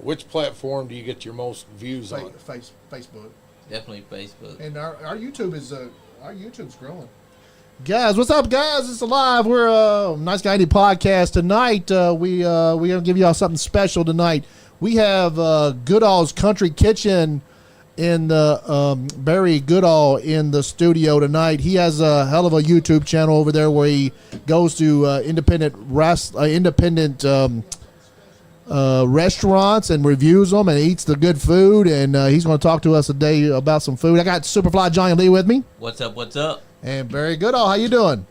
Which platform do you get your most views on? Facebook. Definitely Facebook. And our YouTube is our YouTube's growing. Guys, what's up, guys? It's Alive. We're Nice Guy Andy podcast tonight. We gonna give y'all something special tonight. We have Goodall's Country Kitchen in the Barry Goodall in the studio tonight. He has a hell of a YouTube channel over there where he goes to independent restaurants and reviews them and eats the good food. And he's going to talk to us today about some food. I got Superfly Johnny Lee with me. What's up? What's up? And Barry Goodall, how you doing?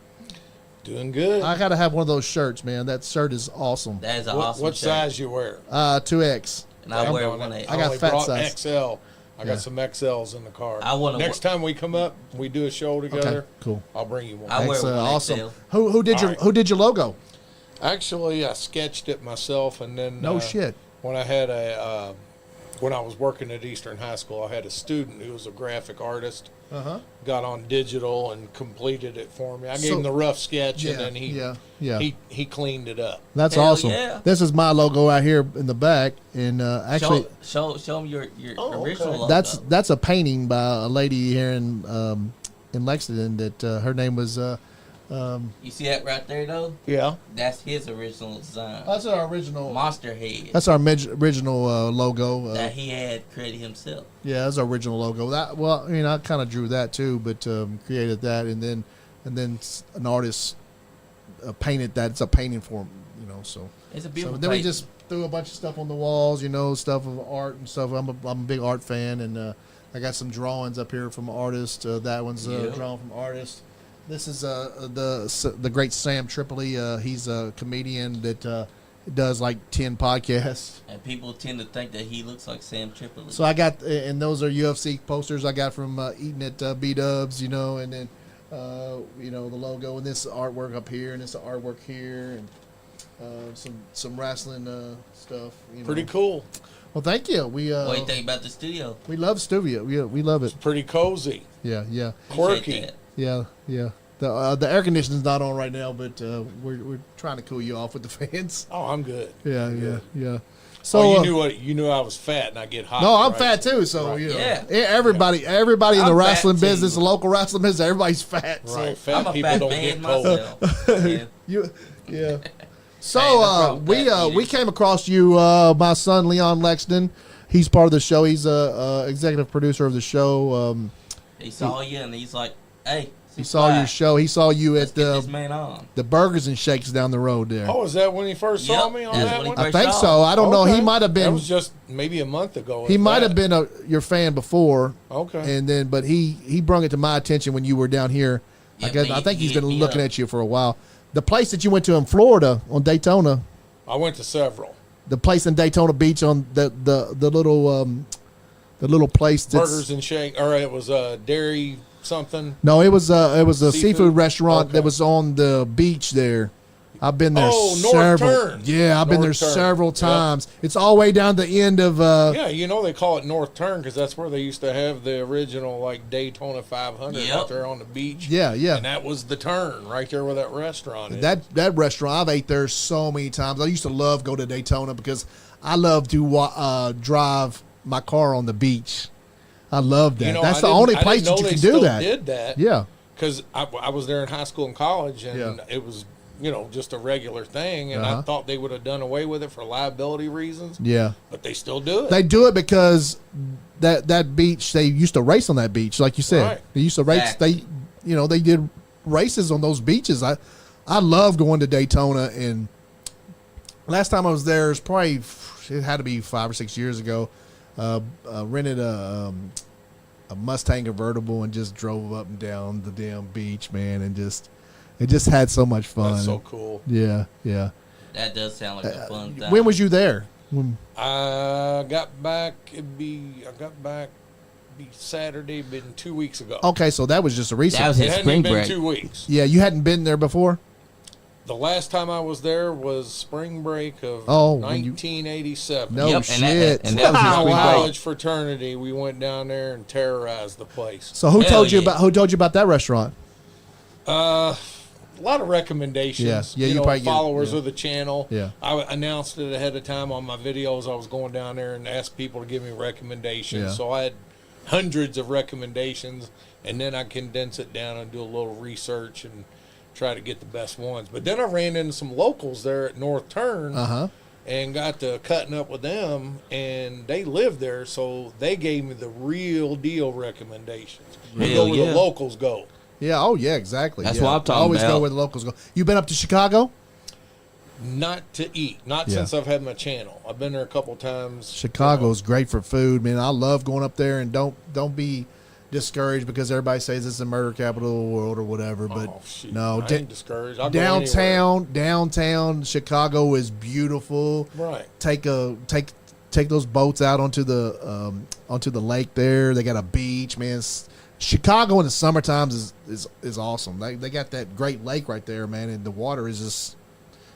Doing good. I gotta have one of those shirts, man. That shirt is awesome. That is an awesome What shirt. size you wear? 2X. And I wear 1X. I got fat size. XL. I got some XLs in the car. Next time we come up, we do a show together. Okay, cool. I'll bring you one. I wear 1XL. Awesome. Who did your logo? Actually, I sketched it myself, and then No shit. when I had when I was working at Eastern High School, I had a student who was a graphic artist. Got on digital and completed it for me. I gave him the rough sketch, and then he cleaned it up. That's Hell awesome. yeah. This is my logo right here in the back, and actually, show them your original logo. that's a painting by a lady here in Lexington that her name was. You see that right there, though? Yeah. That's his original design. That's our original Monster Head. That's our original logo. That he had created himself. Yeah, that's our original logo. I kind of drew that too, but created that, and then an artist painted that. It's a painting for him, So It's a beautiful. So then we just threw a bunch of stuff on the walls, stuff of art and stuff. I'm a big art fan, and I got some drawings up here from artists. That one's drawn from artists. This is the great Sam Tripoli. He's a comedian that does like 10 podcasts. And people tend to think that he looks like Sam Tripoli. So I got, and those are UFC posters I got from eating at B-Dubs, and then, the logo and this artwork up here and this artwork here and some wrestling stuff. Pretty cool. Well, thank you. What do you think about the studio? We love studio. We love it. It's pretty cozy. Yeah. Quirky. Yeah. The air conditioning's not on right now, but we're trying to cool you off with the fans. Oh, I'm good. Yeah. So you knew I was fat and I get hot. No, I'm fat too. So everybody in the wrestling business, the local wrestling business, everybody's fat. Right, So fat people don't get cold. yeah. So we came across you, my son Leon Lexington. He's part of the show. He's a executive producer of the show. He saw you and he's like, "Hey." He saw your show. He saw you at this man on. the Burgers and Shakes down the road there. Oh, is that when he first saw me on that one? I think so. I don't know. He might have been. That was just maybe a month ago. He might have been your fan before. Okay. And then, but he brought it to my attention when you were down here. Yeah, I think he's been looking at you for a while. The place that you went to in Florida on Daytona. I went to several. The place in Daytona Beach on the little place. Burgers and Shake, or it was dairy something. No, it was a seafood restaurant that was on the beach there. I've been there North Turn. Yeah, I've been there several times. Yep. It's all the way down the end of. They call it North Turn because that's where they used to have the original like Daytona 500 out there on the beach. Yeah. And that was the turn right there where that restaurant is. That restaurant, I've ate there so many times. I used to love go to Daytona because I love to drive my car on the beach. I love that. That's the only place that you can do that. Did that? Yeah. Because I was there in high school and college, and it was just a regular thing, and I thought they would have done away with it for liability reasons. Yeah. But they still do it. They do it because that beach, they used to race on that beach, like you said. Right. They used to race. They did races on those beaches. I love going to Daytona, and last time I was there, it had to be 5 or 6 years ago. Rented a Mustang convertible and just drove up and down the damn beach, man, and it just had so much fun. That's so cool. Yeah. That does sound like a fun time. When was you there? I got back. Saturday, been 2 weeks ago. Okay, so that was just a recent. That was his spring break. It hadn't been 2 weeks. Yeah, you hadn't been there before? The last time I was there was spring break of 1987. No shit. And that was his spring break. College fraternity. We went down there and terrorized the place. So who told you about that restaurant? a lot of recommendations. Yeah, you know, probably followers of the channel. Yeah. I announced it ahead of time on my videos. I was going down there and asked people to give me recommendations. Yeah. So I had hundreds of recommendations, and then I condense it down and do a little research and try to get the best ones. But then I ran into some locals there at North Turn and got to cutting up with them, and they live there, so they gave me the real deal recommendations. You go where the locals go. Yeah, oh yeah, exactly. That's what I'm talking Always about. go where the locals go. You been up to Chicago? Not to eat. Not since I've had my channel. I've been there a couple times. Chicago's great for food, man. I love going up there, and don't be discouraged because everybody says it's the murder capital of the world or whatever. But no, I ain't discouraged. I'll go downtown Chicago is beautiful. Right. Take those boats out onto the lake there. They got a beach, man. Chicago in the summertime is awesome. They got that great lake right there, man, and the water is just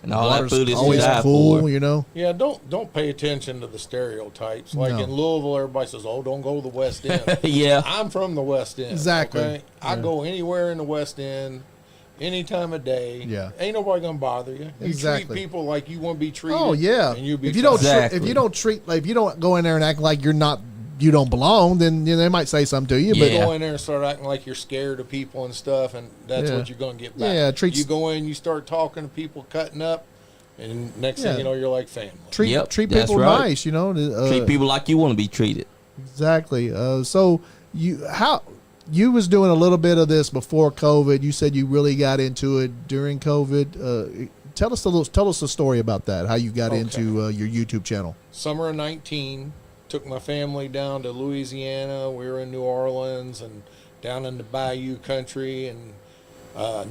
and all that food is always cool, you know. Yeah, don't pay attention to the stereotypes. Like in Louisville, everybody says, "Oh, don't go to the West End." Yeah, I'm from the West End. Exactly. Okay? I go anywhere in the West End, any time of day. Yeah, ain't nobody gonna bother you. You treat people like you want to be treated. Oh yeah. And you be if you don't if you don't go in there and act like you don't belong, then they might say something to you. But go in there and start acting like you're scared of people and stuff, and that's what you're going to get back. Yeah, you go in, you start talking to people, cutting up, and next thing you know, you're like family. Treat people nice, you know. Treat people like you want to be treated. Exactly. So you was doing a little bit of this before COVID. You said you really got into it during COVID. Tell us the story about that. How you got into your YouTube channel. Summer of 19. Took my family down to Louisiana. We were in New Orleans and down in the Bayou country and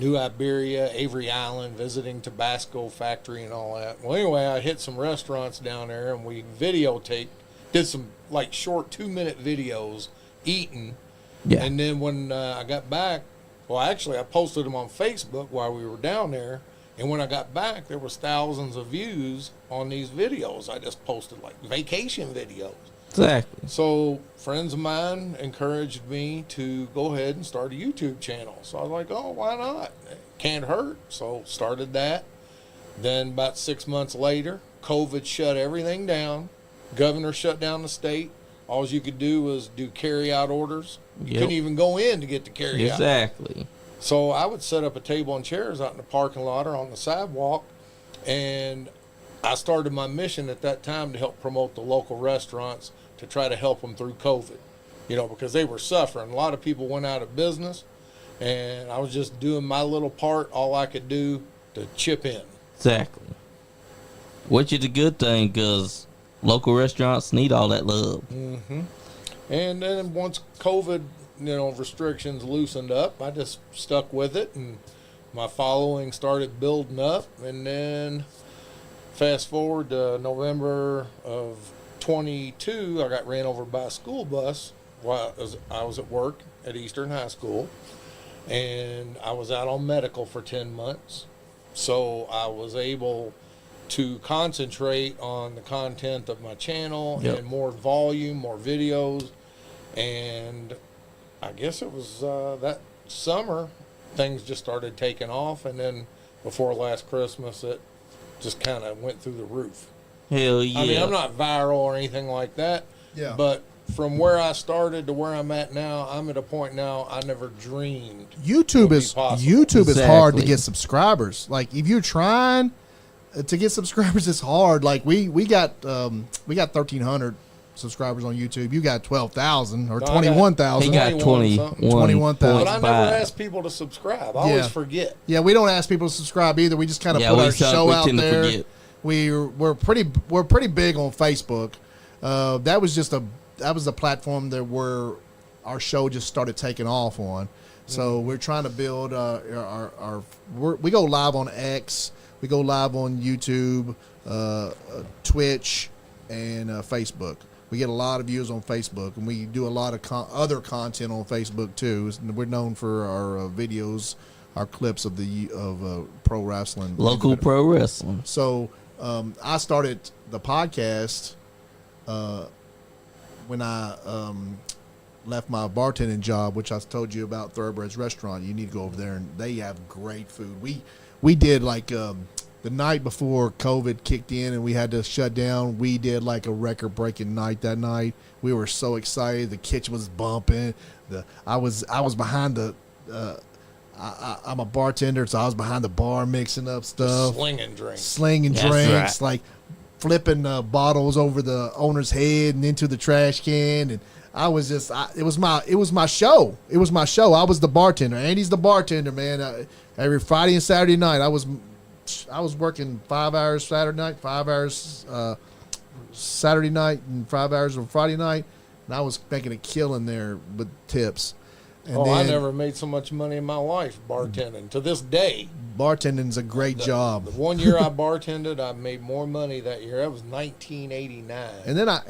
New Iberia, Avery Island, visiting Tabasco factory and all that. Well, anyway, I hit some restaurants down there and we did some like short 2-minute videos eating. Yeah. And then when I got back, well, actually I posted them on Facebook while we were down there. And when I got back, there was thousands of views on these videos. I just posted like vacation videos. Exactly. So friends of mine encouraged me to go ahead and start a YouTube channel. So I was like, oh, why not? Can't hurt. So started that. Then about 6 months later, COVID shut everything down. Governor shut down the state. All you could do was do carry-out orders. You couldn't even go in to get the carry-out. Exactly. So I would set up a table and chairs out in the parking lot or on the sidewalk, and I started my mission at that time to help promote the local restaurants to try to help them through COVID, because they were suffering. A lot of people went out of business, and I was just doing my little part, all I could do to chip in. Exactly. Which is a good thing because local restaurants need all that love. Mm-hmm. And then once COVID restrictions loosened up, I just stuck with it, and my following started building up. And then fast forward to November of 22, I got ran over by a school bus while I was at work at Eastern High School, and I was out on medical for 10 months. So I was able to concentrate on the content of my channel and more volume, more videos. And I guess it was that summer things just started taking off, and then before last Christmas it just kind of went through the roof. Hell yeah. I mean, I'm not viral or anything like that, but from where I started to where I'm at now, I'm at a point now I never dreamed YouTube is hard to get subscribers. Like if you're trying to get subscribers, it's hard. Like we got 1,300 subscribers on YouTube. You got 12,000 or 21,000. He got 21,000. But I never ask people to subscribe. I always forget. Yeah, we don't ask people to subscribe either. We just kind of put our show out there. We're pretty big on Facebook. That was the platform where our show just started taking off on. So we're trying to build we go live on X, we go live on YouTube, Twitch, and Facebook. We get a lot of views on Facebook, and we do a lot of other content on Facebook too. We're known for our videos, our clips of pro wrestling, local pro wrestling. So I started the podcast when I left my bartending job, which I told you about, Thoroughbreds Restaurant. You need to go over there, and they have great food. We did like the night before COVID kicked in and we had to shut down. We did like a record-breaking night that night. We were so excited. The kitchen was bumping. I was behind the. I'm a bartender, so I was behind the bar mixing up stuff, slinging drinks, right. like flipping bottles over the owner's head and into the trash can, and I was just, it was my show. It was my show. I was the bartender. Andy's the bartender, man. Every Friday and Saturday night, I was working 5 hours Saturday night, 5 hours Saturday night, and 5 hours on Friday night, and I was making a killing there with tips. And I never made so much money in my life bartending. To this day, bartending's a great job. The 1 year I bartended, I made more money that year. That was 1989. And then I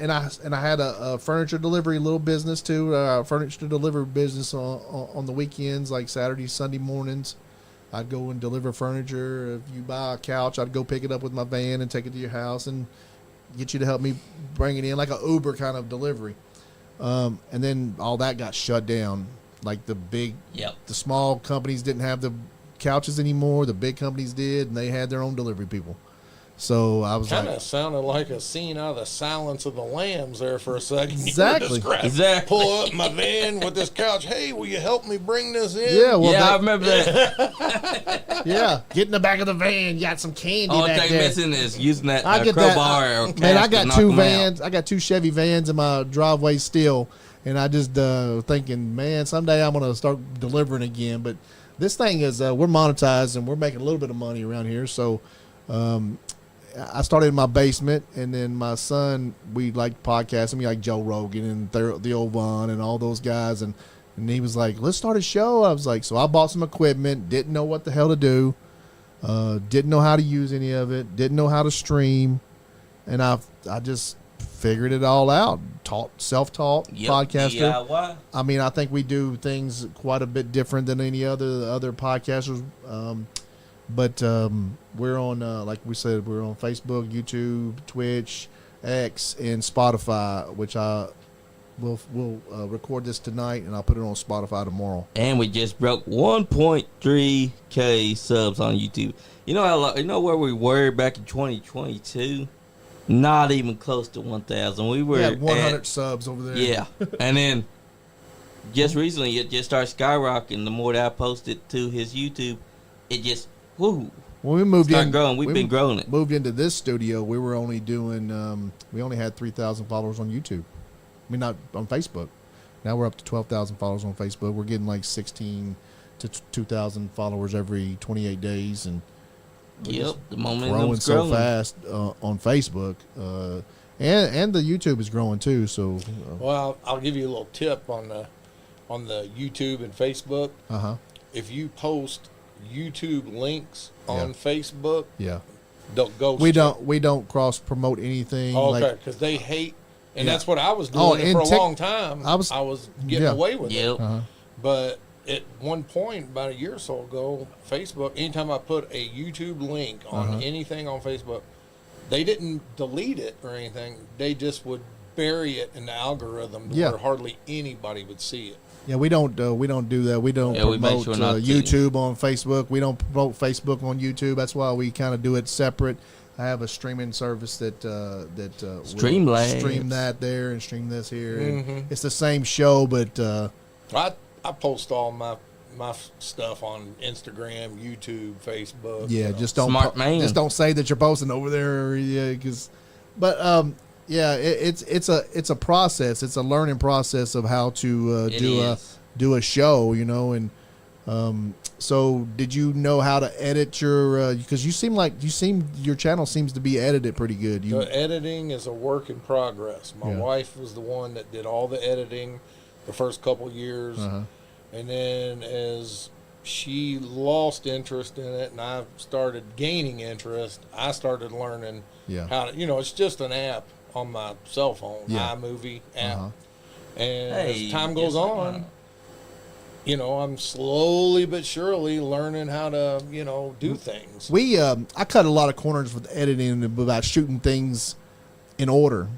had a furniture delivery little business too. Furniture delivery business on the weekends, like Saturday, Sunday mornings. I'd go and deliver furniture. If you buy a couch, I'd go pick it up with my van and take it to your house and get you to help me bring it in, like an Uber kind of delivery. And then all that got shut down. Like the small companies didn't have the couches anymore. The big companies did, and they had their own delivery people. So I was kind of sounded like a scene out of the Silence of the Lambs there for a second. Exactly. Pull up my van with this couch. Hey, will you help me bring this in? Yeah, well, I remember that. Yeah, get in the back of the van. You got some candy All back thing there. missing is using that I get crowbar. Man, I got two vans. I got two Chevy vans in my driveway still. And I just thinking, man, someday I'm going to start delivering again. But this thing is, we're monetized and we're making a little bit of money around here. So I started in my basement, and then my son, we like podcasting. We like Joe Rogan and the old Von and all those guys. And he was like, let's start a show. I was like, so I bought some equipment, didn't know what the hell to do, didn't know how to use any of it, didn't know how to stream. And I just figured it all out. Self-taught podcaster. DIY. I mean, I think we do things quite a bit different than any other podcasters. But we're on, like we said, we're on Facebook, YouTube, Twitch, X, and Spotify, which we'll record this tonight, and I'll put it on Spotify tomorrow. And we just broke 1.3K subs on YouTube. You know where we were back in 2022? Not even close to 1,000. We had 100 subs over there. Yeah. And then just recently, it just started skyrocketing. The more that I posted to his YouTube, it just, whoo. When we moved in, growing. We've been growing it. Moved into this studio, we were only doing, we only had 3,000 followers on YouTube. I mean, not on Facebook. Now we're up to 12,000 followers on Facebook. We're getting like 16 to 2,000 followers every 28 days. And the momentum's growing so fast on Facebook, and the YouTube is growing too. So, well, I'll give you a little tip on the YouTube and Facebook. If you post YouTube links on Facebook, don't go. We don't cross promote anything. Okay, because they hate, and that's what I was doing for a long time. I was getting away with it, but. At one point, about a year or so ago, Facebook, anytime I put a YouTube link on anything on Facebook, they didn't delete it or anything. They just would bury it in the algorithm where hardly anybody would see it. Yeah, we don't do that. We don't promote YouTube on Facebook. We don't promote Facebook on YouTube. That's why we kind of do it separate. I have a streaming service that stream that there and stream this here. And it's the same show, but I post all my stuff on Instagram, YouTube, Facebook. Yeah, just don't just don't say that you're posting over there, it's a process. It's a learning process of how to do a show, and so did you know how to edit your? Because your channel seems to be edited pretty good. The editing is a work in progress. My wife was the one that did all the editing the first couple years, and then as she lost interest in it and I started gaining interest, I started learning how to, it's just an app on my cell phone, iMovie app. And as time goes on, I'm slowly but surely learning how to, do things. I cut a lot of corners with editing about shooting things in order.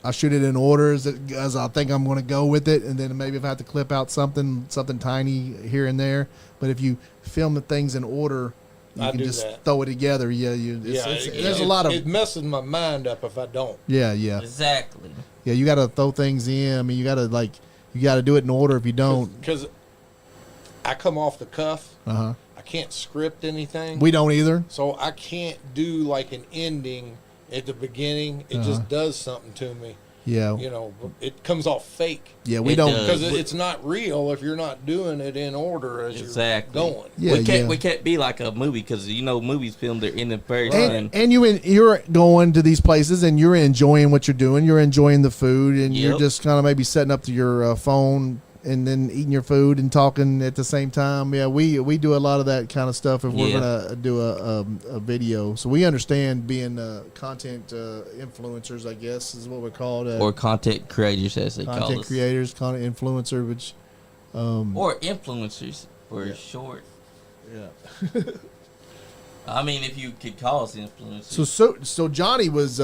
I shoot it in order as I think I'm going to go with it, and then maybe if I have to clip out something tiny here and there. But if you film the things in order, you can just throw it together. Yeah, there's a lot of. It messes my mind up if I don't. Yeah. Exactly. Yeah, you got to throw things in. I mean, you got to do it in order. If you don't, because I come off the cuff. I can't script anything. We don't either. So I can't do like an ending at the beginning. It just does something to me. Yeah. It comes off fake. Yeah, we don't. Because it's not real if you're not doing it in order as you're going. Yeah, we can't be like a movie because, movies filmed their ending first. And you're going to these places and you're enjoying what you're doing. You're enjoying the food and you're just kind of maybe setting up to your phone and then eating your food and talking at the same time. Yeah, we do a lot of that kind of stuff if we're going to do a video. So we understand being content influencers, I guess is what we're called. Or content creators, as they call us. Content creators, content influencer, which... or influencers, for short. Yeah. I mean, if you could call us influencers. So Johnny was...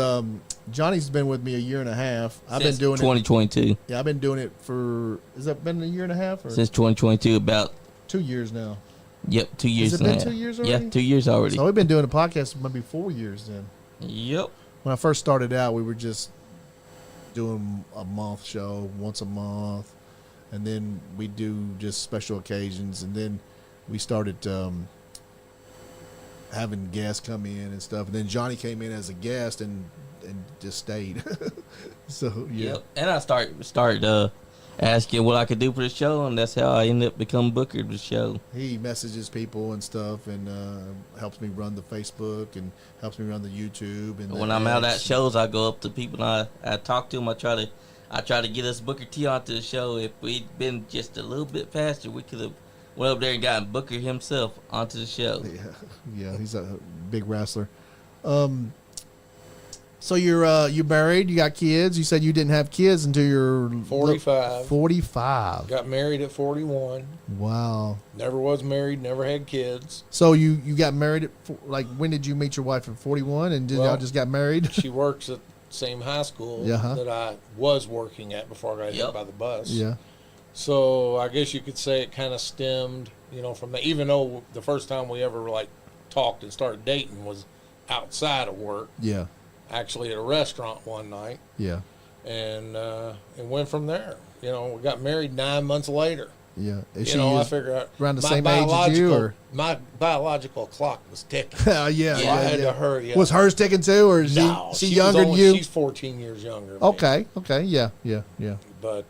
Johnny's been with me a year and a half. I've been doing 2022. Yeah, I've been doing it for. Has that been a year and a half? Or? Since 2022, about 2 years now. Yep, 2 years. Has it been 2 years already? Yeah, 2 years already. So we've been doing a podcast maybe 4 years then. Yep. When I first started out, we were just doing a month show once a month, and then we do just special occasions, and then we started having guests come in and stuff, and then Johnny came in as a guest and just stayed. So yeah. Yep. And I started asking what I could do for the show, and that's how I ended up becoming booker of the show. He messages people and stuff, and helps me run the Facebook and helps me run the YouTube. And when I'm out at shows, I go up to people and I talk to them. I try to get us Booker T onto the show. If we'd been just a little bit faster, we could have went up there and gotten Booker himself onto the show. Yeah, he's a big wrestler. So you married, you got kids. You said you didn't have kids until you're 45. 45. Got married at 41. Wow. Never was married, never had kids. So you got married at, when did you meet your wife at 41 and y'all just got married? She works at the same high school that I was working at before I got hit by the bus. Yeah. So I guess you could say it kind of stemmed, from that, even though the first time we ever talked and started dating was outside of work. Yeah. Actually at a restaurant one night. Yeah. And it went from there. We got married 9 months later. Yeah. I figure out around the same age as you, or my biological clock was ticking. Yeah. So I had to hurry up. Was hers ticking too, or is she younger than you? She's 14 years younger. Okay. Yeah. But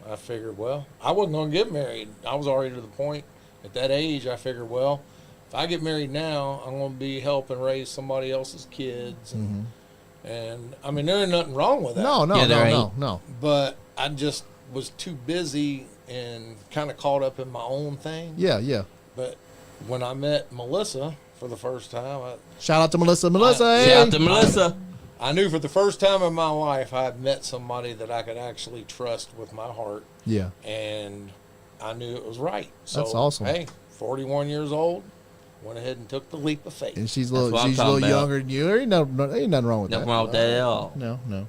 I figured, I wasn't going to get married. I was already to the point at that age. I figured, if I get married now, I'm going to be helping raise somebody else's kids. And I mean, there ain't nothing wrong with that. No. But I just was too busy and kind of caught up in my own thing. Yeah. But when I met Melissa for the first time, shout out to Melissa. Shout out to Melissa. I knew for the first time in my life I had met somebody that I could actually trust with my heart. Yeah. And I knew it was right. So, that's awesome. Hey, 41 years old. Went ahead and took the leap of faith. And she's a little younger than you. There ain't nothing wrong with that. Nothing wrong with that at all. No.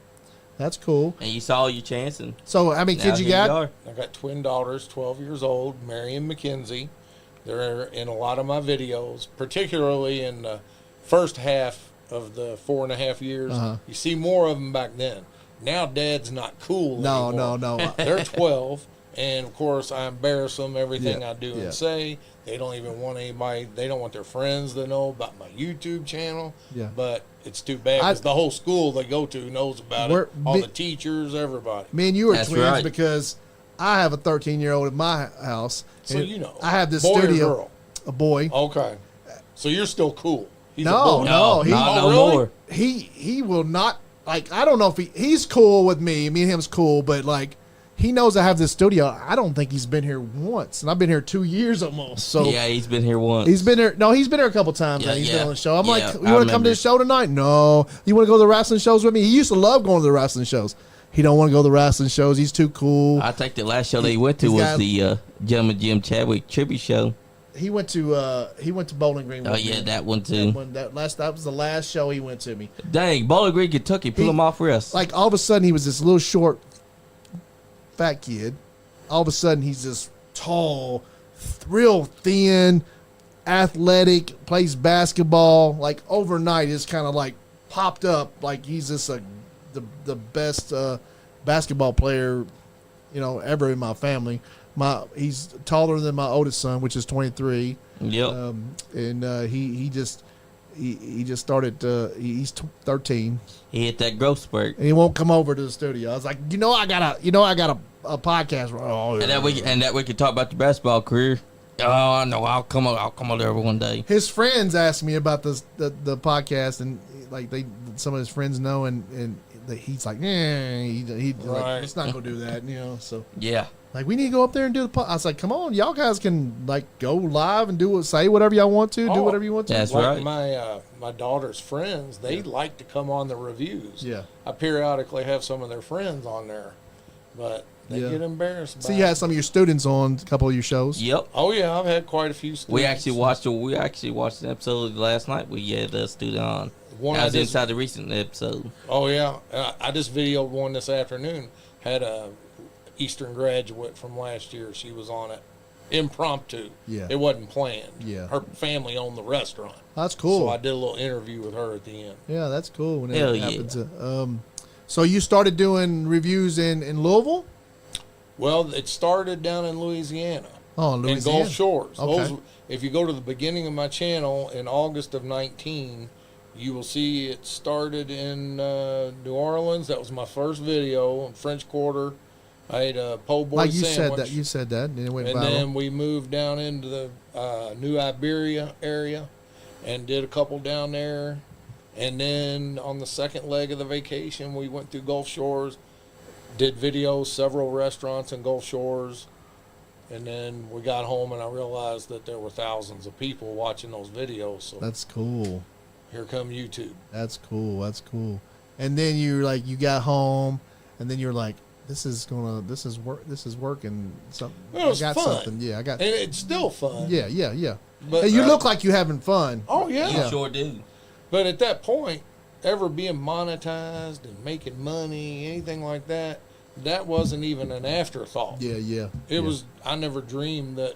That's cool. And you saw your chance. And so how many kids you got? I got twin daughters, 12 years old, Mary and Mackenzie. They're in a lot of my videos, particularly in the first half of the 4.5 years. You see more of them back then. Now Dad's not cool anymore. No. They're 12. And, of course, I embarrass them, everything I do and say. They don't even want anybody. They don't want their friends to know about my YouTube channel. Yeah. But it's too bad because the whole school they go to knows about it. All the teachers, everybody. Me and you are twins because I have a 13-year-old at my house. So I have this boy studio. Or girl? A boy. Okay. So you're still cool. He's no. Not no more. He will not, I don't know if he's cool with me. Me and him's cool, but he knows I have this studio. I don't think he's been here once, and I've been here 2 years almost. So yeah, he's been here once. He's been here. No, he's been here a couple times. He's been on the show. I'm you want to come to the show tonight? No. You want to go to the wrestling shows with me? He used to love going to the wrestling shows. He don't want to go to the wrestling shows. He's too cool. I think the last show they went to was the Gentleman Jim Chadwick tribute show. he went to Bowling Green. Oh yeah, that one too. That was the last show he went to me. Dang, Bowling Green, Kentucky, pull him off for us. Like all of a sudden he was this little short, fat kid. All of a sudden he's this tall, real thin, athletic, plays basketball. Like overnight, it's kind of like popped up. Like he's just the best basketball player, ever in my family. He's taller than my oldest son, which is 23. Yep. And he just started. He's 13. He hit that growth spurt, and he won't come over to the studio. I was like, I got a podcast. Oh, and that we could talk about the basketball career. Oh no, I'll come over there one day. His friends asked me about the podcast, and like some of his friends know, and he's like, like, let's not go do that, So yeah. Like, we need to go up there and do the podcast. I was like, come on, y'all guys can, like, go live and say whatever y'all want to, do whatever you want to. That's like right. My daughter's friends, they like to come on the reviews. Yeah. I periodically have some of their friends on there, but they get embarrassed. So you had some of your students on a couple of your shows? Yep. Oh, yeah, I've had quite a few students. We actually watched an episode last night. We had a student on. One I was inside the recent episode. Oh, yeah. I just videoed one this afternoon. Had a Eastern graduate from last year. She was on it. Impromptu. Yeah. It wasn't planned. Yeah. Her family owned the restaurant. That's cool. So I did a little interview with her at the end. Yeah, that's cool when Hell it happens. So you started doing reviews in Louisville? Well, it started down in Louisiana. Oh, in Louisiana. In Gulf Shores. Okay. If you go to the beginning of my channel in August of 19, you will see it started in New Orleans. That was my first video. In French Quarter, I ate a po' boy sandwich. You said that. And then we moved down into the New Iberia area and did a couple down there. And then on the second leg of the vacation, we went through Gulf Shores, did videos, several restaurants in Gulf Shores. And then we got home and I realized that there were thousands of people watching those videos. So that's cool. Here come YouTube. That's cool. And then you got home, and then you're like, this is working. Something. It was I got fun. something. Yeah, And it's still fun. Yeah. But hey, you look like you're having fun. Oh yeah. You sure do. But at that point, ever being monetized and making money, anything like that, that wasn't even an afterthought. Yeah. It was. I never dreamed that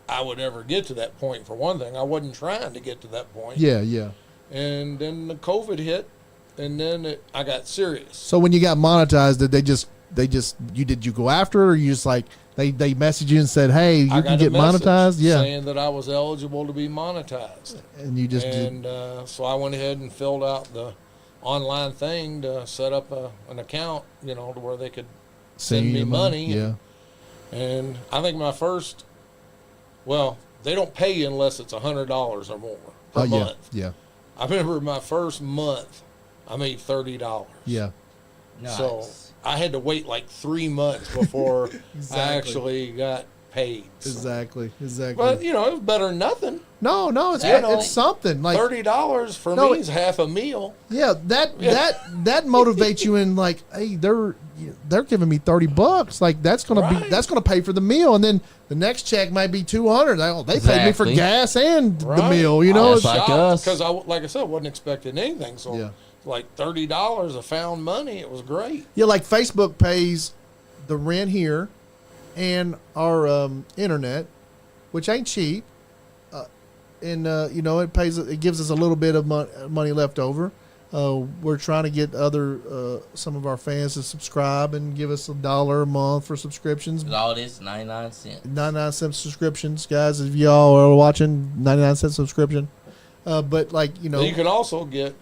I would ever get to that point. For one thing, I wasn't trying to get to that point. Yeah. And then the COVID hit, and then I got serious. So when you got monetized, did you go after it, or you just like they messaged you and said, hey, you can get monetized? Yeah. Saying that I was eligible to be monetized. And you just did. So I went ahead and filled out the online thing to set up an account, to where they could send me money. Yeah. And I think my first, they don't pay you unless it's $100 or more per month. Yeah. I remember my first month, I made $30. Yeah. Nice. So I had to wait like 3 months before I actually got paid. So. Exactly. But it was better than nothing. No, it's something like $30 for me is half a meal. Yeah, that motivates you in like, hey, they're giving me $30. Like that's gonna pay for the meal, and then the next check might be $200. They paid me for gas and the meal. I was like shocked us because like I said, wasn't expecting anything. So like $30 of found money. It was great. Yeah, like Facebook pays the rent here and our internet, which ain't cheap. And it gives us a little bit of money left over. We're trying to get some of our fans to subscribe and give us $1 a month for subscriptions. And all this 99 cents. 99-cent subscriptions, guys. If y'all are watching, 99-cent subscription. But you can also get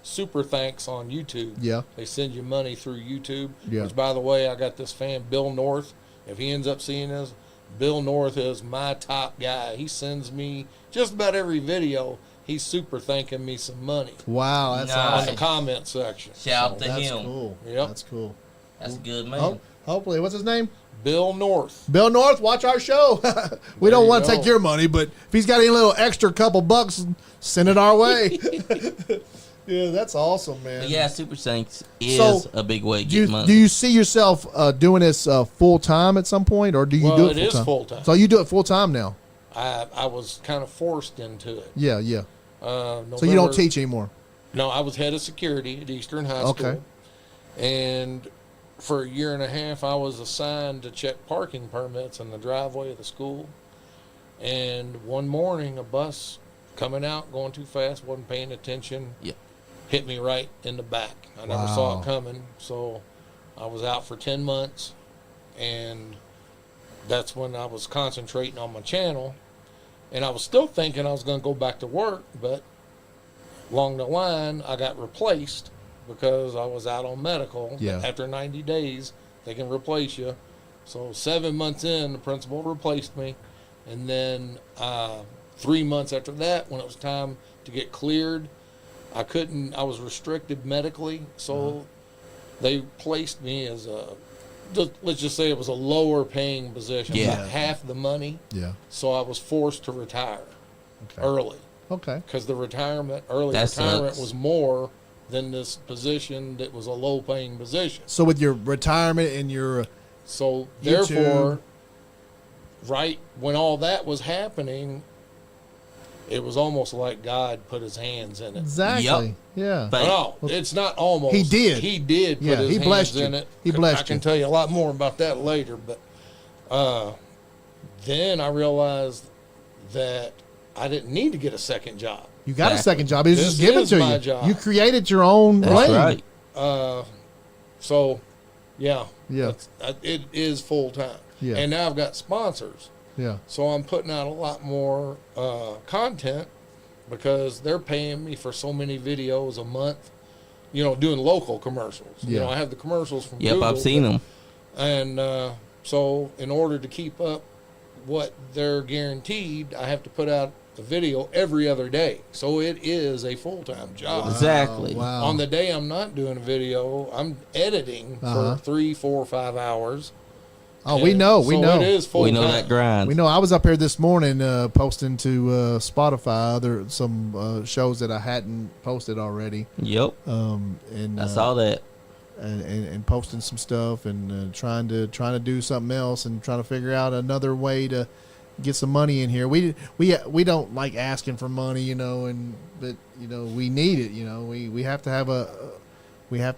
super thanks on YouTube. Yeah, they send you money through YouTube. Yeah. Which, by the way, I got this fan Bill North. If he ends up seeing this, Bill North is my top guy. He sends me just about every video. He's super thanking me some money. Wow, that's nice. On the comment section. Shout out to that's him. Cool. Yep. That's cool. That's a good man. Hopefully, what's his name? Bill North. Bill North, watch our show. We don't want to take your money, but if he's got any little extra couple bucks, send it our way. Yeah, that's awesome, man. But yeah, Super Saints is a big way to get money. Do you see yourself doing this full time at some point, or do you do it full time? It is full time. So you do it full time now. I was kind of forced into it. Yeah, yeah. November, So you don't teach anymore? No, I was head of security at Eastern High School. Okay. And for a year and a half, I was assigned to check parking permits in the driveway of the school. And one morning, a bus coming out, going too fast, wasn't paying attention, hit me right in the back. I never saw it coming, so I was out for 10 months, and that's when I was concentrating on my channel. And I was still thinking I was going to go back to work, but along the line, I got replaced because I was out on medical. Yeah. After 90 days, they can replace you. So 7 months in, the principal replaced me. And then 3 months after that, when it was time to get cleared, I was restricted medically. So they placed me as let's just say it was a lower paying position, about half the money. Yeah. So I was forced to retire early. Okay. Because the retirement was more than this position that was a low paying position. So with your retirement and your therefore, right when all that was happening, it was almost like God put his hands in it. Exactly. Yeah. But no, it's not almost. He did. He did put his hands in it. He blessed you. I can tell you a lot more about that later. But then I realized that I didn't need to get a second job. You got a second job. It was just given to my you. Job. You created your own lane. Right. So, yeah. Yeah. It is full time. Yeah. And now I've got sponsors. Yeah. So I'm putting out a lot more content because they're paying me for so many videos a month, doing local commercials. Yeah. I have the commercials from Google. I've seen them. And so in order to keep up what they're guaranteed, I have to put out a video every other day. So it is a full-time job. Wow. Exactly. Wow. On the day I'm not doing a video, I'm editing for 3, 4, 5 hours. Oh, we know. It is full We know time. that grind. We know. I was up here this morning posting to Spotify some shows that I hadn't posted already. Yep. And I saw that. And posting some stuff and trying to do something else and trying to figure out another way to get some money in here. We don't like asking for money, but we need it. We have to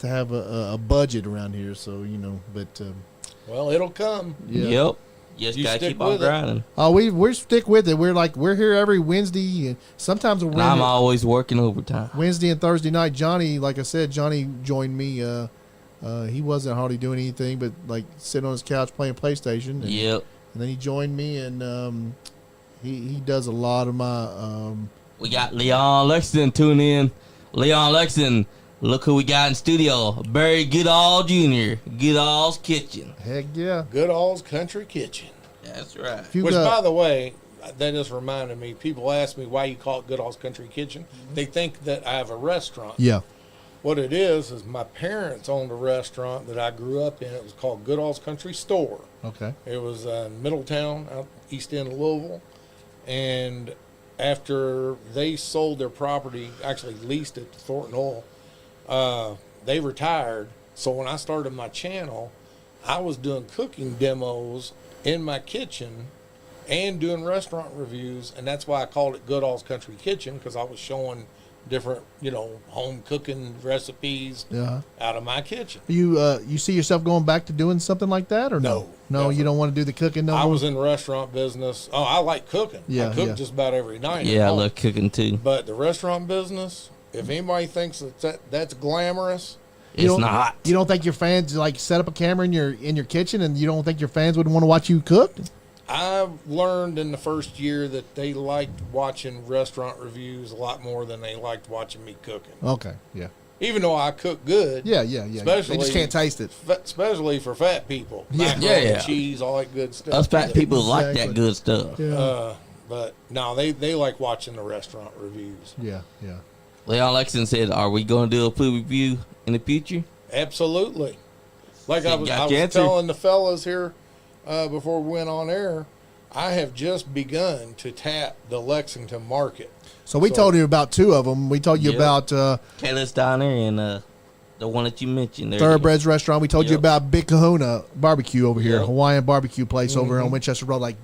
have a budget around here. So but. Well, it'll come. Yeah. Yep. You gotta keep on grinding. Oh, we stick with it. We're here every Wednesday, and sometimes I'm always working overtime. Wednesday and Thursday night. Johnny, like I said, Johnny joined me. He wasn't hardly doing anything but like sitting on his couch playing PlayStation. And then he joined me, and he does a lot of my. We got Leon Lexington tuning in. Leon Lexington. Look who we got in studio. Barry Goodall Jr. Goodall's Kitchen. Heck yeah. Goodall's Country Kitchen. That's right. Which, by the way, that just reminded me, people ask me why you call it Goodall's Country Kitchen. They think that I have a restaurant. Yeah. What it is my parents owned a restaurant that I grew up in. It was called Goodall's Country Store. Okay. It was in Middletown, out east end of Louisville. And after they sold their property, actually leased it to Thornton Oil, they retired. So when I started my channel, I was doing cooking demos in my kitchen and doing restaurant reviews, and that's why I called it Goodall's Country Kitchen, because I was showing different, home cooking recipes out of my kitchen. You see yourself going back to doing something like that, or no? No, you don't want to do the cooking no more? I was in the restaurant business. Oh, I like cooking. I cook just about every night. Yeah, I love cooking too. But the restaurant business, if anybody thinks that's glamorous, it's not. You don't think your fans set up a camera in your kitchen, and you don't think your fans would want to watch you cook? I've learned in the first year that they liked watching restaurant reviews a lot more than they liked watching me cooking. Okay, yeah. Even though I cook good. Yeah. Especially, they just can't taste it. Especially for fat people. Yeah. Cheese, all that good stuff. Us fat people like that good stuff. Yeah. But no, they like watching the restaurant reviews. Yeah. Leon Lexington said, "Are we going to do a food review in the future?" Absolutely. Like I was telling the fellas here before we went on air, I have just begun to tap the Lexington market. So we told you about two of them. We told you about Kayla's Diner and The one that you mentioned. Thoroughbreds Restaurant. We told you about Big Kahuna Barbecue over here, Hawaiian barbecue place over on Winchester Road. Like,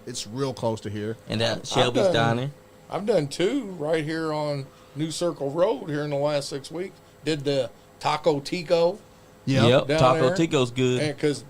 it's real close to here. And Shelby's Diner. I've done 2 right here on New Circle Road here in the last 6 weeks. Did the Taco Tico. Yep. Taco Tico's good. Because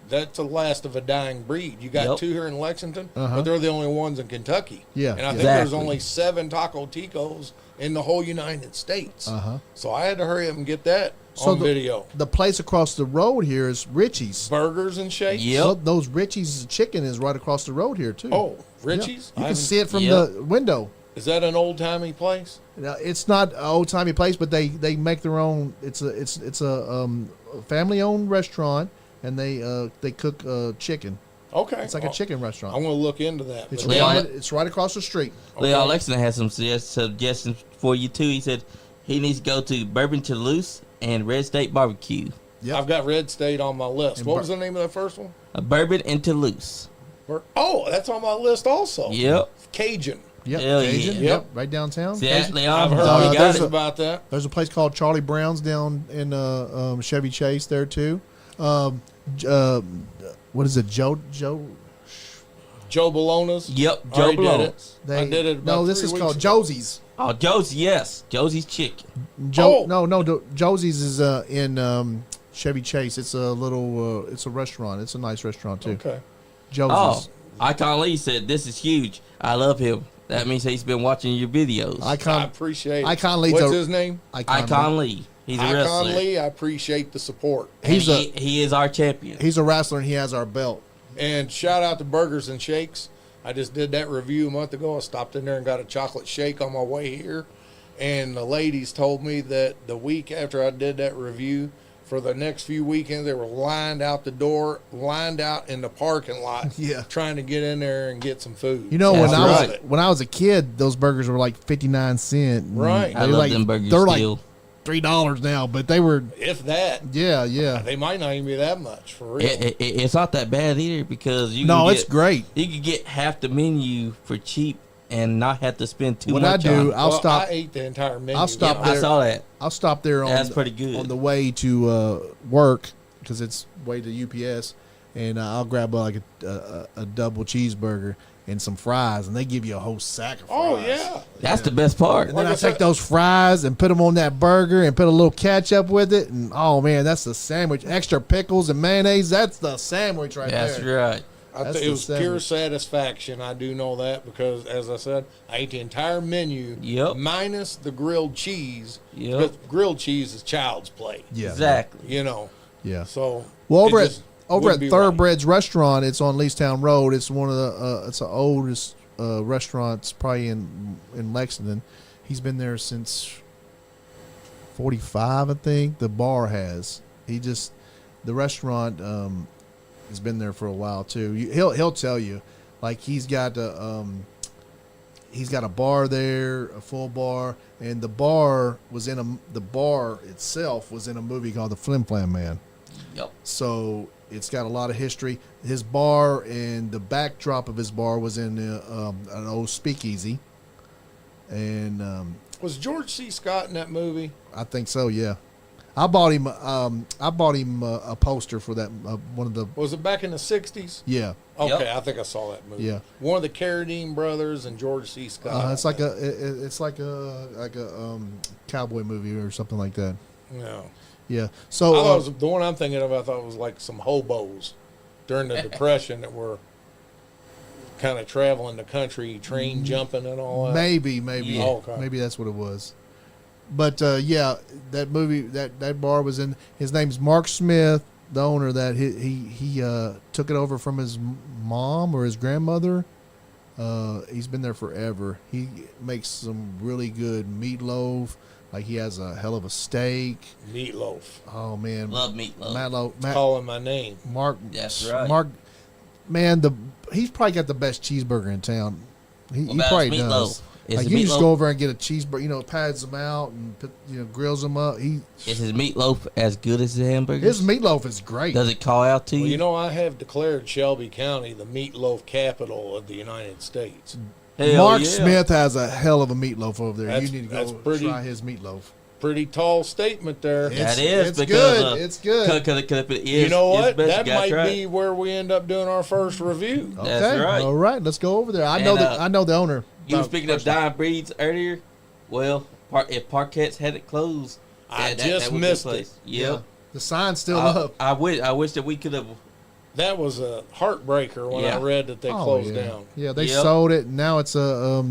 that's the last of a dying breed. You got 2 here in Lexington, but they're the only ones in Kentucky. Yeah. And I think there's only 7 Taco Ticos in the whole United States. So I had to hurry up and get that on video. The place across the road here is Richie's. Burgers and Shakes? Yep. So those Richie's chicken is right across the road here, too. Oh, Richie's? Yeah. You can see it from the window. Is that an old-timey place? No, it's not an old-timey place, but they make their own. It's a family-owned restaurant, and they cook chicken. Okay. It's like a chicken restaurant. I'm going to look into that. It's right across the street. Leon Lexington has some suggestions for you, too. He said he needs to go to Bourbon Toulouse and Red State Barbecue. Yep. I've got Red State on my list. What was the name of the first one? Bourbon and Toulouse. Oh, that's on my list also. Yep. Cajun. Yep. Cajun. Yep. Right downtown. See, Leon, I've heard about that. There's a place called Charlie Brown's down in Chevy Chase there, too. What is it, Joe Bologna's? Yep, Joe Bologna's. I did it about this is called ago. Josie's. Oh, Josie, yes. Josie's Chicken. No, Josie's is in Chevy Chase. It's a little, it's a restaurant. It's a nice restaurant, too. Okay. Josie's. Oh, Icon Lee said, this is huge. I love him. That means he's been watching your videos. I appreciate it. Icon Lee's What's his name? Icon Lee. He's a wrestler. Icon Lee, I appreciate the support. He is our champion. He's a wrestler, and he has our belt. And shout out to Burgers and Shakes. I just did that review a month ago. I stopped in there and got a chocolate shake on my way here. And the ladies told me that the week after I did that review, for the next few weekends, they were lined out the door, lined out in the parking lot, trying to get in there and get some food. You know, when I was a kid, those burgers were like 59 cents. Right. I love them burgers they're still. Like $3 now, but they were, if that. Yeah. They might not even be that much for real. It's not that bad either because it's great. You can get half the menu for cheap and not have to spend too much. What I do, I'll stop. I ate the entire menu. I'll stop there. I saw that. I'll stop there That's pretty good. on the way to work because it's way to UPS, and I'll grab like a double cheeseburger and some fries, and they give you a whole sack of fries. Oh yeah, that's the best part. And then I take those fries and put them on that burger and put a little ketchup with it, and oh man, that's the sandwich. Extra pickles and mayonnaise. That's the sandwich right there. That's right. It was pure satisfaction. I do know that because, as I said, I ate the entire menu minus the grilled cheese. Because grilled cheese is child's play. Yeah, exactly. You know. Yeah. So over at Thoroughbreds Restaurant, it's on Leestown Road. It's one of the it's the oldest restaurants probably in Lexington. He's been there since 45, I think. The bar has. The restaurant has been there for a while too. He'll tell you, like he's got a bar there, a full bar, and the bar itself was in a movie called The Flim Flam Man. Yep. So it's got a lot of history. His bar and the backdrop of his bar was in an old speakeasy. And was George C. Scott in that movie? I think so. Yeah. I bought him a poster for that one of the. Was it back in the 60s? Yeah. Okay, yep. I think I saw that movie. Yeah. One of the Carradine brothers and George C. Scott. It's like a cowboy movie or something like that. Yeah. Yeah. So I thought it was, the one I'm thinking of, I thought it was like some hobos during the Depression that were kind of traveling the country, train jumping and all that. Maybe. Yeah. Oh, okay. Maybe that's what it was. But that movie, that bar was in. His name's Mark Smith, the owner. That he took it over from his mom or his grandmother. He's been there forever. He makes some really good meatloaf. Like he has a hell of a steak. Meatloaf. Oh man, love meatloaf. Calling my name. Mark. That's right. Mark. Man, he's probably got the best cheeseburger in town. He probably does. Like you just go over and get a cheeseburger, pads them out and grills them up. Is his meatloaf as good as the hamburgers? His meatloaf is great. Does it call out to you? Well, I have declared Shelby County the meatloaf capital of the United States. Mark Smith has a hell of a meatloaf over there. You need to go try his meatloaf. pretty tall statement there. That is it's because good. It's good. Cause it is, You know what? best, That might be where we end up doing our first review. Okay. That's right. All right, let's go over there. I know the owner. You were speaking of dying breeds earlier. Well, if Parquette's had it closed, I that just would missed be a it. place. Yep. The sign's still up. I wish that we could have. That was a heartbreaker when I read that they closed down. Yeah, they sold it. And now it's a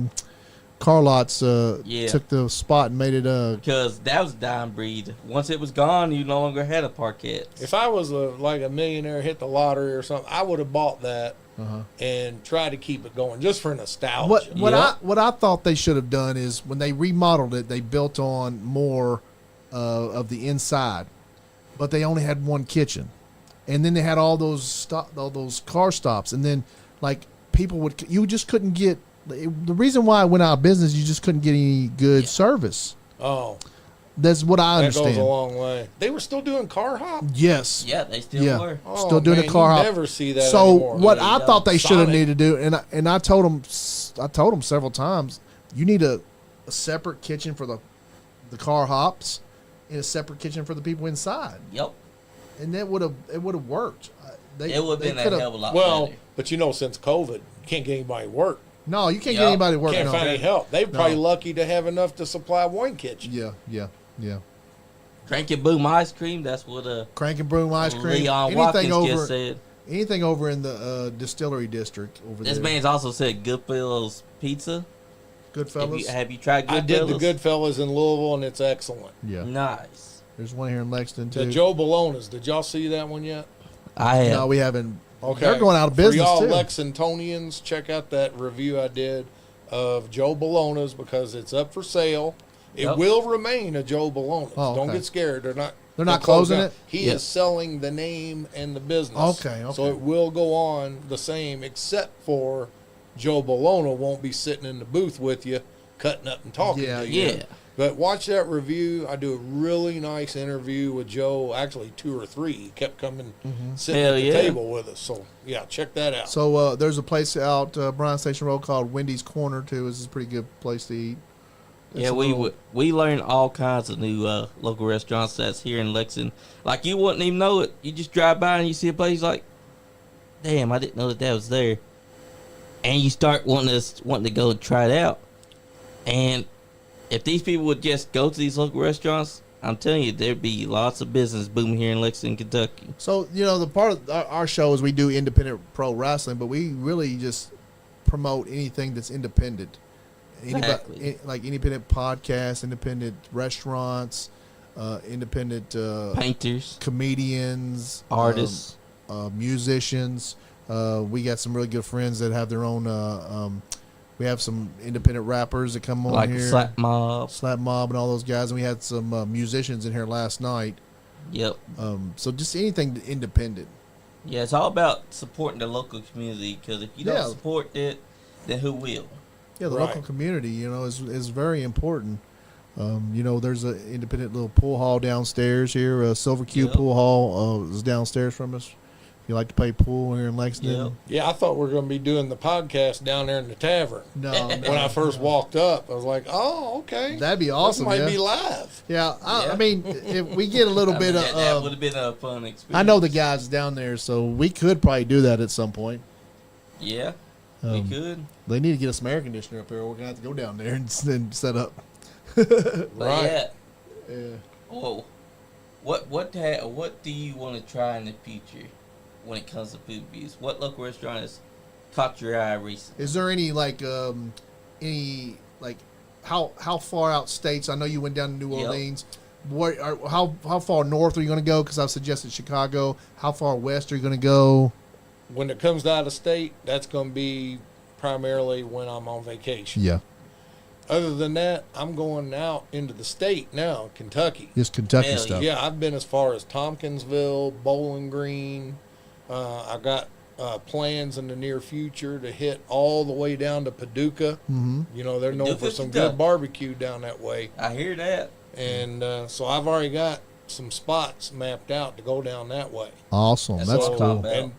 Car Lots took the spot and made it because that was a dying breed. Once it was gone, you no longer had a Parquette. If I was like a millionaire, hit the lottery or something, I would have bought that and tried to keep it going just for nostalgia. What I thought they should have done is when they remodeled it, they built on more of the inside, but they only had one kitchen, and then they had all those car stops, and then like you just couldn't get. The reason why it went out of business, you just couldn't get any good service. Oh, that's what I understand. That goes a long way. They were still doing car hop. Yes. Yeah, they still were. Oh, still doing the car hop. Never see that. So anymore. what I thought they should have needed to do, and I told them several times, you need a separate kitchen for the car hops, and a separate kitchen for the people inside. Yep. And it would have worked. It would have been a hell of a lot better. But since COVID, you can't get anybody work. No, you can't get anybody to work. Can't find any help. They're probably lucky to have enough to supply one kitchen. Yeah. Crank and Boom ice cream. That's what Crank and Boom ice cream. Leon Watkins just said. Anything over in the distillery district over there. This man's also said Goodfellas Pizza. Goodfellas. Have you tried Goodfellas? I did the Goodfellas in Louisville, and it's excellent. Yeah. Nice. There's one here in Lexington too. The Joe Bologna's. Did y'all see that one yet? I have. No, we haven't. Okay. They're going out of business For y'all too. Lexingtonians, check out that review I did of Joe Bologna's because it's up for sale. It will remain a Joe Bologna's. Oh, okay. Don't get scared. They're not closing it? He is selling the name and the business. Okay. So it will go on the same, except for Joe Bologna won't be sitting in the booth with you, cutting up and talking to you. Yeah. But watch that review. I do a really nice interview with Joe. Actually, 2 or 3. He kept coming, sitting at the table with us. So, yeah, check that out. So there's a place out Bryan Station Road called Wendy's Corner, too. This is a pretty good place to eat. Yeah, we learned all kinds of new local restaurants that's here in Lexington. Like, you wouldn't even know it. You just drive by and you see a place like, damn, I didn't know that was there. And you start wanting to go try it out. And if these people would just go to these local restaurants, I'm telling you, there'd be lots of business booming here in Lexington, Kentucky. So, the part of our show is we do independent pro wrestling, but we really just promote anything that's independent. Exactly. Like independent podcasts, independent restaurants, independent painters, comedians, artists, musicians. We got some really good friends that have their own. We have some independent rappers that come on like here, Slap Mob, and all those guys. And we had some musicians in here last night. Yep. So just anything independent. Yeah, it's all about supporting the local community. Because if you don't support it, then who will? Yeah, the local community, is very important. There's an independent little pool hall downstairs here. Silver Cube Pool Hall is downstairs from us. If you like to play pool here in Lexington. Yep. Yeah, I thought we were going to be doing the podcast down there in the tavern. No. When I first walked up, I was like, oh, okay. That'd be awesome. This might be live. Yeah, I mean, if we get a little bit of... that would have been a fun experience. I know the guys down there, so we could probably do that at some point. Yeah, we could. They need to get us some air conditioner up here. We're going to have to go down there and set up. Right. Yeah. Oh, what do you want to try in the future when it comes to food reviews? What local restaurant has caught your eye recently? Is there any how far out states? I know you went down to New Orleans. How far north are you going to go? Because I've suggested Chicago. How far west are you going to go? When it comes out of state, that's going to be primarily when I'm on vacation. Yeah. Other than that, I'm going out into the state now, Kentucky. Just Kentucky stuff. Yeah, I've been as far as Tompkinsville, Bowling Green. I got plans in the near future to hit all the way down to Paducah. Mm-hmm. They're known for some good barbecue down that way. I hear that. And so I've already got some spots mapped out to go down that way. Awesome. That's cool. And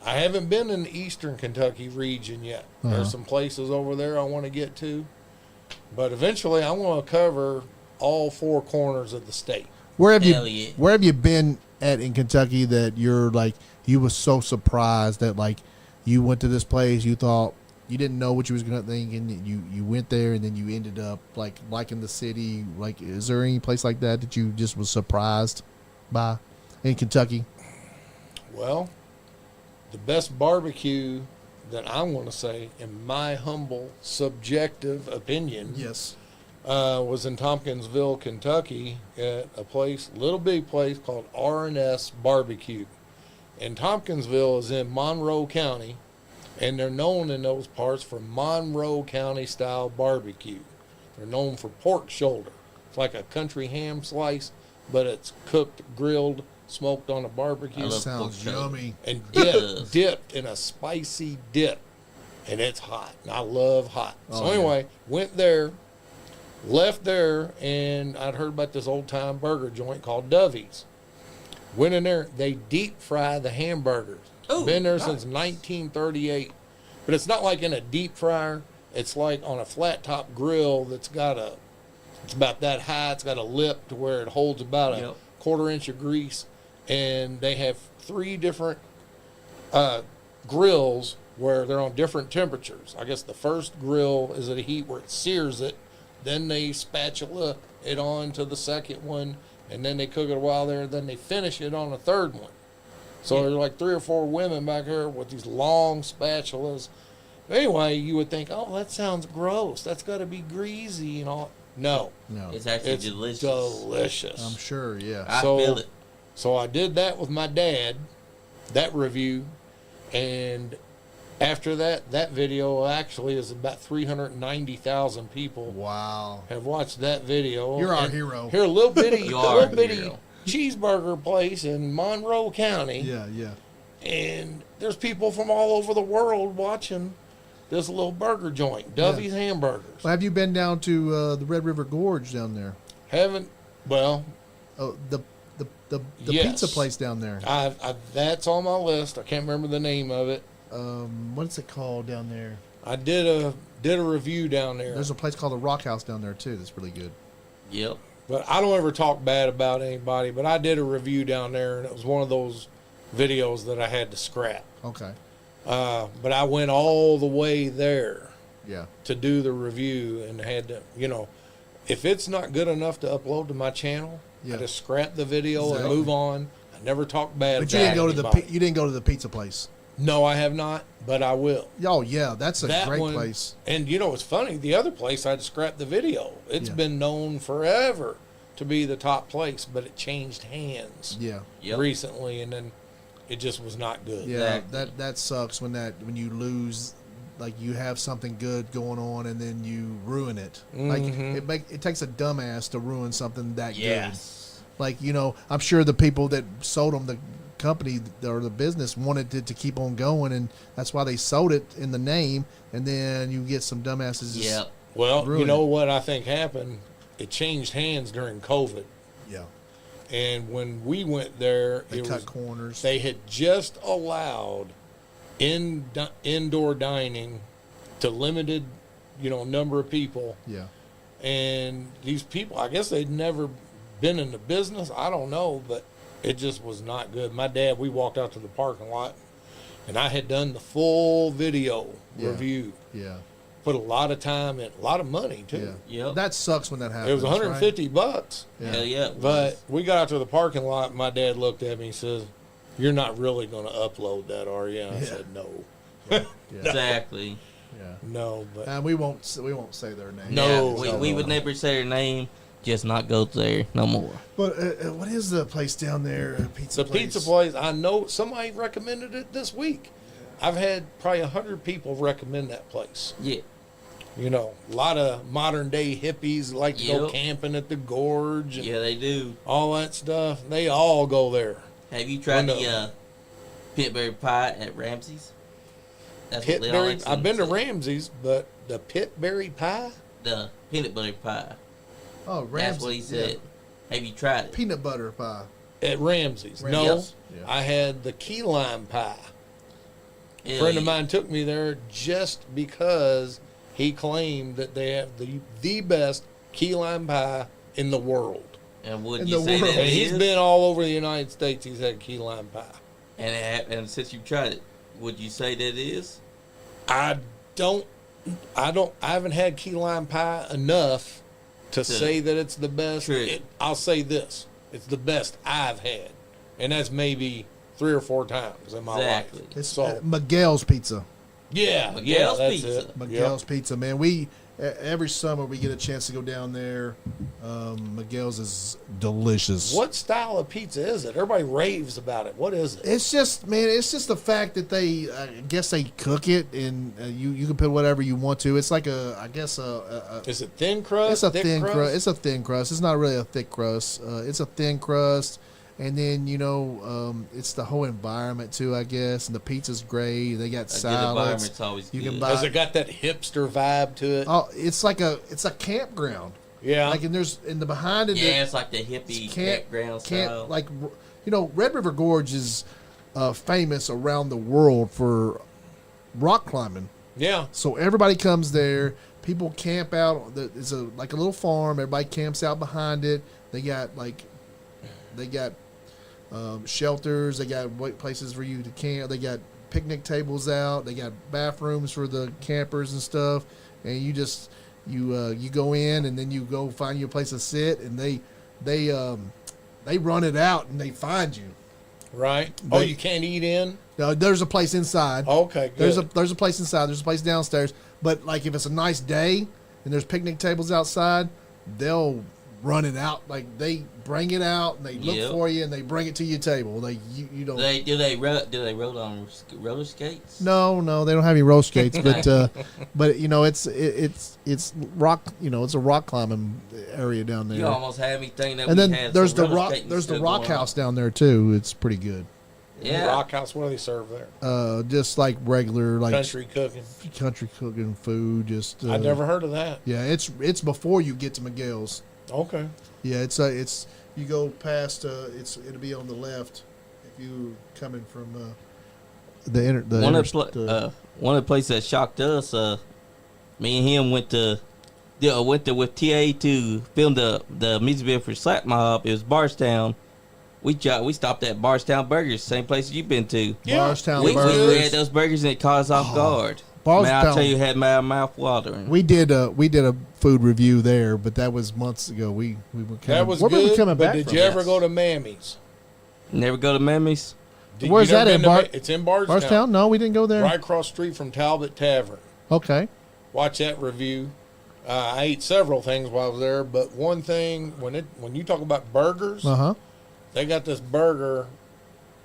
I haven't been in the eastern Kentucky region yet. There's some places over there I want to get to. But eventually I want to cover all four corners of the state. Where have you been at in Kentucky that you're like you were so surprised that like you went to this place, you thought you didn't know what you was gonna think, and you went there and then you ended up like liking the city? Like, is there any place like that you just was surprised by in Kentucky? Well, the best barbecue that I want to say, in my humble subjective opinion, Yes. Was in Tompkinsville, Kentucky, at a place, little big place called R&S Barbecue. And Tompkinsville is in Monroe County, and they're known in those parts for Monroe County style barbecue. They're known for pork shoulder. It's like a country ham slice, but it's cooked, grilled, smoked on a barbecue. Sounds yummy. And dipped in a spicy dip. And it's hot. And I love hot. So anyway, went there, left there, and I'd heard about this old time burger joint called Dovey's. Went in there, they deep fry the hamburgers. Been there since 1938. But it's not like in a deep fryer. It's like on a flat top grill that's got it's about that high. It's got a lip to where it holds about a quarter inch of grease. And they have 3 different grills where they're on different temperatures. I guess the first grill is at a heat where it sears it. Then they spatula it on to the second one, and then they cook it a while there, and then they finish it on a third one. So there's like 3 or 4 women back here with these long spatulas. Anyway, you would think, oh, that sounds gross. That's got to be greasy and all. No. It's actually delicious. Delicious. I'm sure, yeah. I feel it. So I did that with my dad, that review, and after that video actually is about 390,000 people. Wow. Have watched that video. You're our hero. Here, a little bitty cheeseburger place in Monroe County. Yeah. And there's people from all over the world watching this little burger joint, Dovey's Hamburgers. Well, have you been down to the Red River Gorge down there? Haven't. Well. Oh, the yes. pizza place down there. That's on my list. I can't remember the name of it. What's it called down there? I did a review down there. There's a place called the Rock House down there too. That's really good. Yep. But I don't ever talk bad about anybody. But I did a review down there, and it was one of those videos that I had to scrap. Okay. But I went all the way there. Yeah. To do the review, and had to, if it's not good enough to upload to my channel, I just scrap the video and move on. I never talk bad. But you didn't go you didn't go to the pizza place. No, I have not, but I will. Oh yeah, that's a great place. And it's funny. The other place I'd scrapped the video. It's been known forever to be the top place, but it changed hands. Recently, and then it just was not good. Yeah, that sucks when you lose. Like you have something good going on and then you ruin it. Mm-hmm. Like it takes a dumbass to ruin something that good. Like I'm sure the people that sold them the company or the business wanted it to keep on going, and that's why they sold it in the name. And then you get some dumbasses. Yeah. Well, you know what I think happened? It changed hands during COVID. Yeah. And when we went there, they cut corners. They had just allowed indoor dining to limited, number of people. Yeah. And these people, I guess they'd never been in the business. I don't know, but it just was not good. My dad, we walked out to the parking lot, and I had done the full video review. Yeah. Put a lot of time and a lot of money too. Yeah. That sucks when that happens. It was $150. Yeah. Hell yeah. But we got out to the parking lot, and my dad looked at me and says, "You're not really going to upload that, are you?" And I said, "No." Exactly. Yeah. No, but and we won't say their name. No, we would never say their name. Just not go there no more. But what is the place down there? Pizza place. I know somebody recommended it this week. I've had probably 100 people recommend that place. Yeah. A lot of modern day hippies like to go camping at the gorge. And they do. All that stuff. They all go there. Have you tried the pitberry pie at Ramsey's? That's what Leon I've been to Ramsey's, but the pitberry pie? The peanut butter pie. Oh, Ramsey's. That's what he said. Have you tried it? Peanut butter pie. At Ramsey's. No, I had the key lime pie. A friend of mine took me there just because he claimed that they have the best key lime pie in the world. And would In you the say world. that And it he's is? been all over the United States. He's had key lime pie. And since you've tried it, would you say that it is? I haven't had key lime pie enough to say that it's the best. I'll say this. It's the best I've had. And that's maybe 3 or 4 times in my life. It's So, Miguel's Pizza. Miguel's that's Pizza. it. Miguel's Pizza, man. Every summer we get a chance to go down there. Miguel's is delicious. What style of pizza is it? Everybody raves about it. What is it? It's just, man, it's just the fact that they, I guess they cook it, and you can put whatever you want to. It's like Is it thin crust? It's a thick thin crust. It's a thin crust. It's not really a thick crust. It's a thin crust, and then it's the whole environment too, I guess. And the pizza's great. They got salads. The environment's always good. Has it got that hipster vibe to it? Oh, it's a campground. Yeah. Like, and there's in the behind it. Yeah, it's like the hippie campground style. Like, Red River Gorge is famous around the world for rock climbing. Yeah. So everybody comes there. People camp out. It's like a little farm. Everybody camps out behind it. They got shelters. They got places for you to camp. They got picnic tables out. They got bathrooms for the campers and stuff. And you just you go in, and then you go find you a place to sit, and they run it out and they find you. Right. You can't eat in? No, there's a place inside. Okay, good. There's a place inside. There's a place downstairs. But like if it's a nice day and there's picnic tables outside, they'll run it out. Like they bring it out and they look for you and they bring it to your table. Like you don't. Do they roll on roller skates? No, they don't have any roller skates. But it's rock. It's a rock climbing area down there. You almost have me thinking that. And then had there's some the roller rock. skating There's the still rock going house on. down there too. It's pretty good. Yeah. Rock house. What do they serve there? Just like regular country cooking. Country cooking food. Just I've never heard of that. Yeah, it's before you get to Miguel's. Okay. Yeah, it's you go past. It'll be on the left if you coming from one of the places that shocked us. Me and him went with TA to film the music video for Slap Mob. It was Barstown. We stopped at Barstown Burgers, same place you've been to. Yeah. Barstown We Burgers. had those burgers and it caught us off guard. Barstown. Man, I'll tell you, it had my mouth watering. We did a food review there, but that was months ago. We were coming, That was where were we good, coming but back did from? you ever go to Mammy's? Never go to Mammy's? Where's that at? It's in Bardstown. Barstown? No, we didn't go there. Right across the street from Talbot Tavern. Okay. Watch that review. I ate several things while I was there, but one thing, when you talk about burgers, they got this burger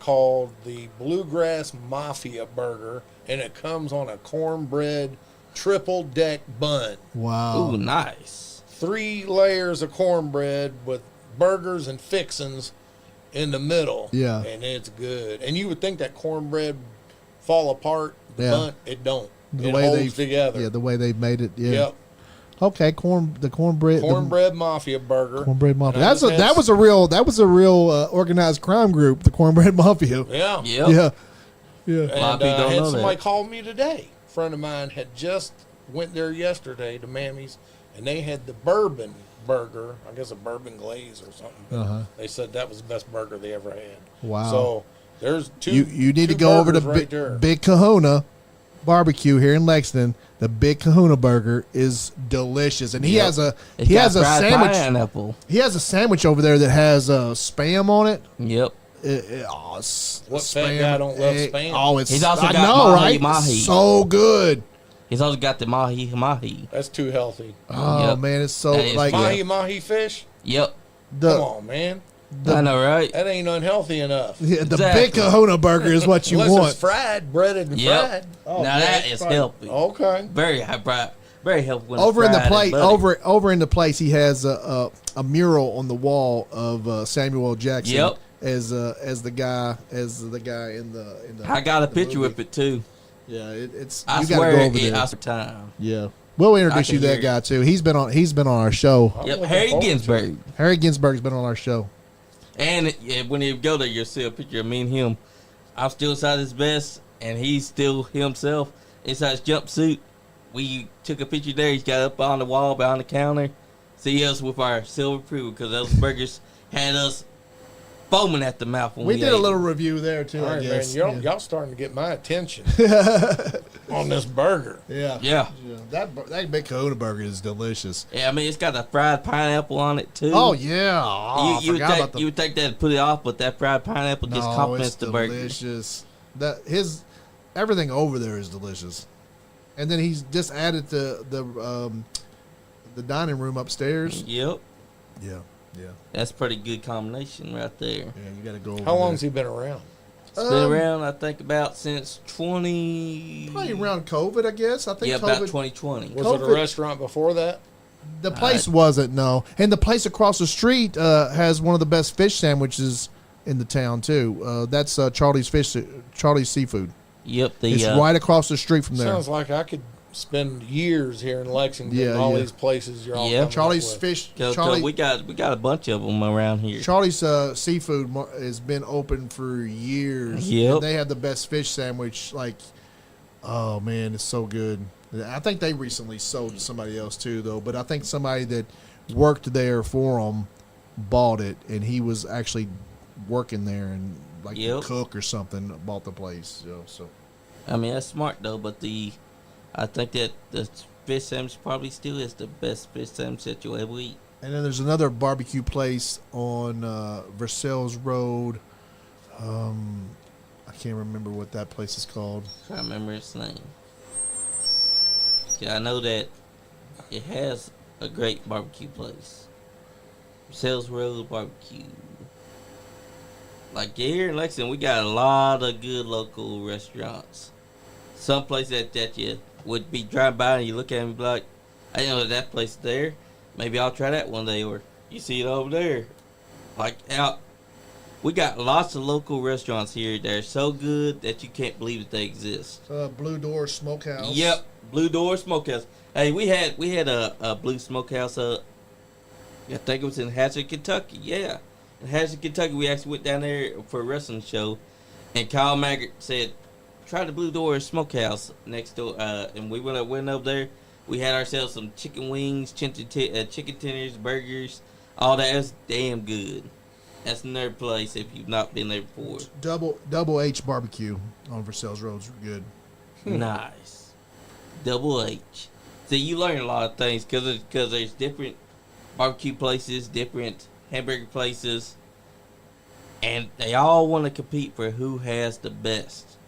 called the Bluegrass Mafia Burger, and it comes on a cornbread triple deck bun. Wow. Ooh, nice. 3 layers of cornbread with burgers and fixins in the middle. Yeah. And it's good. And you would think that cornbread fall apart, Yeah. but it don't. The it way holds together. Yeah, the way they've made it. Yeah. Yep. Okay, cornbread. Cornbread Mafia Burger. Cornbread Mafia. And That was a real organized crime group. The Cornbread Mafia. Yeah. Yep. Yeah. Yeah. And A lot of people don't had know somebody that. call me today. A friend of mine had just went there yesterday to Mammy's, and they had the bourbon burger. I guess a bourbon glaze or something. They said that was the best burger they ever had. Wow. So there's two. You need to two go over to burgers right there. Big Kahuna Barbecue here in Lexington. The Big Kahuna burger is delicious, and he has a sandwich. Pineapple. He has a sandwich over there that has spam on it. Yep. What fat guy don't love spam? Oh, it's He's also I got know, mahi right? mahi. So good. He's also got the mahi mahi. That's too healthy. Oh Yep. man, it's so That is like Mahi mahi fish. Yep. Come on, man. I know, right? That ain't unhealthy enough. the Exactly. Big Kahuna burger is what you Unless want. it's fried, breaded and Yep. fried. Oh, now man, that it's is fried. healthy. Okay. Very high, very healthy. When Over it's in the fried plate, and buttery. over in the place, he has a mural on the wall of Samuel L. Jackson Yep. as the guy in the. I got a the picture movie. with it too. Yeah, it's. I you gotta swear go over it there. was time. Yeah, we'll introduce I you can to hear that guy too. He's been on our show. I'm Yep, looking Harry forward to it. Ginsberg. Harry Ginsberg's been on our show. And when you go there, you'll see a picture of me and him. I'm still inside his vest, and he's still himself inside his jumpsuit. We took a picture there. He's got up on the wall behind the counter. see us with our silver approval because those burgers had us foaming at the mouth when we did a ate little them. review there too. All I right, guess. man, y'all starting to get my attention on this burger. Yeah. That Big Kahuna burger is delicious. Yeah, I mean it's got a fried pineapple on it too. Oh yeah, I you forgot about you would take that and put it off, but that fried pineapple just complements the burger. Delicious. Everything over there is delicious, and then he's just added the dining room upstairs. Yep. Yeah. That's a pretty good combination right there. Yeah, you got to go over How long's he been around? It's been around, I think, about since 20... Probably around COVID, I guess. I think about 2020. Was it a restaurant before that? The place wasn't, no. And the place across the street has one of the best fish sandwiches in the town, too. That's Charlie's Seafood. Yep. It's right across the street from there. Sounds like I could spend years here in Lexington, all these places you're all Charlie's Fish. We got a bunch of them around here. Charlie's Seafood has been open for years. Yep. And they have the best fish sandwich. Oh man, it's so good. I think they recently sold to somebody else too, though. But I think somebody that worked there for them bought it, and he was actually working there and the cook or something bought the place. So I mean that's smart though, but I think that the fish sandwich probably still is the best fish sandwich that you'll ever eat. And then there's another barbecue place on Versailles Road. I can't remember what that place is called. I can't remember its name. Yeah, I know that it has a great barbecue place. Versailles Road Barbecue. Like here in Lexington, we got a lot of good local restaurants. Some places that you would be driving by and you look at it and be like, I didn't know that place is there. Maybe I'll try that one day. Or you see it over there. We got lots of local restaurants here that are so good that you can't believe that they exist. Blue Door Smokehouse. Yep, Blue Door Smokehouse. Hey, we had a Blue Smokehouse. I think it was in Hazard, Kentucky. Yeah, in Hazard, Kentucky. We actually went down there for a wrestling show, and Kyle Maggart said, try the Blue Door Smokehouse next door, and we went over there. We had ourselves some chicken wings, chicken tenders, burgers, all that. It was damn good. That's another place if you've not been there before. Double H Barbecue on Versailles Road's good. Nice. Double H. See, you learn a lot of things because there's different barbecue places, different hamburger places, and they all want to compete for who has the best.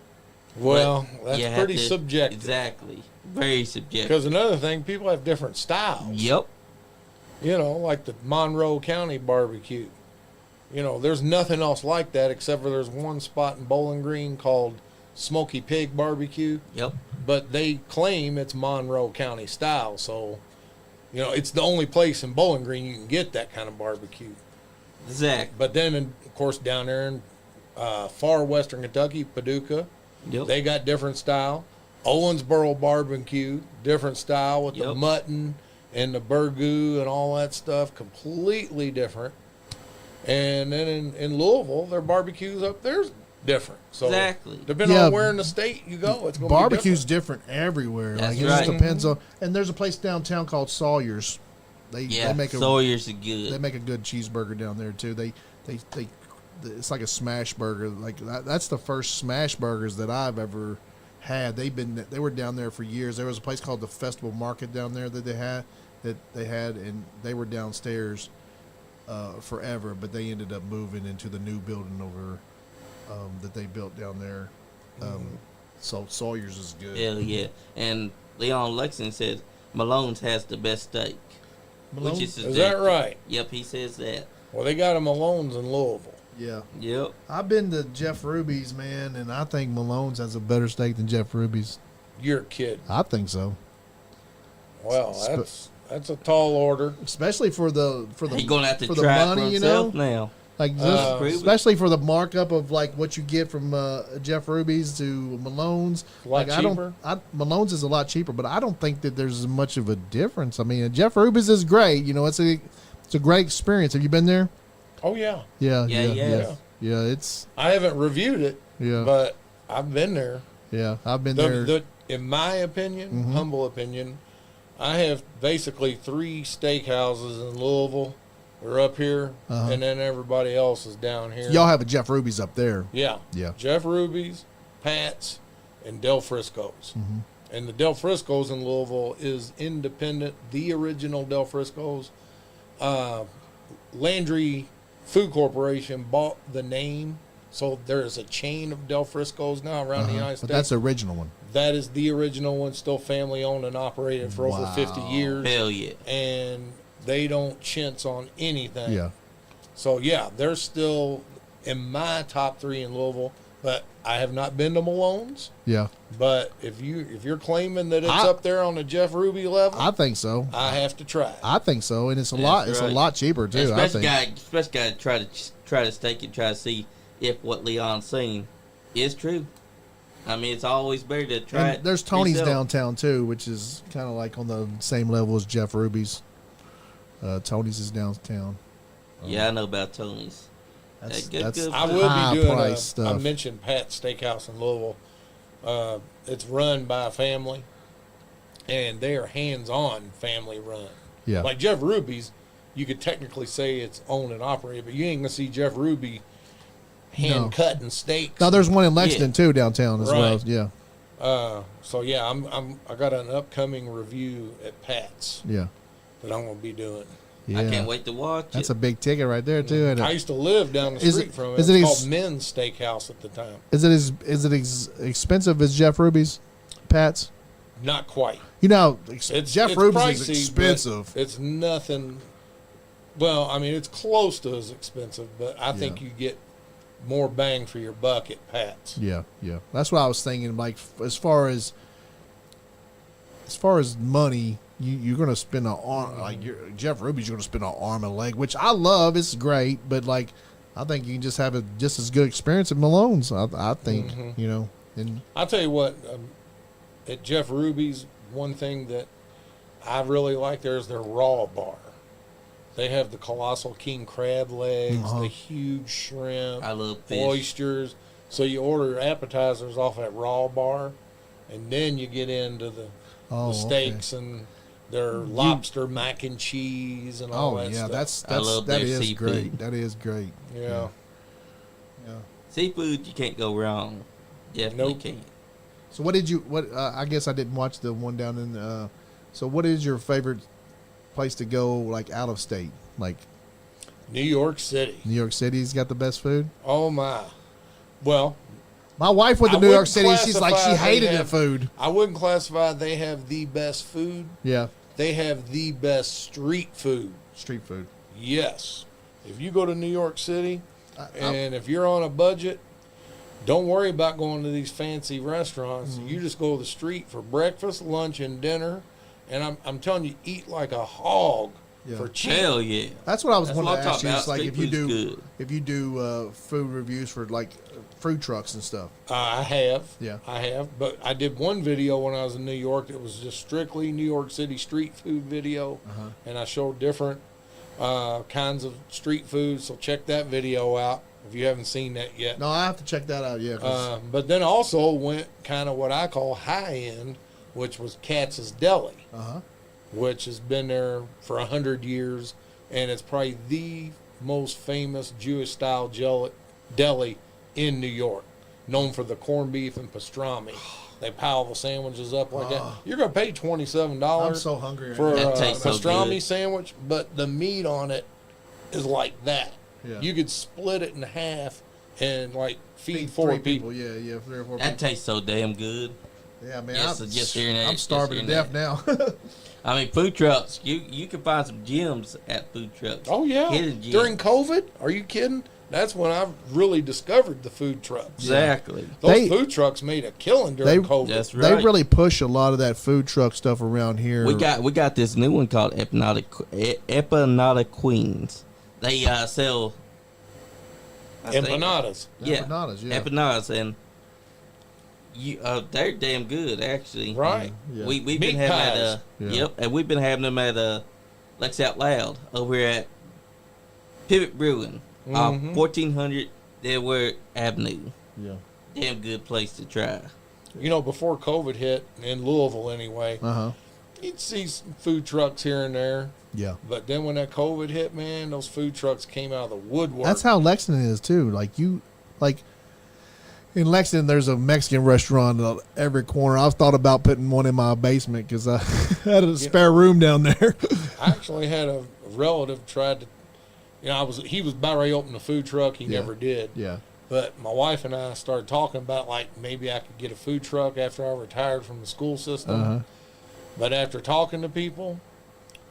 Well, that's pretty subjective. Exactly. Very subjective. Because another thing, people have different styles. Yep. Like the Monroe County barbecue. There's nothing else like that except for there's one spot in Bowling Green called Smoky Pig Barbecue. Yep. But they claim it's Monroe County style. So, it's the only place in Bowling Green you can get that kind of barbecue. Exactly. But then, of course, down there in far western Kentucky, Paducah, they got different style. Owensboro Barbecue, different style with the mutton and the burgoo and all that stuff, completely different. And then in Louisville, their barbecues up there's different. So exactly. Depending on where in the state you go, it's going to be barbecue's different everywhere. That's it just depends on. And there's a place downtown called Sawyer's. They make Sawyer's is good. They make a good cheeseburger down there too. They it's like a smash burger. That's the first smash burgers that I've ever had. They were down there for years. There was a place called the Festival Market down there that they had, and they were downstairs forever. But they ended up moving into the new building over that they built down there. So Sawyer's is good. Hell yeah! And Leon Lexington said Malone's has the best steak. Malone? Is that right? Yep, he says that. Well, they got a Malone's in Louisville. Yeah. Yep. I've been to Jeff Ruby's, man, and I think Malone's has a better steak than Jeff Ruby's. You're kidding. I think so. Well, that's a tall order, especially for the He's gonna have to for try the money, it for himself now. Especially for the markup of what you get from Jeff Ruby's to Malone's. A lot cheaper. Malone's is a lot cheaper, but I don't think that there's much of a difference. I mean, Jeff Ruby's is great. It's a great experience. Have you been there? Oh yeah. Yeah. It's. I haven't reviewed it. Yeah. But I've been there. Yeah, I've been there. In my opinion, humble opinion, I have basically 3 steakhouses in Louisville. They're up here, and then everybody else is down here. Y'all have a Jeff Ruby's up there. Yeah. Yeah. Jeff Ruby's, Pat's, and Del Frisco's. Mm-hmm. And the Del Frisco's in Louisville is independent. The original Del Frisco's. Landry Food Corporation bought the name, so there is a chain of Del Frisco's now around the United States. But that's the original one. That is the original one, still family owned and operated for over 50 years. Hell yeah. And they don't chintz on anything. Yeah. So, yeah, they're still in my top 3 in Louisville. But I have not been to Malone's. Yeah. But if you're claiming that it's up there on the Jeff Ruby level, I think so. I have to try it. I think so, and it's a lot. It's a lot cheaper too. Especially got to try to stake and try to see if what Leon's saying is true. I mean, it's always better to try it. There's Tony's yourself. downtown too, which is kind of like on the same level as Jeff Ruby's. Tony's is downtown. Yeah, I know about Tony's. That's I will be doing stuff. I mentioned Pat's Steakhouse in Louisville. It's run by a family, and they are hands-on family run. Yeah. Like Jeff Ruby's, you could technically say it's owned and operated, but you ain't gonna see Jeff Ruby hand cutting steaks. Now there's one in Lexington too, downtown as well. Right. Yeah. So yeah, I got an upcoming review at Pat's. Yeah. That I'm gonna be doing. Yeah. I can't wait to watch That's it. a big ticket right there too. Isn't it? I used to live down the street from it. Is It's it called Men's Steakhouse at the time. Is it expensive as Jeff Ruby's, Pat's? Not quite. You know, It's Jeff Ruby's pricey, is expensive. It's nothing. Well, I mean, it's close to as expensive, but I think you get more bang for your buck at Pat's. Yeah, yeah. That's what I was thinking. Like as far as money, you're going to spend an arm. Like Jeff Ruby's, you're going to spend an arm and a leg, which I love. It's great, but like I think you can just have a just as good experience at Malone's. I think you know. And I'll tell you what, at Jeff Ruby's, one thing that I really like there is their raw bar. They have the colossal king crab legs, the huge shrimp, I love fish. oysters. So you order appetizers off that raw bar, and then you get into the steaks and their lobster mac and cheese and all that stuff. I love that their is seafood. great. That is great. Yeah. Seafood, you can't go wrong. Definitely can't. So what did you? I guess I didn't watch the one down in. So what is your favorite place to go, like out of state, like New York City? New York City's got the best food. Oh my! Well, my wife went to New York City. She's like she hated the food. I wouldn't classify they have the best food. Yeah, they have the best street food. Street food. Yes. If you go to New York City, and if you're on a budget, don't worry about going to these fancy restaurants. You just go to the street for breakfast, lunch, and dinner. And I'm telling you, eat like a hog for cheap. Hell yeah! That's what I was wanting to ask you. About. It's like Street if you do food reviews for like food trucks and stuff. I have. Yeah. I have. But I did one video when I was in New York. It was just strictly New York City street food video. And I showed different kinds of street food. So check that video out if you haven't seen that yet. No, I have to check that out. Yeah. But then also went kind of what I call high end, which was Katz's Deli, which has been there for 100 years, and it's probably the most famous Jewish-style deli in New York, known for the corned beef and pastrami. They pile the sandwiches up like that. You're going to pay $27 I'm so hungry for a tastes so pastrami good. sandwich, but the meat on it is like that. Yeah. You could split it in half and like feed four people. Yeah, 3 or 4 people. That tastes so damn good. Yeah, man. I'm starving to death now. I mean, food trucks. You can find some gems at food trucks. Oh yeah, Hidden gems. during COVID? Are you kidding? That's when I really discovered the food trucks. Exactly. Those food trucks made a killing during COVID. That's right. They really push a lot of that food truck stuff around here. We got this new one called Empanadas Queens. They sell empanadas. Yeah, Empanadas, yeah. empanadas, and they're damn good actually. Right. Yeah. We've Meat been having pies. and we've been having them at Lex Out Loud over at Pivot Brewing, 1400 Delaware Avenue. Yeah. Damn good place to try. You know, before COVID hit in Louisville, anyway, you'd see some food trucks here and there. Yeah. But then when that COVID hit, man, those food trucks came out of the woodwork. That's how Lexington is too. Like in Lexington, there's a Mexican restaurant at every corner. I've thought about putting one in my basement because I had a spare room down there. I actually had a relative tried to, he was about ready to open a food truck. He never did. Yeah. But my wife and I started talking about, like, maybe I could get a food truck after I retired from the school system. But after talking to people,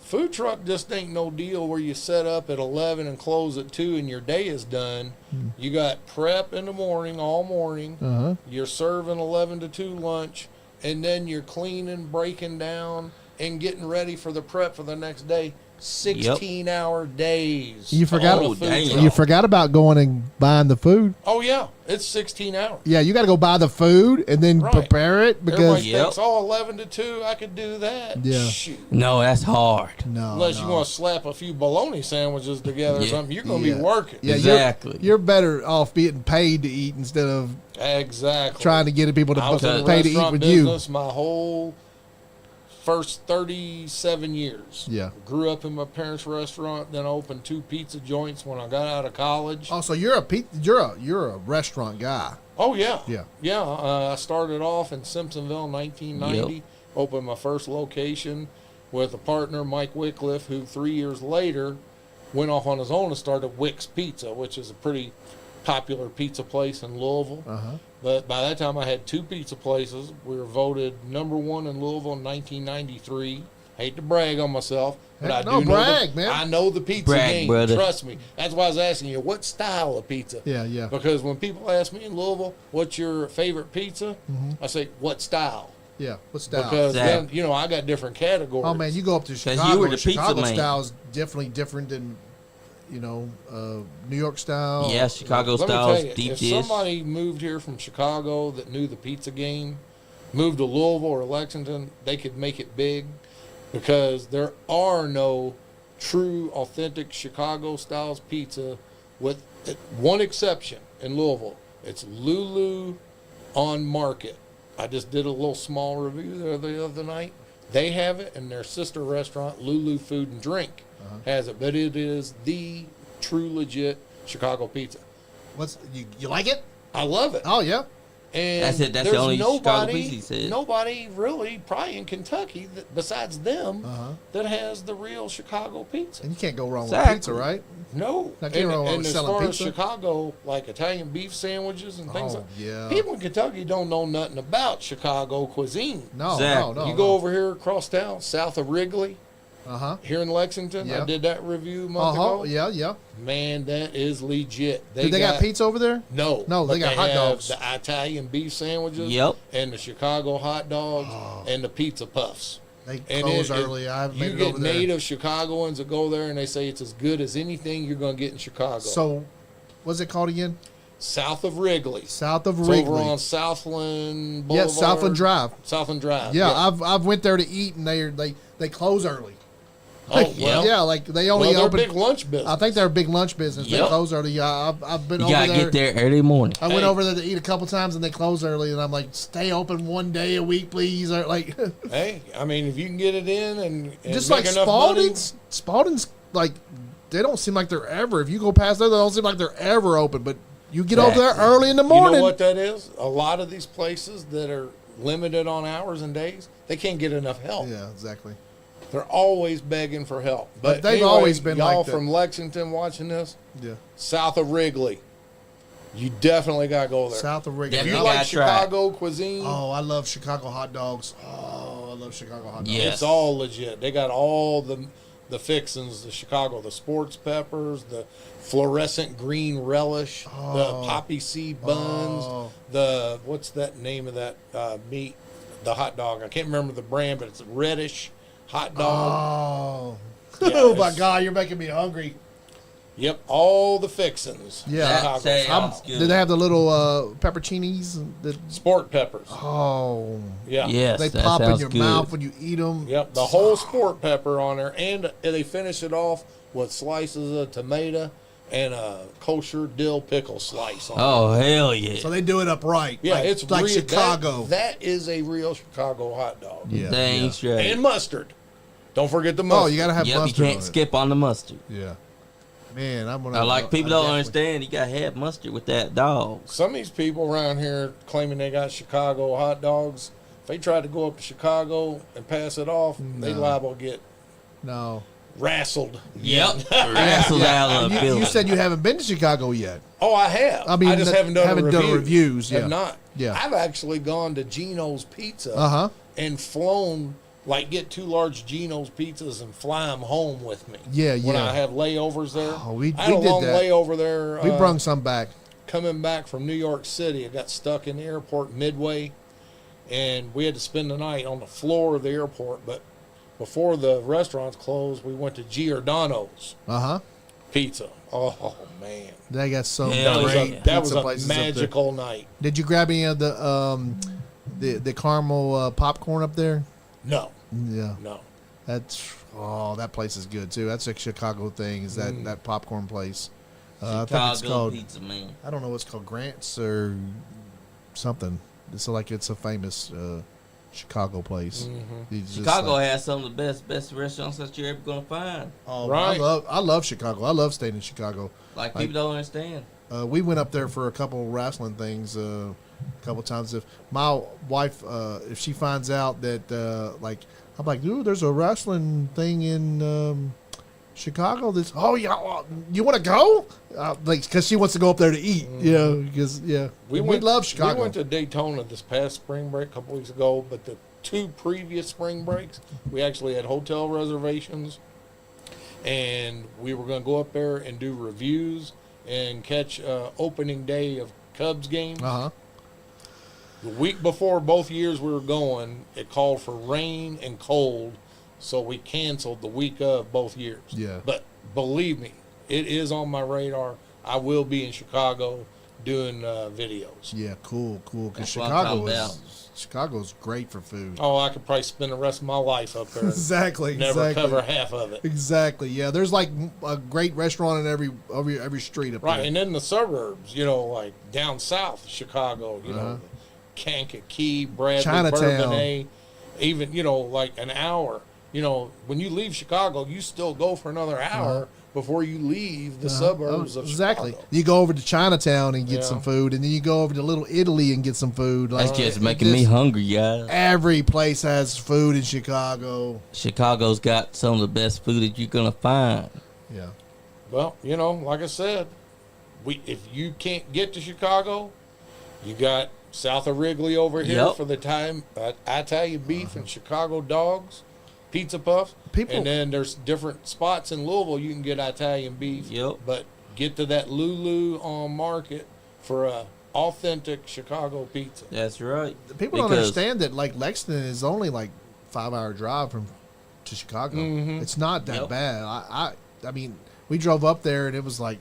food truck just ain't no deal where you set up at 11 and close at 2 and your day is done. You got prep in the morning, all morning. You're serving 11 to 2 lunch, and then you're cleaning, breaking down, and getting ready for the prep for the next day. 16-hour days. You forgot about going and buying the food. Oh yeah, it's 16 hours. Yeah, you got to go buy the food and then prepare it because everybody thinks, 11 to 2, I could do that. Yeah. Shoot. No, that's hard. No, unless you want to slap a few bologna sandwiches together or something, you're going to be working. Yeah, exactly. You're better off being paid to eat instead of trying to get people to pay to eat with business my whole first 37 years. Yeah. Grew up in my parents' restaurant, then opened 2 pizza joints when I got out of college. Oh, so you're a restaurant guy. Oh, yeah. Yeah. Yeah. I started off in Simpsonville in 1990, opened my first location with a partner, Mike Wycliffe, who 3 years later went off on his own and started Wick's Pizza, which is a pretty popular pizza place in Louisville. But by that time, I had 2 pizza places. We were voted number 1 in Louisville in 1993. Hate to brag on myself, but I know the pizza game. Brother. Trust me. That's why I was asking you, what style of pizza? Yeah. Because when people ask me in Louisville, what's your favorite pizza? I say, what style? Yeah, what style? Because then, I got different categories. Oh, man, you go up to Chicago. You were the Chicago pizza man. style is definitely different than New York style. Yeah, Chicago Let style, me tell you, deep if dish. somebody moved here from Chicago that knew the pizza game, moved to Louisville or Lexington, they could make it big because there are no true, authentic Chicago styles pizza with one exception in Louisville. It's Lulu on Market. I just did a little small review there the other night. They have it, and their sister restaurant, Lulu Food and Drink, has it, but it is the true legit Chicago pizza. You like it? I love it. Oh yeah. And that's it. That's the only Chicago pizza he said. Nobody really, probably in Kentucky, besides them, that has the real Chicago pizza. And you can't go wrong with pizza, right? No. And as far as Chicago, like Italian beef sandwiches and things yeah. People in Kentucky don't know nothing about Chicago cuisine. No. You go over here across town, south of Wrigley, here in Lexington. Yeah. I did that review a month ago. Yeah. Man, that is legit. They got pizza over there? No, they got hot dogs. The Italian beef sandwiches. And the Chicago hot dogs and the pizza puffs. They close early. I haven't made it over there. You get native Chicagoans that go there and they say it's as good as anything you're going to get in Chicago. So, what's it called again? South of Wrigley. South of Wrigley. Over on Southland Boulevard. Yeah, Southland Drive. Southland Drive. Yeah, I've went there to eat and they close early. Yeah, like they only they're open. a big lunch business. I think they're a big lunch business. They close early. I've been over there. You gotta get there early morning. I went over there to eat a couple times and they close early, and I'm like, stay open one day a week, please. Or like, hey, I mean, if you can get it in and just make like enough Spalding's like they don't seem like they're ever. If you go past there, they don't seem like they're ever open. But you get over there early in the morning. You know what that is? A lot of these places that are limited on hours and days, they can't get enough help. Yeah, exactly. They're always begging for help. But they've always been y'all like that. from Lexington watching this, yeah, south of Wrigley, you definitely got to go there. South of Wrigley. If you like Chicago cuisine. Oh, I love Chicago hot dogs. Oh, I love Chicago hot dogs. Yes. It's all legit. They got all the fixings, the Chicago, the sports peppers, the fluorescent green relish, the poppy seed buns, the, what's that name of that meat, the hot dog? I can't remember the brand, but it's reddish. Hot dog. Oh my God, you're making me hungry. Yep, all the fixings. Yeah. Did they have the little pepperoncinis? Sport peppers. Oh. Yeah. Yes, they pop in your mouth when you eat them. Yep, the whole sport pepper on there. And they finish it off with slices of tomato and a kosher dill pickle slice on Oh, hell yeah. So they do it upright. Yeah, like, it's like real, Chicago. That is a real Chicago hot dog. Yeah, Dang straight. And mustard. Don't forget the mustard. Oh, you gotta have mustard. You can't skip on the mustard. Yeah. Man, I'm gonna. I like people don't understand. You gotta have mustard with that dog. Some of these people around here claiming they got Chicago hot dogs. If they try to go up to Chicago and pass it off, they liable to get wrestled. Yep. Wrestled out of the building. You said you haven't been to Chicago yet. Oh, I have. I mean, I just haven't done reviews. Yeah. Have not. Yeah. I've actually gone to Gino's Pizza and flown, like, get 2 large Gino's pizzas and fly them home with me. Yeah, When I have layovers there. Oh, we I had a did long that. layover there. We brung some back. Coming back from New York City, I got stuck in the airport Midway, and we had to spend the night on the floor of the airport. But before the restaurants closed, we went to Giordano's Pizza. Oh, man. They got so great. That was a magical night. Did you grab any of the caramel popcorn up there? No. Yeah. No. That place is good too. That's a Chicago thing. Is that popcorn place? I think it's Chicago called pizza, man. I don't know what's called Grant's or something. It's like it's a famous Chicago place. Chicago has some of the best restaurants that you're ever gonna find. Oh, right. I love Chicago. I love staying in Chicago. Like people don't understand. We went up there for a couple wrestling things a couple times. If my wife, if she finds out that I'm like, dude, there's a wrestling thing in Chicago. You want to go? Because she wants to go up there to eat. Because we love Chicago. We went to Daytona this past spring break a couple weeks ago, but the 2 previous spring breaks, we actually had hotel reservations, and we were going to go up there and do reviews and catch opening day of Cubs games. The week before both years we were going, it called for rain and cold, so we canceled the week of both years. Yeah. But believe me, it is on my radar. I will be in Chicago doing videos. Yeah, cool. Because Chicago's great for food. Oh, I could probably spend the rest of my life up there. Exactly. Never cover half of it. Exactly. Yeah, there's like a great restaurant in every street up there. Right, and then the suburbs, like down south Chicago, Kankakee, Bradley, Chinatown. Bourbonnais, even, like an hour. When you leave Chicago, you still go for another hour before you leave the suburbs of exactly. Chicago. You go over to Chinatown and get some food, and then you go over to Little Italy and get some food. That's just making me hungry, guys. Every place has food in Chicago. Chicago's got some of the best food that you're going to find. Yeah. Well, like I said, if you can't get to Chicago, you got south of Wrigley over here for the Italian beef and Chicago dogs, pizza puffs. And then there's different spots in Louisville you can get Italian beef. Yep. But get to that Lulu on Market for a authentic Chicago pizza. That's right. People don't understand that Lexington is only 5-hour drive to Chicago. It's not that bad. I mean, we drove up there and it was like,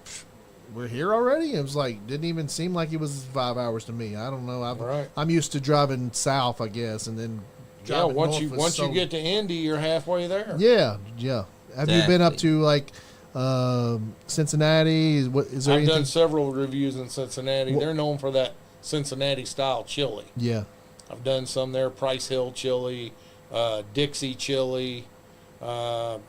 we're here already? It was didn't even seem like it was 5 hours to me. I don't know. I'm used to driving south, I guess, and then driving once you get to Indy, you're halfway there. Yeah. Have you been up to Cincinnati? Is there I've done several reviews in Cincinnati. They're known for that Cincinnati style chili. Yeah. I've done some there, Price Hill chili, Dixie chili. I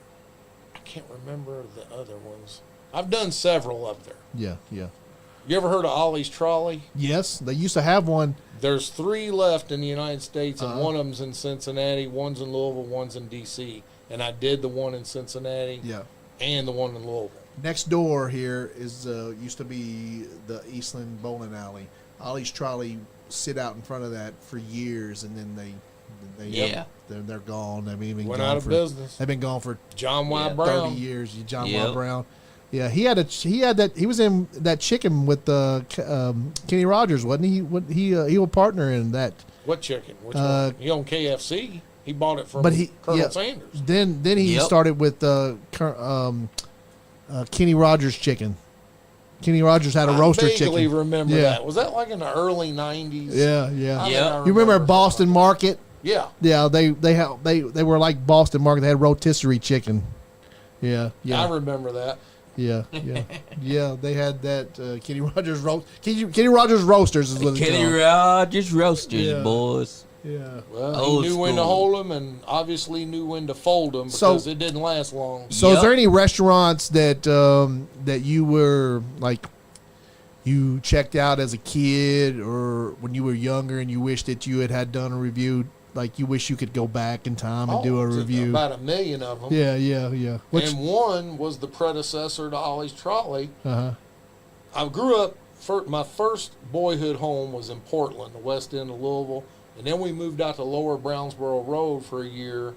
can't remember the other ones. I've done several up there. Yeah. You ever heard of Ollie's Trolley? Yes, they used to have one. There's 3 left in the United States, and one of them's in Cincinnati, one's in Louisville, one's in D.C. And I did the one in Cincinnati and the one in Louisville. Next door here is used to be the Eastland Bowling Alley. Ollie's Trolley sit out in front of that for years, and then they're gone. I mean, went out of business. They've been gone for John Y. Brown. 30 years. John Y. Brown. Yeah, he was in that chicken with Kenny Rogers, wasn't he? He was partner in that. What chicken? Which one? He owned KFC. He bought it from Colonel Sanders. Then he started with Kenny Rogers chicken. Kenny Rogers had a roaster chicken. I vaguely remember that. Was that in the early 90s? Yeah. You remember Boston Market? Yeah. Yeah, they were like Boston Market. They had rotisserie chicken. Yeah. I remember that. Yeah. Yeah, they had that Kenny Rogers Kenny Rogers Roasters is what it's Kenny called. Rogers Roasters, boys. Yeah. Well, he knew when to hold them and obviously knew when to fold them because it didn't last long. So is there any restaurants that that you were like you checked out as a kid or when you were younger and you wish that you had done a review? Like you wish you could go back in time and do a review? About 1 million of them. Yeah. And one was the predecessor to Ollie's Trolley. Uh-huh. I grew up, my first boyhood home was in Portland, the west end of Louisville. And then we moved out to Lower Brownsboro Road for a year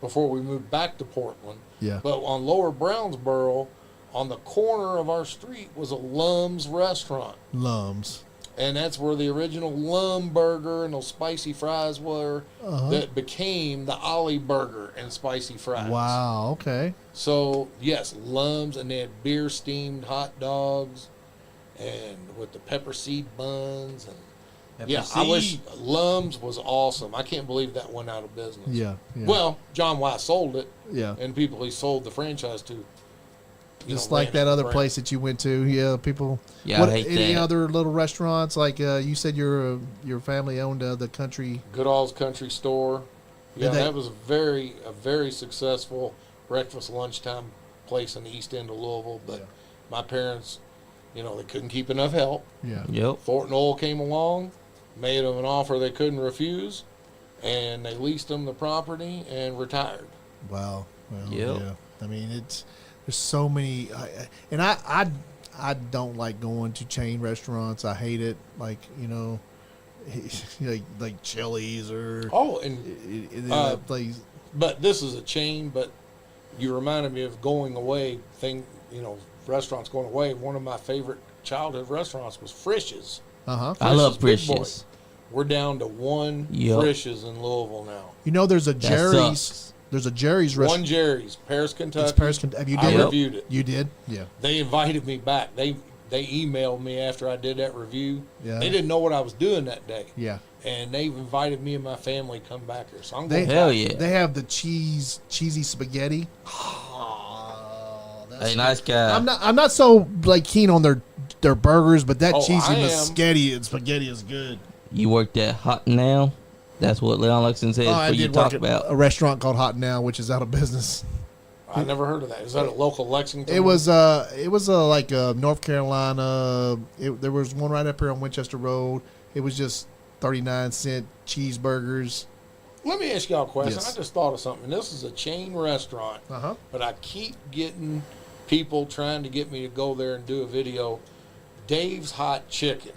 before we moved back to Portland. Yeah. But on Lower Brownsboro, on the corner of our street was a Lum's restaurant. Lum's. And that's where the original Lum burger and those spicy fries were that became the Ollie burger and spicy fries. Wow, okay. So, yes, Lum's, and they had beer steamed hot dogs and with the pepper seed buns. And I wish Lum's was awesome. I can't believe that went out of business. Yeah. Well, John Weiss sold it. Yeah. And people he sold the franchise to. Just like that other place that you went to, people. Yeah, I hate any that. other little restaurants? Like you said, your family owned the country. Goodall's Country Store. Yeah, that was a very successful breakfast lunchtime place in the east end of Louisville. But my parents, they couldn't keep enough help. Yeah. Yep. Thornton Oil came along, made them an offer they couldn't refuse, and they leased them the property and retired. Wow. Well, Yep. yeah. I mean, there's so many, and I don't like going to chain restaurants. I hate it. Like like Chili's or place. But this is a chain. But you reminded me of going away restaurants going away. One of my favorite childhood restaurants was Frisch's. I love Frisch's. We're down to one Frisch's in Louisville now. There's a Jerry's. Sucks. There's a Jerry's restaurant. One Jerry's, Paris, Kentucky. It's Paris, Kentucky. You did I reviewed it. You did? Yeah. They invited me back. They emailed me after I did that review. Yeah. They didn't know what I was doing that day. Yeah. And they invited me and my family to come back here. So I'm They- going Hell back. yeah. They have the cheesy spaghetti. Hey, nice guy. I'm not so keen on their burgers, but that cheesy I am. spaghetti is good. You worked at Hot Now? That's what Leon Luxon said I before you did talk work about. at a restaurant called Hot Now, which is out of business. I never heard of that. Is that a local Lexington? It was like North Carolina. There was one right up here on Winchester Road. It was just 39-cent cheeseburgers. Let me ask y'all a question. Yes. I just thought of something. This is a chain restaurant, Uh-huh. but I keep getting people trying to get me to go there and do a video. Dave's Hot Chicken.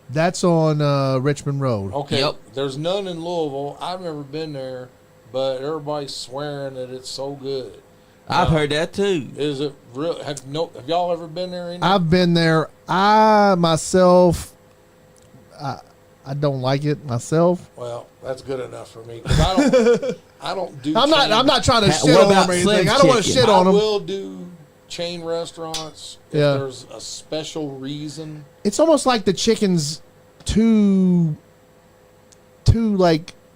That's on Richmond Road. Okay, Yep. There's none in Louisville. I've never been there, but everybody's swearing that it's so good. I've heard that too. Is it real? Have y'all ever been there? I've been there. I don't like it myself. Well, that's good enough for me. 'Cause I don't do. I'm not trying to shit what on about them or anything. Slim's I don't want to Chicken? shit I on them. will do chain restaurants if Yeah. there's a special reason. It's almost like the chicken's too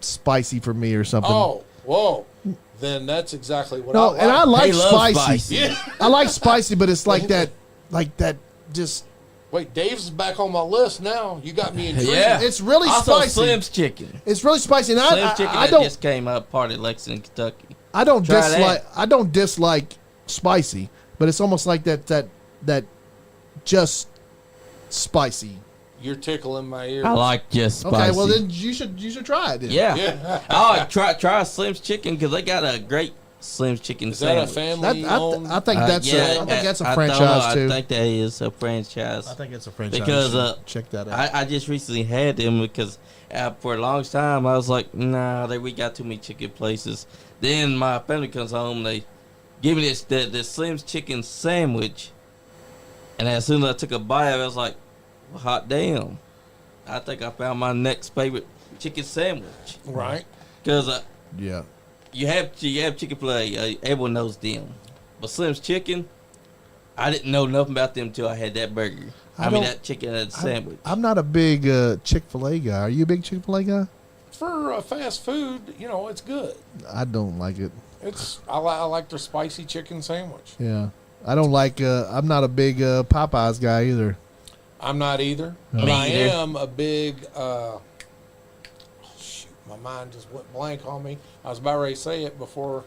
spicy for me or something. Oh, whoa. Then that's exactly what no, I like. and I like They love spicy. spicy. I like spicy, but it's like that just. Wait, Dave's is back on my list now. You got me intrigued. Yeah. It's really Also, spicy. Slim's Chicken. It's really spicy, and Slim's Chicken I that don't. just came up part of Lexington, Kentucky. I don't Try dislike. that. I don't dislike spicy, but it's almost like that just spicy. You're tickling my ears. I like just spicy. Okay, well then you should try it. Then. Yeah. Yeah. Oh, try Slim's Chicken because they got a great Slim's Chicken Is that a sandwich. family owned? I think that's I think that's a I don't know. franchise too. I think that is a franchise. I think it's a franchise. Because check that out. I just recently had them because for a long time I was like, nah, we got too many chicken places. Then my family comes home, they give me this Slim's Chicken sandwich, and as soon as I took a bite of it, I was like, well, hot damn. I think I found my next favorite chicken sandwich. Right. Because yeah. you have Chick-fil-A, everyone knows them. But Slim's Chicken, I didn't know nothing about them until I had that burger. That chicken sandwich. I'm not a big Chick-fil-A guy. Are you a big Chick-fil-A guy? For fast food, it's good. I don't like it. I like their spicy chicken sandwich. Yeah. I don't like. I'm not a big Popeyes guy either. I'm not either. No. But I am a big. Shoot, my mind just went blank on me. I was about ready to say it before.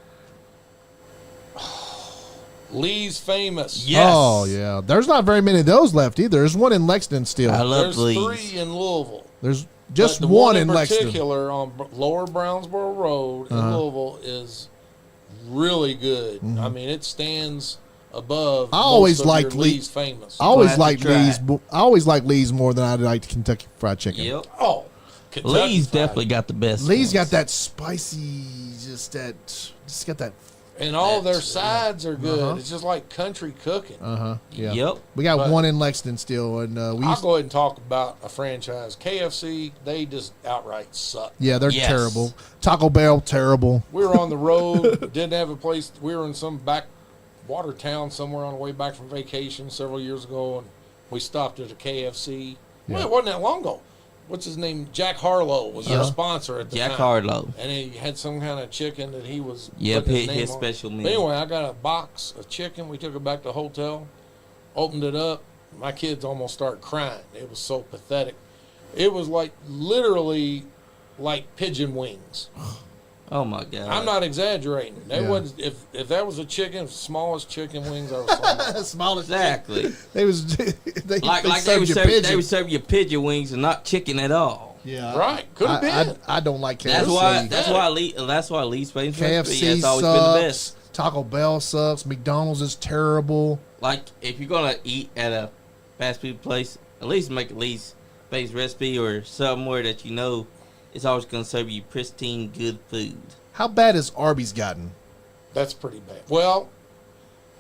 Lee's Famous. Yes. Oh yeah. There's not very many of those left either. There's one in Lexington still. I love There's Lee's. 3 in Louisville. There's just But the one in in Lexington. particular on Lower Brownsboro Road in Louisville is really good. I mean, it stands above. I always most of liked your Lee's Famous. I always Glad like to try Lee's. I always like Lee's more than I like Kentucky Fried Chicken. Yep. Oh, Kentucky Lee's Fried. definitely got the best. Lee's ones. got that spicy, just got that. And all their That's- sides are good. It's just like country cooking. Yeah. Yep. We got But- one in Lexington still, and we I'll used. go ahead and talk about a franchise. KFC, they just outright suck. Yeah, they're Yes. terrible. Taco Bell, terrible. We were on the road, didn't have a place. We were in some backwater town somewhere on the way back from vacation several years ago, and we stopped at a KFC. Yeah. Well, it wasn't that long ago. What's his name? Jack Harlow was our sponsor at the Jack time. Harlow. And he had some kind of chicken that he was Yep, putting his name on. special meal. But anyway, I got a box of chicken. We took it back to the hotel, opened it up. My kids almost started crying. It was so pathetic. It was like literally like pigeon wings. Oh my God. I'm not exaggerating. That Yeah. was if that was a chicken, smallest chicken wings I ever saw. Smallest. Exactly. They was like they served would you serve, pigeon. they would serve you pigeon wings and not chicken at all. Yeah, Right, could have been. I don't like KFC. That's why Lee's famous KFC recipe has always sucks. been the best. Taco Bell sucks. McDonald's is terrible. Like if you're gonna eat at a fast food place, at least make a Lee's famous recipe or somewhere that you know it's always gonna serve you pristine good food. How bad has Arby's gotten? That's pretty bad. Well,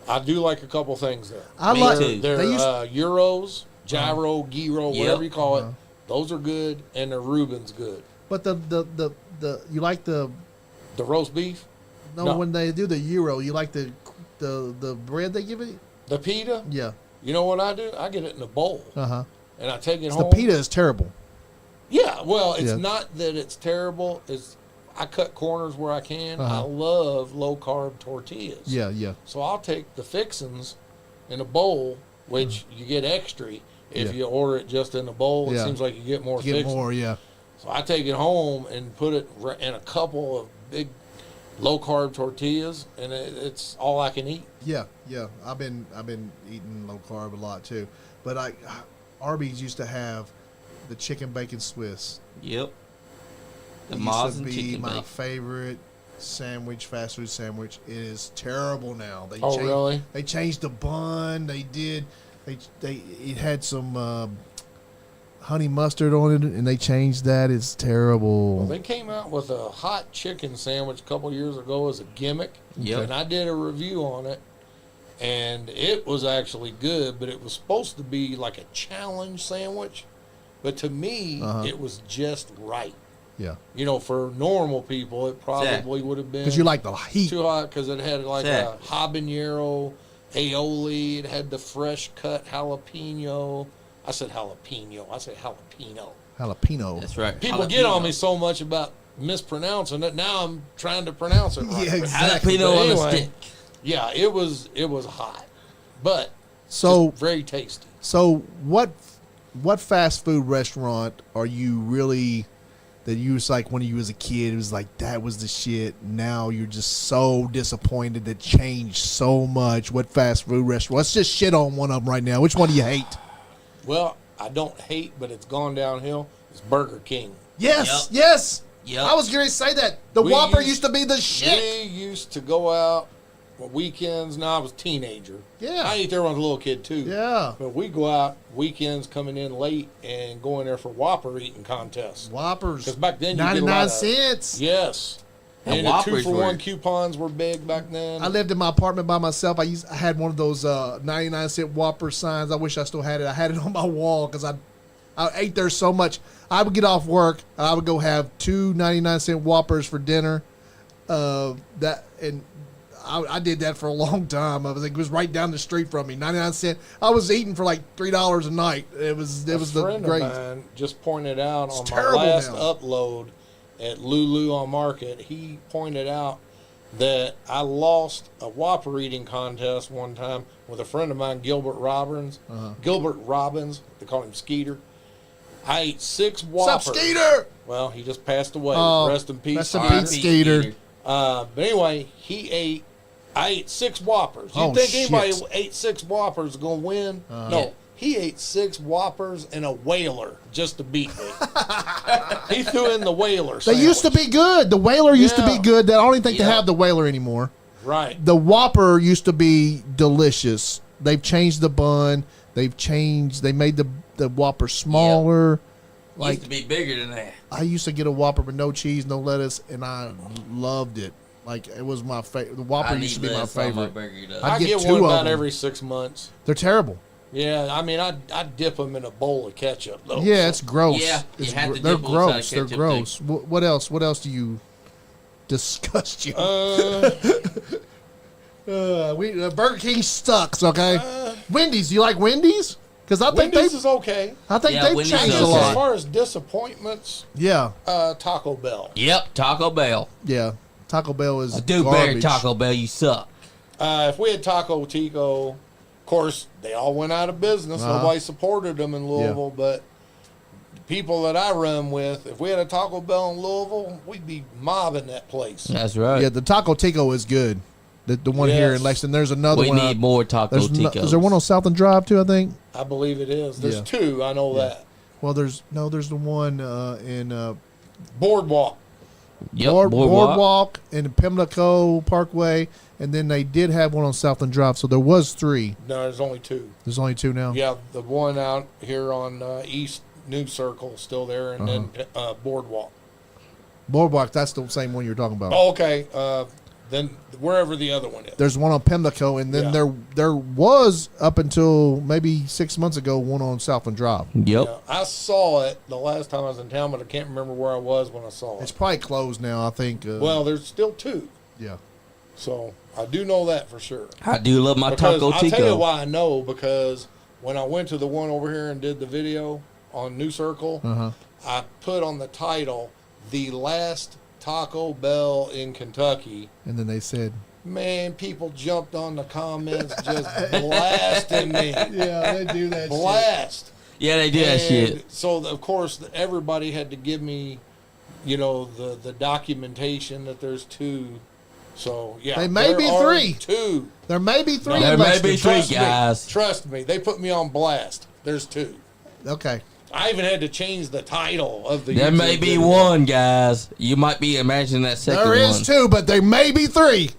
I do like a couple things there. I Me like. too. Their They used- Euros, gyro, gyro, Yep. whatever you call it. Those are good, and their Reuben's good. But the you like the The roast beef, No. when they do the Euro, you like the bread they give it. the pita. Yeah. You know what I do? I get it in a bowl, and I take it The home. pita is terrible. Yeah, well, it's Yeah. not that it's terrible. It's I cut corners where I can. I Uh-huh. love low carb tortillas. Yeah, yeah. So I'll take the fixins in a bowl, which you get extra if Yeah. you order it just in a bowl. It Yeah. seems like you get more Get fixins. more, yeah. So I take it home and put it in a couple of big low carb tortillas, and it's all I can eat. Yeah, yeah. I've been eating low carb a lot too, but Arby's used to have the chicken bacon Swiss. Yep. The It Moz used to and be chicken my bacon. favorite sandwich, fast food sandwich. It is terrible now. They Oh, really? They changed the bun. They did. It had some honey mustard on it, and they changed that. It's terrible. Well, they came out with a hot chicken sandwich a couple years ago as a gimmick, Yep. and I did a review on it, and it was actually good, but it was supposed to be like a challenge sandwich, but to me, it was just right. Yeah, You know, for normal people, it probably Exactly. would have been because you like the heat. too hot because it had like Exactly. a habanero, aioli. It had the fresh cut jalapeno. I said jalapeno. I said jalapeno. Jalapeno. That's right. People get on me so much about mispronouncing it. Now I'm trying to pronounce it right. Yeah, exactly. Jalapeno on the Anyway, stick. Yeah, it was hot, but So just very tasty. So what fast food restaurant are you really that you was like when you was a kid? It was like that was the shit. Now you're just so disappointed that changed so much. What fast food restaurant? Let's just shit on one of them right now. Which one do you hate? Well, I don't hate, but it's gone downhill. It's Burger King. Yes, Yep. yes. Yep. I was going to say that. The We Whopper used- used to be the shit. We used to go out on weekends. Now I was a teenager. Yeah. I ate there when I was a little kid too. Yeah. But we go out weekends coming in late and go in there for Whopper eating contests. Whoppers. 'Cause back then you get a 99 lot of- cents. Yes. And And the Whoppers 2-for-1 were- coupons were big back then. I lived in my apartment by myself. I had one of those 99-cent Whopper signs. I wish I still had it. I had it on my wall because I ate there so much. I would get off work and I would go have 2 99-cent Whoppers for dinner. I did that for a long time. It was right down the street from me. 99 cent. I was eating for like $3 a night. It was a the friend great. of mine just pointed out on my terrible last now. upload at Lulu on Market. He pointed out that I lost a Whopper eating contest one time with a friend of mine, Gilbert Robbins. Gilbert Robbins, they call him Skeeter. I ate 6 Whoppers. What's up, Skeeter? Well, he just passed away. Rest in peace. Rest in peace, Skeeter. But anyway, I ate 6 Whoppers. You think anybody who ate 6 Whoppers is going to win? No. He ate 6 Whoppers and a Whaler just to beat me. He threw in the Whaler sandwich. They used to be good. The Whaler used to be good. I don't even think they have the Whaler anymore. Right. The Whopper used to be delicious. They've changed the bun. They made the Whopper smaller. Like, used to be bigger than that. I used to get a Whopper with no cheese, no lettuce, and I loved it. Like, it was my favorite. The Whopper used to be my favorite. I get one about every 6 months. They're terrible. Yeah, I mean, I dip them in a bowl of ketchup, though. Yeah, it's gross. Yeah, they're gross. They're gross. What else? What else do you disgust you? Burger King sucks. Okay. Wendy's. You like Wendy's? Because I think Wendy's is okay. I think they've Wendy's changed is a lot. As far as disappointments, Taco Bell. Yep, Taco Bell. Yeah, Taco Bell is Barry Taco Bell, you suck. If we had Taco Tico, of course, they all went out of business. Nobody supported them in Louisville, but the people that I run with, if we had a Taco Bell in Louisville, we'd be mobbing that place. That's right. Yeah, the Taco Tico is good. The one here in Lexington. There's another one. We need more Taco Ticos. Is there one on South and Drive too, I think? I believe it is. There's 2. I know that. Well, there's the one in Boardwalk. Yep, Boardwalk and Pimlico Parkway, and then they did have one on South and Drive. So there was 3. No, there's only 2. There's only 2 now. Yeah, the one out here on East New Circle still there, and then Boardwalk. Boardwalk, that's the same one you're talking about. Oh, okay. Then wherever the other one is. There's one on Pimlico, and then there was, up until maybe 6 months ago, one on South and Drive. Yep. Yeah, I saw it the last time I was in town, but I can't remember where I was when I saw it. It's probably closed now, I think. Well, there's still 2. Yeah. So I do know that for sure. I do love my Taco Tico. I'll tell you why I know, because when I went to the one over here and did the video on New Circle, I put on the title, "The Last Taco Bell in Kentucky." And then they said, man, people jumped on the comments just blasting me. Yeah, they do that Blast. shit. Yeah, they do that shit. So, of course, everybody had to give me, the documentation that there's 2. So, yeah. They may be 3. 2. There may be 3. There may be 3, guys. Trust me. They put me on blast. There's 2. Okay. I even had to change the title of the There YouTube may be video. 1, guys. You might be imagining that second one. There is 2, but there may be 3.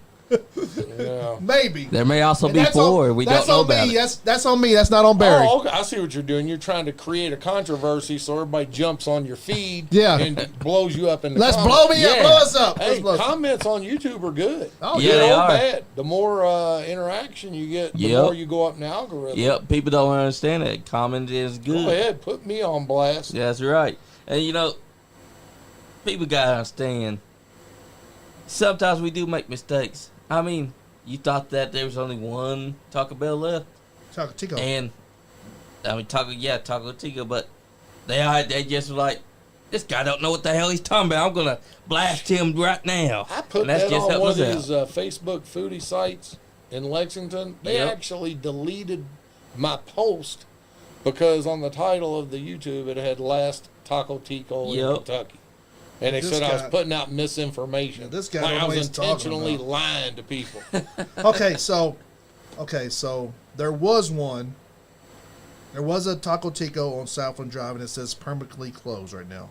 Yeah. Maybe. There may also be 4. We don't know about it. That's on me. That's not on Barry. Oh, okay. I see what you're doing. You're trying to create a controversy so everybody jumps on your feed and blows you up in the Let's comments. blow me up. Blow us up. Hey, comments on YouTube are good. Oh, yeah, they are. Bad. The more interaction you get, the more you go up in the algorithm. Yep, people don't understand that. Comment is good. Go ahead. Put me on blast. Yeah, that's right. And, people got to understand, sometimes we do make mistakes. I mean, you thought that there was only 1 Taco Bell left? Taco Tico. And, Taco Tico, but they just were like, this guy don't know what the hell he's talking about. I'm going to blast him right now. I put that on one of these Facebook foodie sites in Lexington. They actually deleted my post because on the title of the YouTube it had "Last Taco Tico in Kentucky." And they said I was putting out misinformation. This guy like I was always intentionally lying to people. Okay, so there was one. There was a Taco Tico on Southland Drive, and it says permanently closed right now.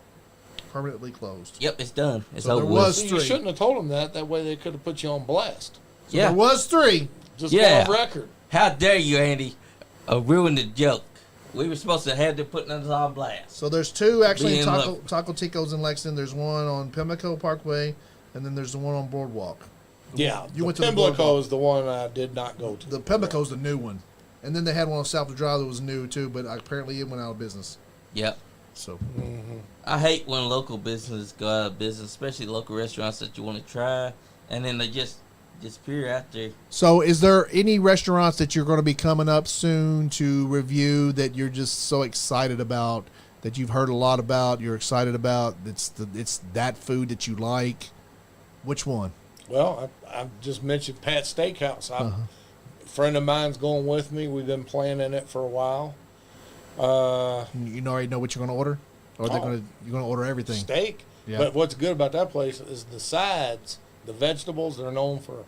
Permanently closed. Yep, it's done. It's So over. there was So 3. you shouldn't have told them that. That way they could have put you on blast. So there was 3. Just on record. How dare you, Andy, ruin the joke. We were supposed to have them putting us on blast. So there's 2 actually Taco Ticos in Lexington. There's one on Pimlico Parkway, and then there's the one on Boardwalk. Yeah, You went to Pimlico is the one I did not go to. The Pimlico's the new one. And then they had one on South Drive that was new too, but apparently it went out of business. Yep. So I hate when local businesses go out of business, especially local restaurants that you want to try, and then they just disappear after. So is there any restaurants that you're going to be coming up soon to review that you're just so excited about, that you've heard a lot about, you're excited about, it's that food that you like? Which one? Well, I just mentioned Pat's Steakhouse. A friend of mine's going with me. We've been planning it for a while. You already know what you're going to order? Or you're going to order everything? Steak. Yeah. But what's good about that place is the sides, the vegetables. They're known for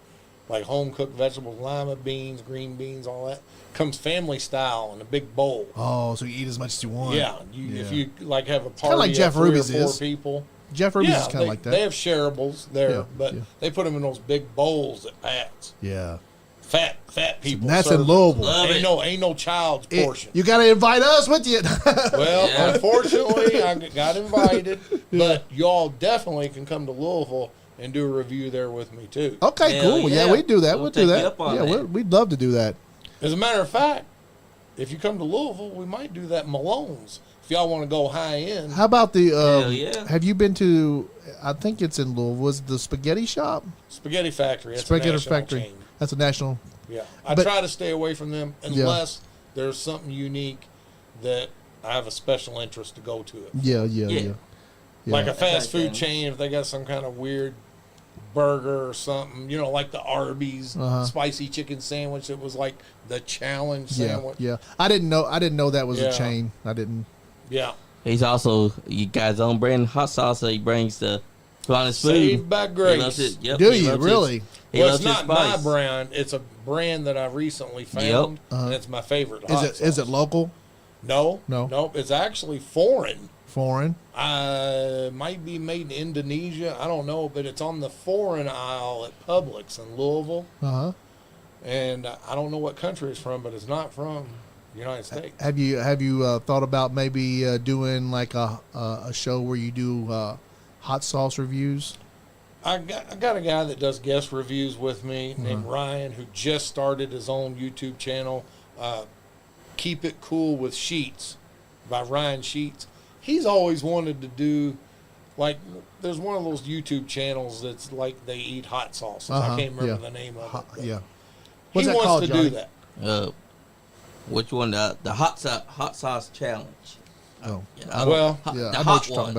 like home-cooked vegetables, lima beans, green beans, all that. Comes family style in a big bowl. Oh, so you eat as much as you want. Yeah. If you like have a party kind of like of Jeff 3 Ruby's or 4 is. people. Jeff Ruby's is kind of like that. They have shareables there, but yeah. they put them in those big bowls at Pat's. Yeah. Fat people. And that's in Louisville. Ain't no child's portion. You got to invite us with you. Well, unfortunately, I got invited, but y'all definitely can come to Louisville and do a review there with me too. Okay, cool. Yeah, we do that. We'll do that. Yeah, we'd love to do that. As a matter of fact, if you come to Louisville, we might do that Malone's. If y'all want to go high end. How about the? Yeah. Have you been to? I think it's in Louisville. Was the Spaghetti Shop? Spaghetti Factory. That's Spaghetti a national Factory. chain. That's a national. Yeah, I try to stay away from them unless there's something unique that I have a special interest to go to it. Yeah. Like a fast food chain, if they got some kind of weird burger or something, like the Arby's spicy chicken sandwich. It was like the challenge sandwich. Yeah. I didn't know that was a chain. I didn't. Yeah. He's also you guys' own brand hot sauce that he brings to on his food. Saved by Grace. He loves it. Yep, Do you really? Well, it's not my brand. It's a brand that I recently found, and it's my favorite. Is it local? No. It's actually foreign. Foreign? Might be made in Indonesia. I don't know, but it's on the foreign aisle at Publix in Louisville. And I don't know what country it's from, but it's not from the United States. Have you thought about maybe doing like a show where you do hot sauce reviews? I got a guy that does guest reviews with me named Ryan, who just started his own YouTube channel, Keep It Cool with Sheets by Ryan Sheets. He's always wanted to do, like, there's one of those YouTube channels that's like they eat hot sauces. I can't remember the name of it. Yeah. What's that called, Johnny? Do that. Which one? The hot sauce challenge. Oh, I know what you're talking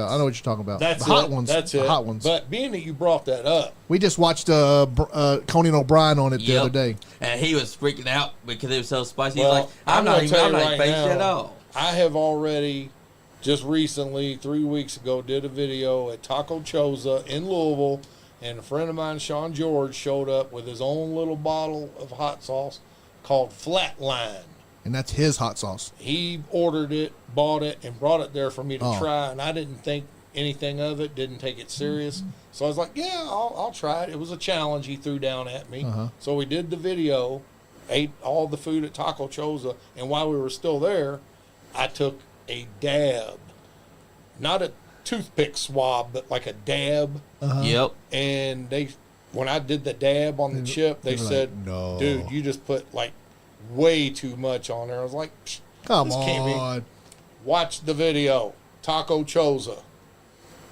about. That's the hot it. ones. That's the it. hot ones. But being that you brought that up, we just watched Conan O'Brien on it the other day, and he was freaking out because it was so spicy. Well, He's like, "I'm not faced at all." I have already, just recently, 3 weeks ago, did a video at Taco Choza in Louisville, and a friend of mine, Sean George, showed up with his own little bottle of hot sauce called Flatline. And that's his hot sauce. He ordered it, bought it, and brought it there for me to try, and I didn't think anything of it, didn't take it serious. So I was like, yeah, I'll try it. It was a challenge he threw down at me. So we did the video, ate all the food at Taco Choza, and while we were still there, I took a dab. Not a toothpick swab, but like a dab. Yep. And when I did the dab on the chip, they said, like, no, dude, you just put like way too much on there. I was like, come on. Watch the video. Taco Choza.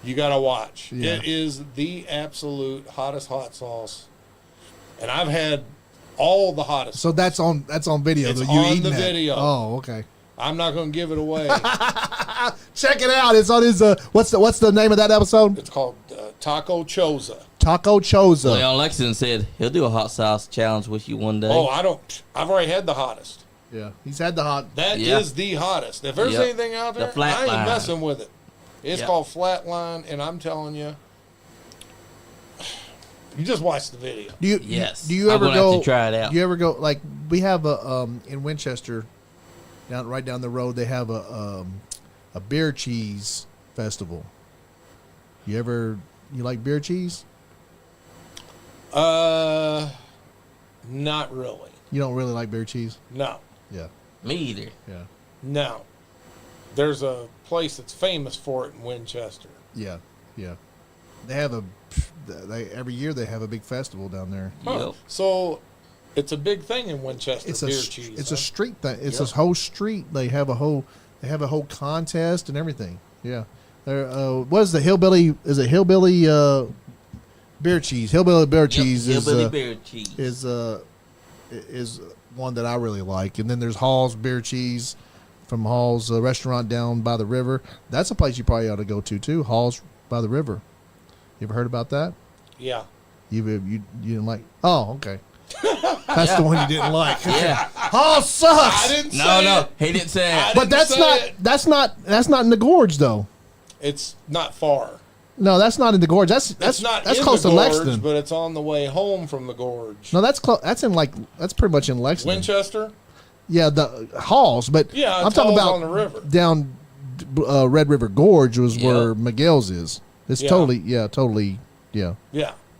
You got to watch. Yeah. It is the absolute hottest hot sauce. And I've had all the hottest. So that's on video. It's you on the that. video. Oh, okay. I'm not going to give it away. Check it out. It's on his, what's the name of that episode? It's called Taco Choza. Taco Choza. Leon Lexington said he'll do a hot sauce challenge with you one day. Oh, I've already had the hottest. Yeah, he's had the hot. That is the hottest. If there's anything out there, I ain't messing with it. It's called Flatline, and I'm telling you, you just watch the video. Do you ever go? Have to try it out. Do you ever go? Like we have a in Winchester, right down the road, they have a beer cheese festival. You like beer cheese? Not really. You don't really like beer cheese? No. Yeah. Me either. Yeah. No. There's a place that's famous for it in Winchester. Yeah. Yeah. They have every year they have a big festival down there. Huh. Yep. So it's a big thing in Winchester. Beer cheese. It's a street thing. It's a whole street. They have a whole contest and everything. Yeah. What is the hillbilly? Is it hillbilly beer cheese? Hillbilly beer cheese is one that I really like. And then there's Hall's beer cheese from Hall's restaurant down by the river. That's a place you probably ought to go to too. Hall's by the river. You ever heard about that? Yeah. You didn't like? Oh, okay. That's the one you didn't like. Yeah. Halls sucks. I didn't say it. He didn't say it. But that's not in the gorge though. It's not far. No, that's not in the gorge. That's close to Lexington. But it's on the way home from the gorge. No, that's close. That's pretty much in Lexington. Winchester. Yeah, the Halls, but Yeah, I'm talking about on the river. down Red River Gorge was where Miguel's is. It's totally,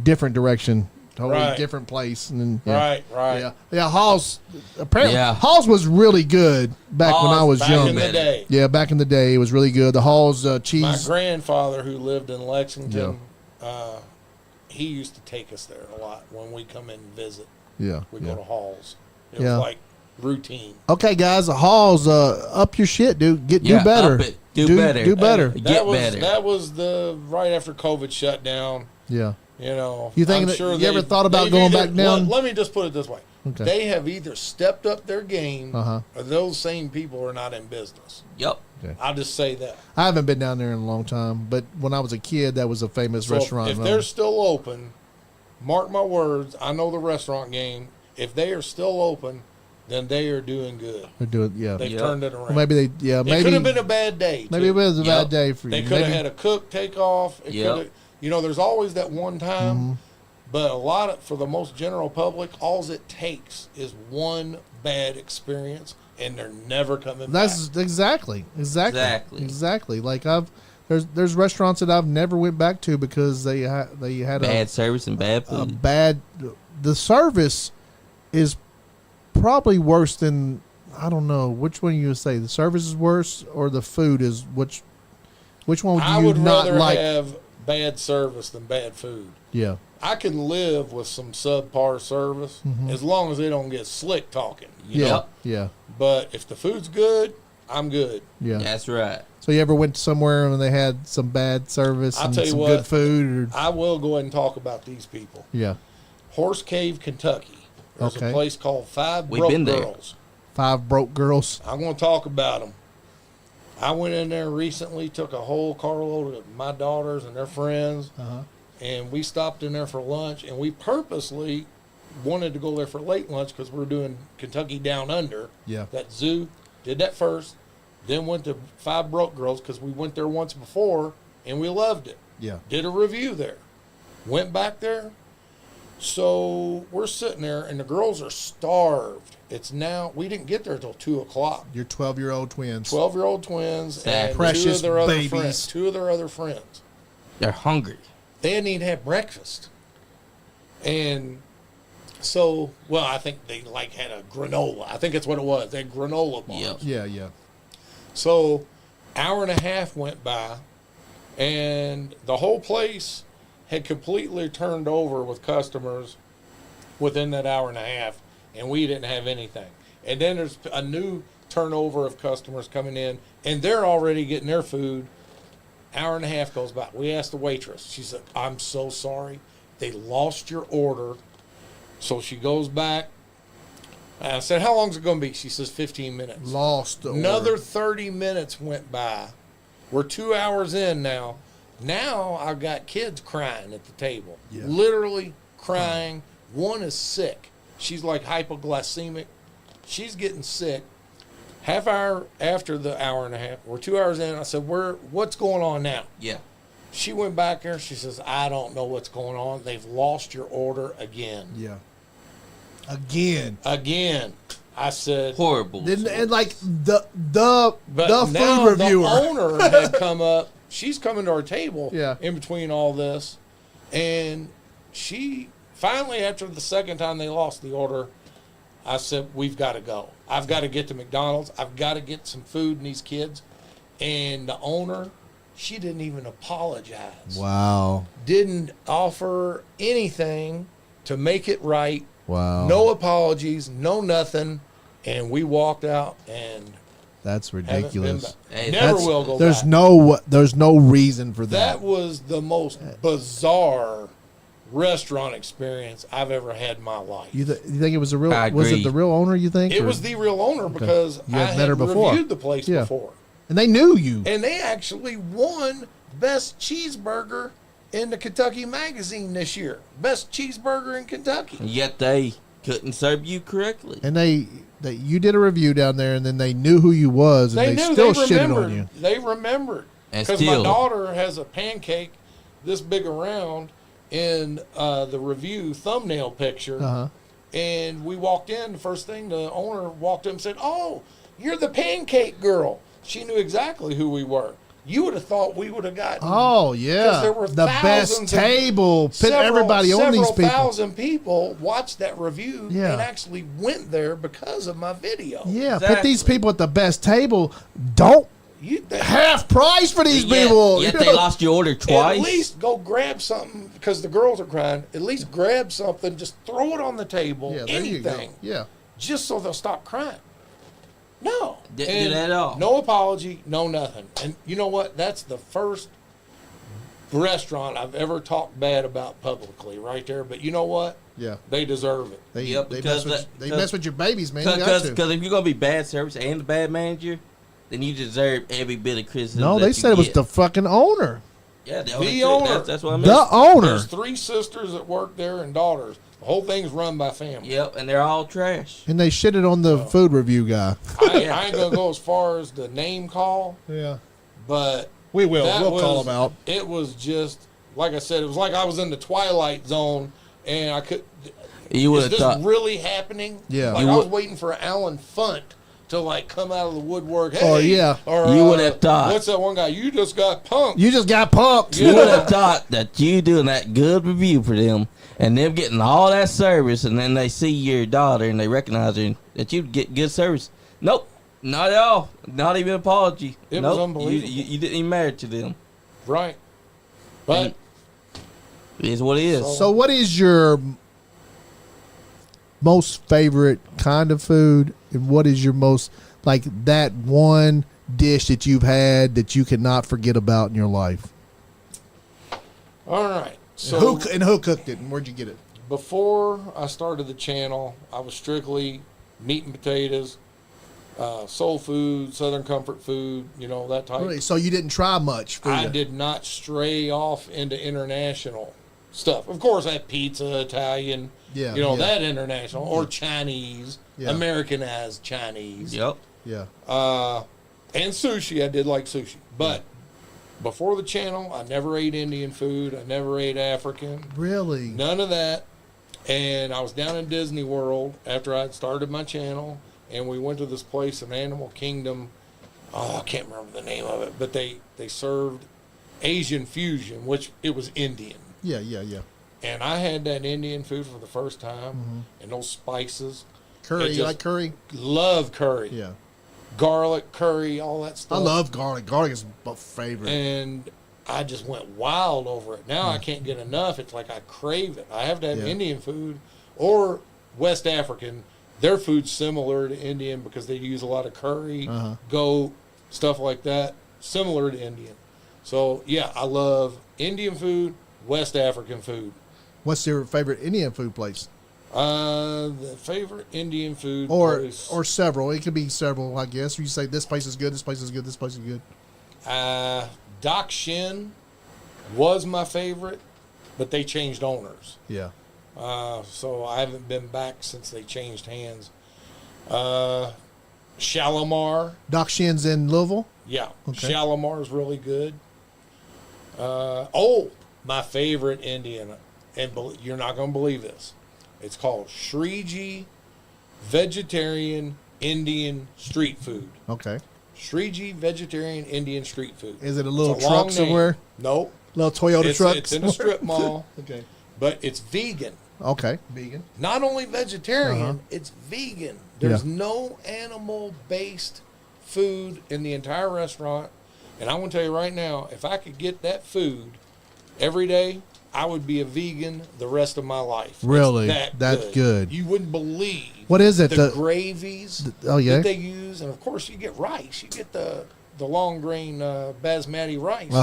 different direction, totally different place. And then, yeah. Halls. Apparently, Halls was really good back when I was young. Back in the day. Yeah, back in the day, it was really good. The Halls cheese. My grandfather, who lived in Lexington, he used to take us there a lot when we come in and visit. Yeah, we go to Halls. It was like routine. Okay, guys, the Halls, up your shit, dude. Do better. Up it. Do better. Do better. Get better. That was the right after COVID shut down. Yeah. You know, you think you ever thought about going back down? Let me just put it this way: okay. They have either stepped up their game, or those same people are not in business. Yep. Okay. I'll just say that. I haven't been down there in a long time, but when I was a kid, that was a famous restaurant. If they're still open, mark my words. I know the restaurant game. If they are still open, then they are doing good. They're doing, They've turned it around. Well, maybe it could have been a bad day. Maybe it was a bad day for you. They could have had a cook take off. You know, there's always that one time, but for the most general public, all it takes is one bad experience, and they're never coming back. That's exactly. Like there's restaurants that I've never went back to because they had bad service and bad food. The service is probably worse than, I don't know which one you would say. The service is worse or the food is which one would you not like? I would rather have bad service than bad food. Yeah. I can live with some subpar service as long as they don't get slick talking. You know? Yeah. But if the food's good, I'm good. Yeah. That's right. So you ever went somewhere and they had some bad service and some good food? I will go ahead and talk about these people. Yeah. Horse Cave, Kentucky. There's a place called Five Broke Girls. Five Broke Girls. I'm going to talk about them. I went in there recently, took a whole carload of my daughters and their friends, and we stopped in there for lunch, and we purposely wanted to go there for late lunch because we were doing Kentucky Down Under. Yeah. That zoo. Did that first, then went to Five Broke Girls because we went there once before, and we loved it. Yeah. Did a review there. Went back there. So we're sitting there, and the girls are starved. It's now, we didn't get there until 2 o'clock. Your 12-year-old twins. 12-year-old twins and precious two of their other babies. friends. Two of their other friends. They're hungry. They didn't even have breakfast. And so, well, I think they had a granola. I think that's what it was. They had granola bars. Yep. Yeah. So, hour and a half went by, and the whole place had completely turned over with customers within that hour and a half, and we didn't have anything. And then there's a new turnover of customers coming in, and they're already getting their food. Hour and a half goes by. We asked the waitress. She said, "I'm so sorry. They lost your order." So she goes back. I said, "How long is it going to be?" She says, 15 minutes. Lost the Another order. 30 minutes went by. We're 2 hours in now. Now I've got kids crying at the table. Yeah. Literally crying. One is sick. She's like hypoglycemic. She's getting sick. Half hour after the hour and a half, we're 2 hours in. I said, what's going on now? Yeah. She went back there. She says, "I don't know what's going on. They've lost your order again." Yeah. Again. I said, horrible. And like the food reviewer. The owner had come up. She's coming to our table Yeah. in between all this. And she finally, after the second time they lost the order, I said, "We've got to go. I've got to get to McDonald's. I've got to get some food in these kids." And the owner, she didn't even apologize. Wow. Didn't offer anything to make it right. Wow. No apologies, no nothing. And we walked out, and that's ridiculous. Never will go there's back. There's no reason for that. That was the most bizarre restaurant experience I've ever had in my life. You think it was was agree. it the real owner, you think? It was the real owner because You I had had met her before. reviewed the place before. And they knew you. And they actually won Best Cheeseburger in the Kentucky Magazine this year. Best cheeseburger in Kentucky. Yet they couldn't serve you correctly. And you did a review down there, and then they knew who you was, and they still shitted on you. They remembered. Because my daughter has a pancake this big around in the review thumbnail picture. And we walked in. The first thing, the owner walked in and said, "Oh, you're the pancake girl." She knew exactly who we were. You would have thought we would have gotten. Oh yeah, there were the best table. Put everybody on these people. Several thousand people watched that review and actually went there because of my video. Yeah, exactly. Put these people at the best table. Don't half price for these people. Yet they lost your order twice. At least go grab something because the girls are crying. At least grab something. Just throw it on the table. Yeah, anything. Yeah, just so they'll stop crying. No. Didn't do that at all. No apology, no nothing. And you know what? That's the first restaurant I've ever talked bad about publicly right there. But you know what? Yeah. They deserve it. They mess with your babies, man. Because if you're going to be bad service and a bad manager, then you deserve every bit of criticism. No, they said it was the fucking owner. Yeah, the owner. That's what I meant. The owner. There's 3 sisters that work there and daughters. The whole thing's run by family. Yep, and they're all trash. And they shitted on the food review guy. I ain't going to go as far as the name call. Yeah. But we will. We'll call him out. It was just, like I said, it was like I was in the Twilight Zone and I could. You would have thought. Is this really happening? Yeah. Like I was waiting for Alan Funt to like come out of the woodwork. Hey, oh yeah. Or, you would have thought. What's that one guy? You just got punked. You just got punked. You would have thought that you doing that good review for them and them getting all that service, and then they see your daughter and they recognize her that you get good service. Nope, not at all. Not even an apology. It was unbelievable. You didn't even matter to them. Right. But it is what it is. So what is your most favorite kind of food, and what is your most, like, that one dish that you've had that you cannot forget about in your life? All right. So who cooked it, and where'd you get it? Before I started the channel, I was strictly meat and potatoes, soul food, Southern comfort food, that type. Really? So you didn't try much? I did not stray off into international stuff. Of course, I had pizza, Italian, that international, or Chinese, Americanized Chinese. Yep. Yeah. And sushi. I did like sushi. But before the channel, I never ate Indian food. I never ate African. Really? None of that. And I was down in Disney World after I had started my channel, and we went to this place in Animal Kingdom. Oh, I can't remember the name of it, but they served Asian fusion, which it was Indian. Yeah. And I had that Indian food for the first time, and those spices. Curry, you like curry? Love curry. Yeah. Garlic, curry, all that stuff. I love garlic. Garlic is my favorite. And I just went wild over it. Now I can't get enough. It's like I crave it. I have to have Indian food or West African. Their food's similar to Indian because they use a lot of curry, goat, stuff like that. Similar to Indian. So, yeah, I love Indian food, West African food. What's your favorite Indian food place? The favorite Indian food place. Or several. It could be several, I guess. You say this place is good, this place is good, this place is good. Doc Shin was my favorite, but they changed owners. Yeah. So I haven't been back since they changed hands. Shalimar. Doc Shin's in Louisville? Yeah. Okay. Shalimar's really good. My favorite Indian, and you're not going to believe this. It's called Shriji Vegetarian Indian Street Food. Okay. Shriji Vegetarian Indian Street Food. Is it a little truck somewhere? Nope. Little Toyota truck? It's in a strip mall. Okay. But it's vegan. Okay. Vegan. Not only vegetarian, it's vegan. There's no animal-based food in the entire restaurant. And I'm going to tell you right now, if I could get that food every day, I would be a vegan the rest of my life. Really? That's good. You wouldn't believe. What is it? The gravies that they use. And, of course, you get rice. You get the long grain basmati rice.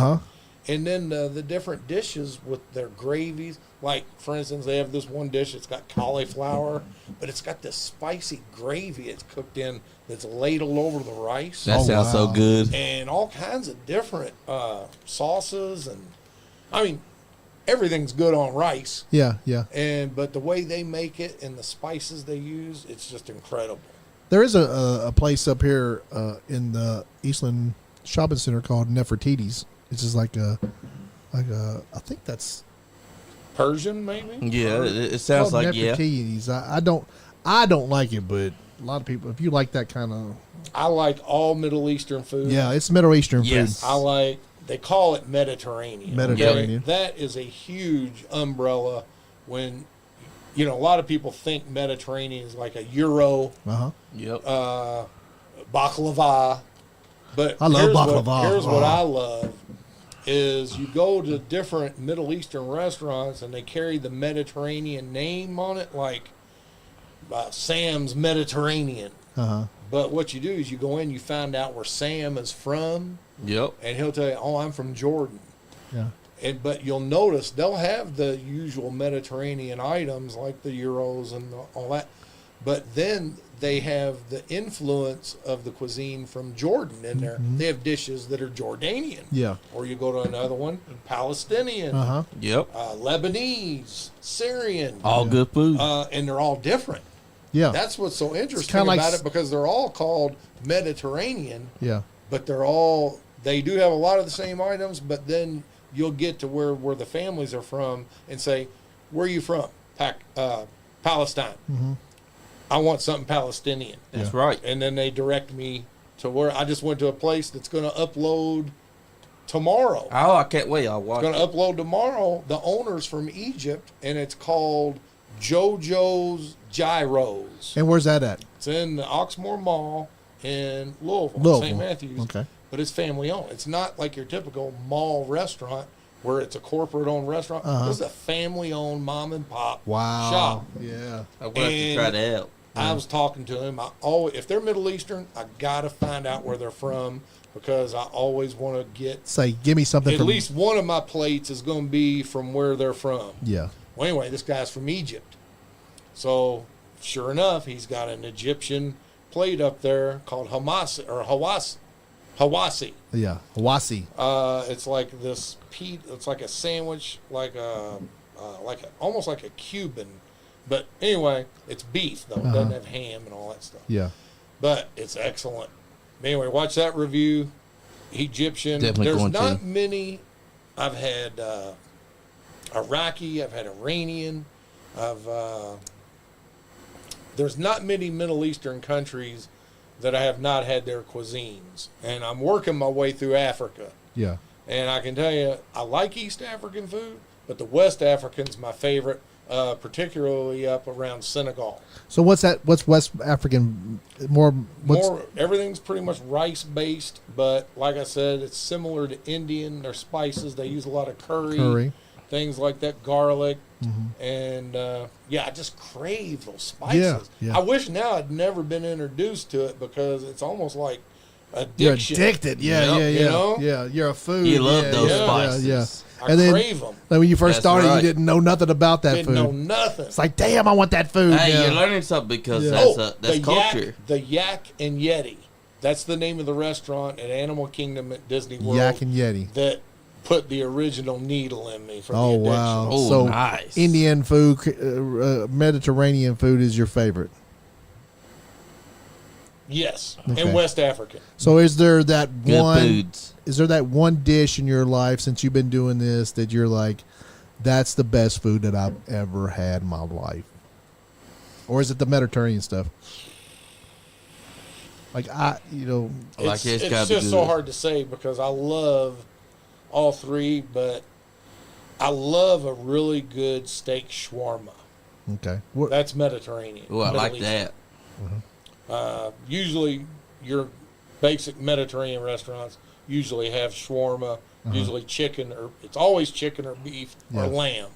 And then the different dishes with their gravies. Like, for instance, they have this one dish that's got cauliflower, but it's got this spicy gravy it's cooked in that's ladled over the rice. That sounds so good. And all kinds of different sauces. And, I mean, everything's good on rice. Yeah. But the way they make it and the spices they use, it's just incredible. There is a place up here in the Eastland Shopping Center called Nefertiti's. It's just like a I think that's Persian, maybe. Yeah, it sounds like Nefertiti's. I don't like it, but a lot of people. If you like that kind of, I like all Middle Eastern food. Yeah, it's Middle Eastern food. I like. They call it Mediterranean. Mediterranean. Okay? That is a huge umbrella. When a lot of people think Mediterranean is like a Euro. Yep. Baklava. But I love baklava. Here's what I love is you go to different Middle Eastern restaurants and they carry the Mediterranean name on it, like Sam's Mediterranean. But what you do is you go in, you find out where Sam is from. Yep. And he'll tell you, "Oh, I'm from Jordan." Yeah. But you'll notice they'll have the usual Mediterranean items like the Euros and all that. But then they have the influence of the cuisine from Jordan in there. They have dishes that are Jordanian. Yeah. Or you go to another one, Palestinian. Yep. Lebanese, Syrian. All good food. And they're all different. Yeah. That's what's so interesting about it, because they're all called Mediterranean. Yeah. But they do have a lot of the same items, but then you'll get to where the families are from and say, "Where are you from?" Palestine. I want something Palestinian. That's right. And then they direct me to where I just went to a place that's going to upload tomorrow. Oh, I can't wait. I'll watch. It's going to upload tomorrow. The owner's from Egypt, and it's called JoJo's Gyros. And where's that at? It's in the Oxmoor Mall in Louisville. St. Matthews. Okay. But it's family owned. It's not like your typical mall restaurant where it's a corporate owned restaurant. This is a family owned mom and pop shop. Yeah. I'm going to try that out. I was talking to him. If they're Middle Eastern, I gotta find out where they're from, because I always want to give me something. At least one of my plates is going to be from where they're from. Yeah. Well, anyway, this guy's from Egypt, so sure enough, he's got an Egyptian plate up there called Hawasi. Yeah, Hawasi. It's like this it's like a sandwich, almost like a Cuban. But anyway, it's beef, though. It doesn't have ham and all that stuff. Yeah. But it's excellent. Anyway, watch that review. Egyptian. Definitely There's going not to. many. I've had Iraqi. I've had Iranian. There's not many Middle Eastern countries that I have not had their cuisines. And I'm working my way through Africa. Yeah. And I can tell you, I like East African food, but the West African's my favorite. Particularly up around Senegal. So what's that? What's West African? Everything's pretty much rice based, but like I said, it's similar to Indian. Their spices, they use a lot of curry. Things like that, garlic, and I just crave those spices. Yeah. I wish now I'd never been introduced to it, because it's almost like addiction. You're addicted. Yeah. You know? Yeah. You're a food. You love those spices. Yeah. I crave them. Like when you first started, you didn't know nothing about that food. Didn't know nothing. It's like, damn, I want that food. Hey, you're learning something, because that's culture. The Yak and Yeti. That's the name of the restaurant at Animal Kingdom at Disney World. Yak and Yeti. That put the original needle in me for the addiction. Wow. Oh, so nice. Indian food, Mediterranean food is your favorite. Yes, Okay. and West African. So is there that Good foods. Is there that one dish in your life since you've been doing this that you're like, that's the best food that I've ever had in my life? Or is it the Mediterranean stuff? Like It's just so hard to say, because I love all three, but I love a really good steak shawarma. Okay. That's Mediterranean. Oh, I like that. Usually your basic Mediterranean restaurants usually have shawarma, usually chicken, or it's always chicken or beef or lamb.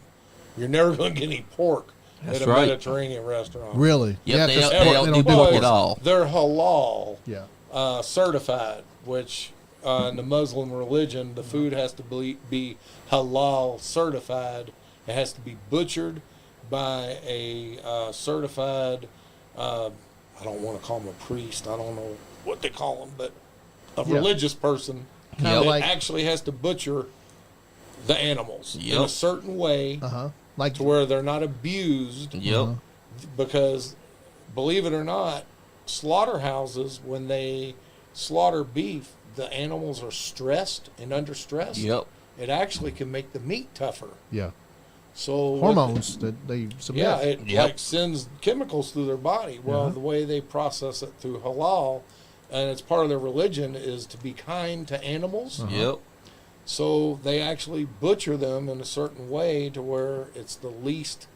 You're never going to get any pork at a Mediterranean restaurant. Really? Yep, they don't do pork at all. They're halal Yeah. certified, which in the Muslim religion, the food has to be halal certified. It has to be butchered by a certified, I don't want to call him a priest, I don't know what they call him, but a religious person that actually has to butcher the animals in a certain way, like to where they're not abused. Yep. Because, believe it or not, slaughterhouses, when they slaughter beef, the animals are stressed and under stress. Yep. It actually can make the meat tougher. Yeah. So hormones that they submit. Yeah, it like sends chemicals through their body. Well, the way they process it through halal, and it's part of their religion, is to be kind to animals. Yep. So they actually butcher them in a certain way to where it's the least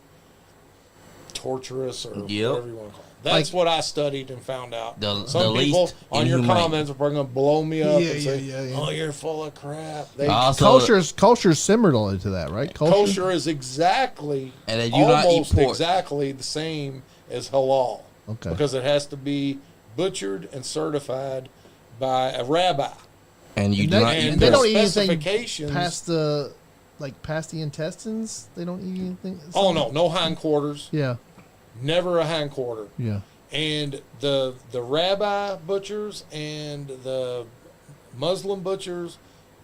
torturous or whatever you want to call it. That's what I studied and found out. Some people on your comments are probably going to blow me up and say, "Oh, you're full of crap." Culture's similar to that, right? Kosher is exactly almost exactly the same as halal. Okay. Because it has to be butchered and certified by a rabbi. And they don't eat anything past the intestines. They don't eat anything. Oh no hindquarters. Yeah. Never a hindquarter. Yeah. And the rabbi butchers and the Muslim butchers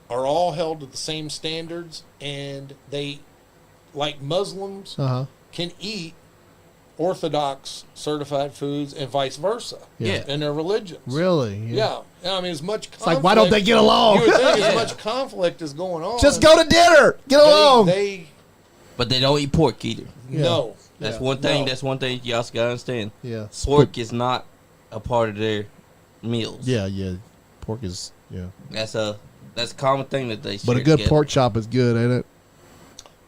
are all held to the same standards, and they, like Muslims, can eat Orthodox certified foods and vice versa in their religions. Really? Yeah. I mean, as much conflict. It's like, why don't they get along? You would think as much conflict is going on. Just go to dinner. Get along. But they don't eat pork either. No. That's one thing. That's one thing y'all gotta understand. Yeah. Pork is not a part of their meals. Yeah. Pork is That's a common thing that they. But a good pork chop is good, ain't it?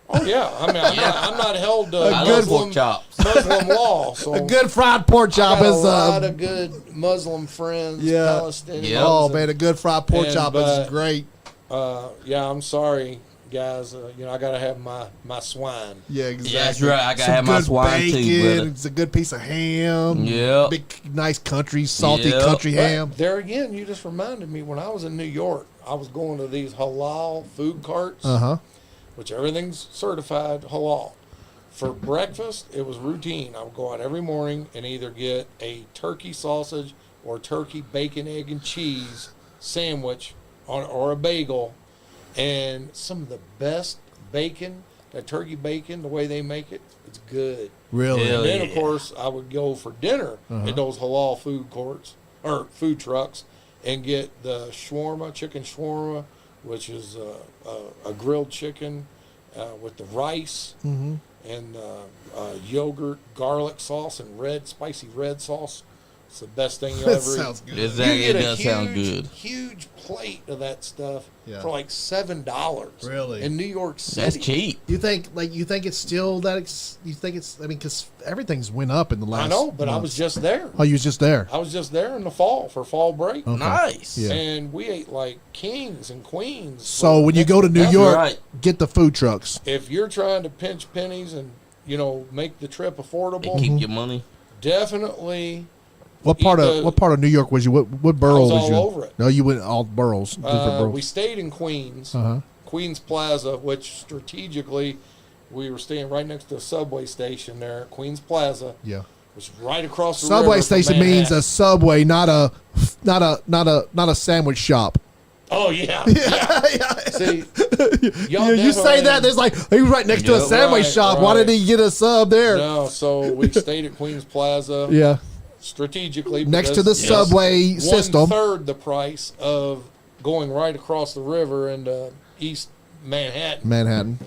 Oh yeah, I mean, I'm not held to pork chops. Muslim law. So a good fried pork chop is a lot of good Muslim friends. Palestinians. Yeah. Oh man, a good fried pork chop is great. I'm sorry, guys. I gotta have my swine. Yeah, exactly. Yeah, that's right. I gotta have my swine bacon, too, brother. It's a good piece of ham. Yeah. Big, nice country, salty country ham. There again, you just reminded me when I was in New York, I was going to these halal food carts. Which everything's certified halal. For breakfast, it was routine. I would go out every morning and either get a turkey sausage or turkey bacon, egg, and cheese sandwich or a bagel. And some of the best bacon, that turkey bacon, the way they make it, it's good. Really? And then, of course, I would go for dinner at those halal food courts or food trucks and get the shawarma, chicken shawarma, which is a grilled chicken with the rice and yogurt, garlic sauce, and spicy red sauce. It's the best thing you'll ever eat. Sounds good. Exactly. It does sound good. Huge plate of that stuff for like $7. Really? In New York City. That's cheap. You think it's still that? You think it's? I mean, because everything's went up in the last. I know, but months. I was just there. Oh, you was just there. I was just there in the fall for fall break. Okay. Nice. Yeah. And we ate like kings and queens. So when you go to New York, get the food trucks. If you're trying to pinch pennies and make the trip affordable, and keep your money. Definitely. What part of New York was you? What borough was you? All over it. No, you went all boroughs. Different boroughs. We stayed in Queens, Queens Plaza, which strategically we were staying right next to a subway station there at Queens Plaza. Yeah, which is right across the subway river station means a subway, not a sandwich shop. Oh yeah. See, you say that there's like he was right next to a sandwich shop. Right. Why did he get a sub there? No, so we stayed at Queens Plaza. Yeah. Strategically next to the subway system. 1/3 the price of going right across the river into East Manhattan.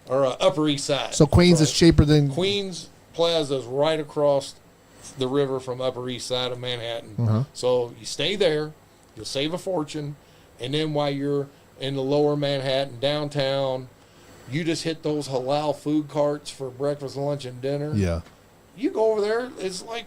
Or Upper East Side. So Queens is cheaper than Queens Plaza is right across the river from Upper East Side of Manhattan. So you stay there, you'll save a fortune, and then while you're in the lower Manhattan downtown, you just hit those halal food carts for breakfast, lunch, and dinner. Yeah. You go over there, it's like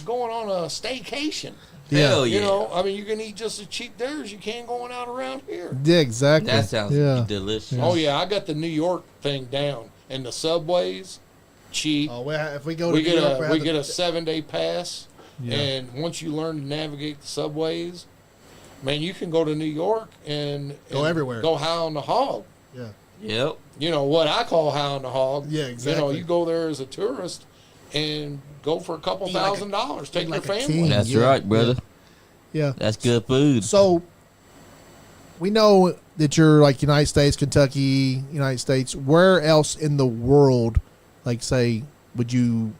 going on a staycation. Hell yeah. I mean, you can eat just as cheap there as you can going out around here. Yeah, exactly. That sounds delicious. Oh yeah, I got the New York thing down, and the subways cheap. Oh, if we go to New York, we get a 7-day pass, and once you learn to navigate the subways, man, you can go to New York and go everywhere. Go high on the hog. Yeah. Yep. What I call high on the hog. Yeah, exactly. You go there as a tourist and go for a couple $1,000. Take your family. That's right, brother. Yeah. That's good food. So we know that you're like United States, Kentucky, United States. Where else in the world, like say, are you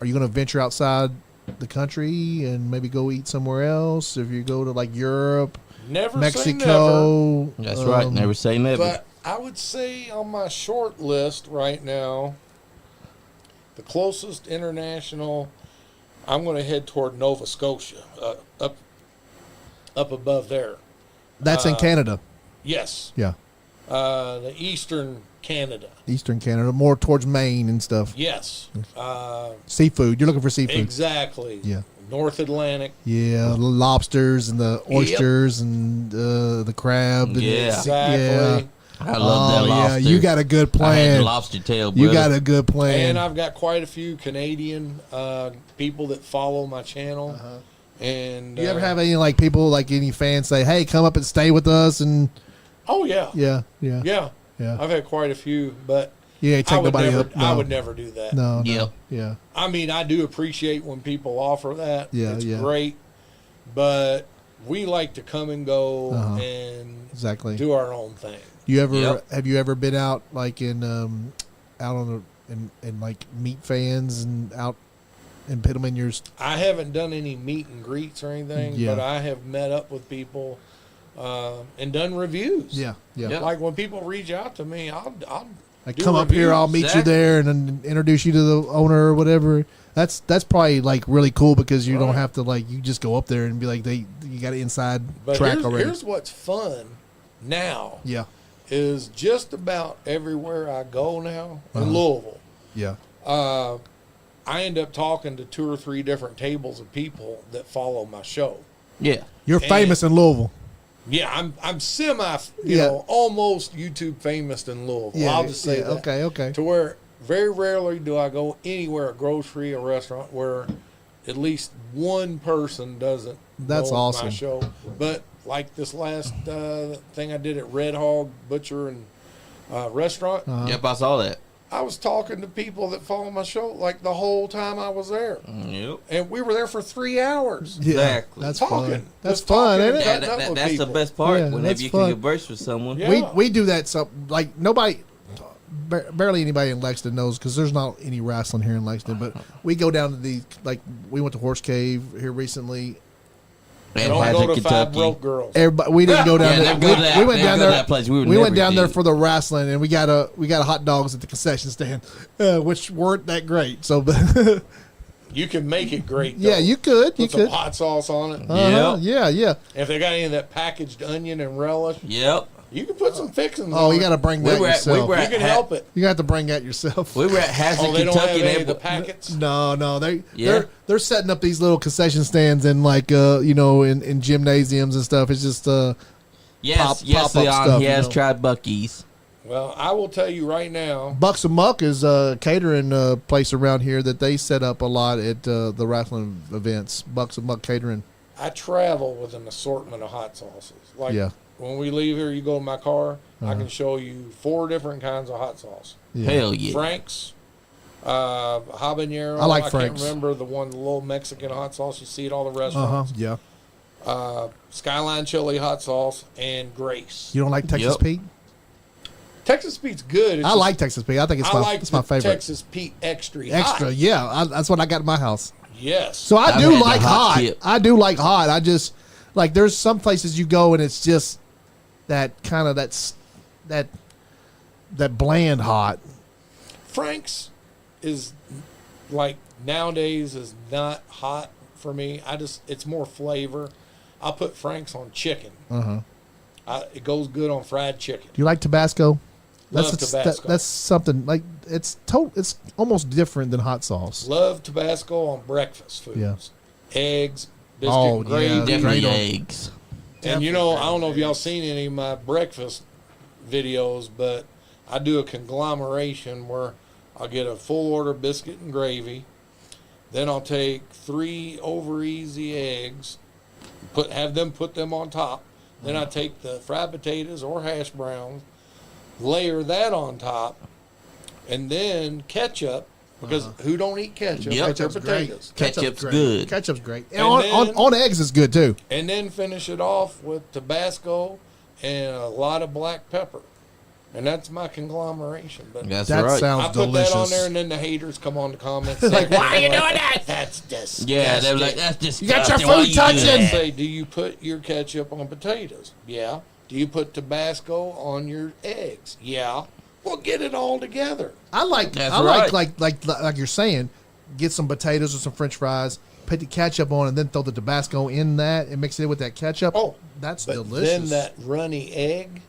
going to venture outside the country and maybe go eat somewhere else? If you go to like Europe, Mexico. Say never. That's right. Never say never. But I would say on my short list right now, the closest international, I'm going to head toward Nova Scotia, up above there. That's in Canada. Yes. Yeah. The Eastern Canada. Eastern Canada, more towards Maine and stuff. Yes. Seafood. You're looking for seafood. Exactly. Yeah. North Atlantic. Yeah, the lobsters and the oysters and the crab. And Yeah. Exactly. Yeah. I love that lobster. Yeah, you got a good I had plan. the lobster tail, brother. You got a good plan. And I've got quite a few Canadian people that follow my channel. Uh-huh. And Do you ever have any like people, like any fans say, "Hey, come up and stay with us"? And oh yeah, yeah. I've had quite a few, but Yeah, take nobody up. No. I would never do that. No. Yep. Yeah. I mean, I do appreciate when people offer that. Yeah, it's yeah. great, but we like to come and go Uh-huh. and Exactly. do our own thing. You ever Yep. have you ever been out like in out on and like meet fans and out and put them in your I haven't done any meet and greets or anything, Yeah. but I have met up with people and done reviews. yeah. Yep. Like when people reach out to me, I'll Like do come up here, reviews. I'll meet Exactly. you there and then introduce you to the owner or whatever. That's probably like really cool because you don't Right. have to like you just go up there and be like you got an inside But track already. here's what's fun now Yeah. is just about everywhere I go now in Uh-huh. Louisville. Yeah. I end up talking to 2 or 3 different tables of people that follow my show. Yeah. You're famous in Louisville. Yeah, I'm semi, Yeah. almost YouTube famous in Louisville. I'll just say that. Okay. To where very rarely do I go anywhere, a grocery, a restaurant, where at least one person doesn't That's know awesome. my show. But like this last thing I did at Red Hog Butcher and Restaurant, Yep, I saw that. I was talking to people that follow my show like the whole time I was there. Yep. And we were there for 3 hours. Yeah, Exactly. that's Talking. fun. That's Just fun, talking ain't and it? cutting up with That's the people. best part. Yeah, whenever that's you fun. can converse with someone. Yeah. We do that. So like nobody, barely anybody in Lexington knows because there's not any wrestling here in Lexington. But we go down to the we went to Horse Cave here recently. And Don't Hazard, go to Five Kentucky. Broke Girls. Everybody, we didn't go down Yeah, there. they go to that- We went they down go to there. that place. We would We went never down there did. for the wrestling, and we got a hot dogs at the concession stand, which weren't that great. So, You can make it great, though. yeah, you could, Put some hot sauce on it. Yeah. If they got any of that packaged onion and relish, Yep. you can put some fixings Oh, on you it. got to bring that yourself. You can help it. You got to bring that yourself. We were at Hazard, Oh, they don't have Kentucky. any and of the they- packets? No, Yeah. they're setting up these little concession stands in like in gymnasiums and stuff. It's just Yes, pop- yes, pop-up Leon. stuff, He you has know. tried Buc-ee's. Well, I will tell you right now, Bucks and Muck is a catering place around here that they set up a lot at the wrestling events. Bucks and Muck catering. I travel with an assortment of hot sauces. Like Yeah. when we leave here, you go to my car, I Uh-huh. can show you 4 different kinds of hot sauce. Yeah. Hell yeah. Frank's, habanero. I like can't Frank's. remember the little Mexican hot sauce you see at all the Uh huh. restaurants. Yeah. Skyline chili hot sauce and Grace. You don't like Texas Yep. Pete? Texas Pete's good. It's I just- like Texas Pete. I think it's I like it's my the favorite. Texas Pete extra. Extra, hot. yeah. That's what I got in my house. Yes. So I I've do had the like hot hot. chip. I do like hot. I just like there's some places you go and it's just that kind of that bland hot. Frank's is like nowadays is not hot for me. It's more flavor. I'll put Frank's on chicken. It goes good on fried chicken. Do you like Tabasco? Love Tabasco. That's something like it's almost different than hot sauce. Love Tabasco on breakfast foods. Yeah. Eggs, biscuit, Oh, gravy. yeah. Definitely Great on- eggs. And I don't know if y'all seen any of my breakfast videos, but I do a conglomeration where I'll get a full order biscuit and gravy. Then I'll take 3 over easy eggs, have them put them on top. Then I take the fried potatoes or hash browns, layer that on top, and then ketchup, because who don't eat ketchup? Yep. with their Ketchup's great. potatoes. Ketchup's great. good. Ketchup's great. And And on then- on eggs is good too. And then finish it off with Tabasco and a lot of black pepper. And that's my conglomeration. But That's that right. sounds I put delicious. that on there, and then the haters come on the comments. Like, why are you doing that? That's disgusting. Yeah, they're like, that's just. You got your Why food you do touching. that? Say, do you put your ketchup on potatoes? Yeah. Do you put Tabasco on your eggs? Yeah. Well, get it all together. I like you're saying, get some potatoes or some French fries, put the ketchup on, and then throw the Tabasco in that and mix it with that ketchup. Oh, that's but delicious. then that runny egg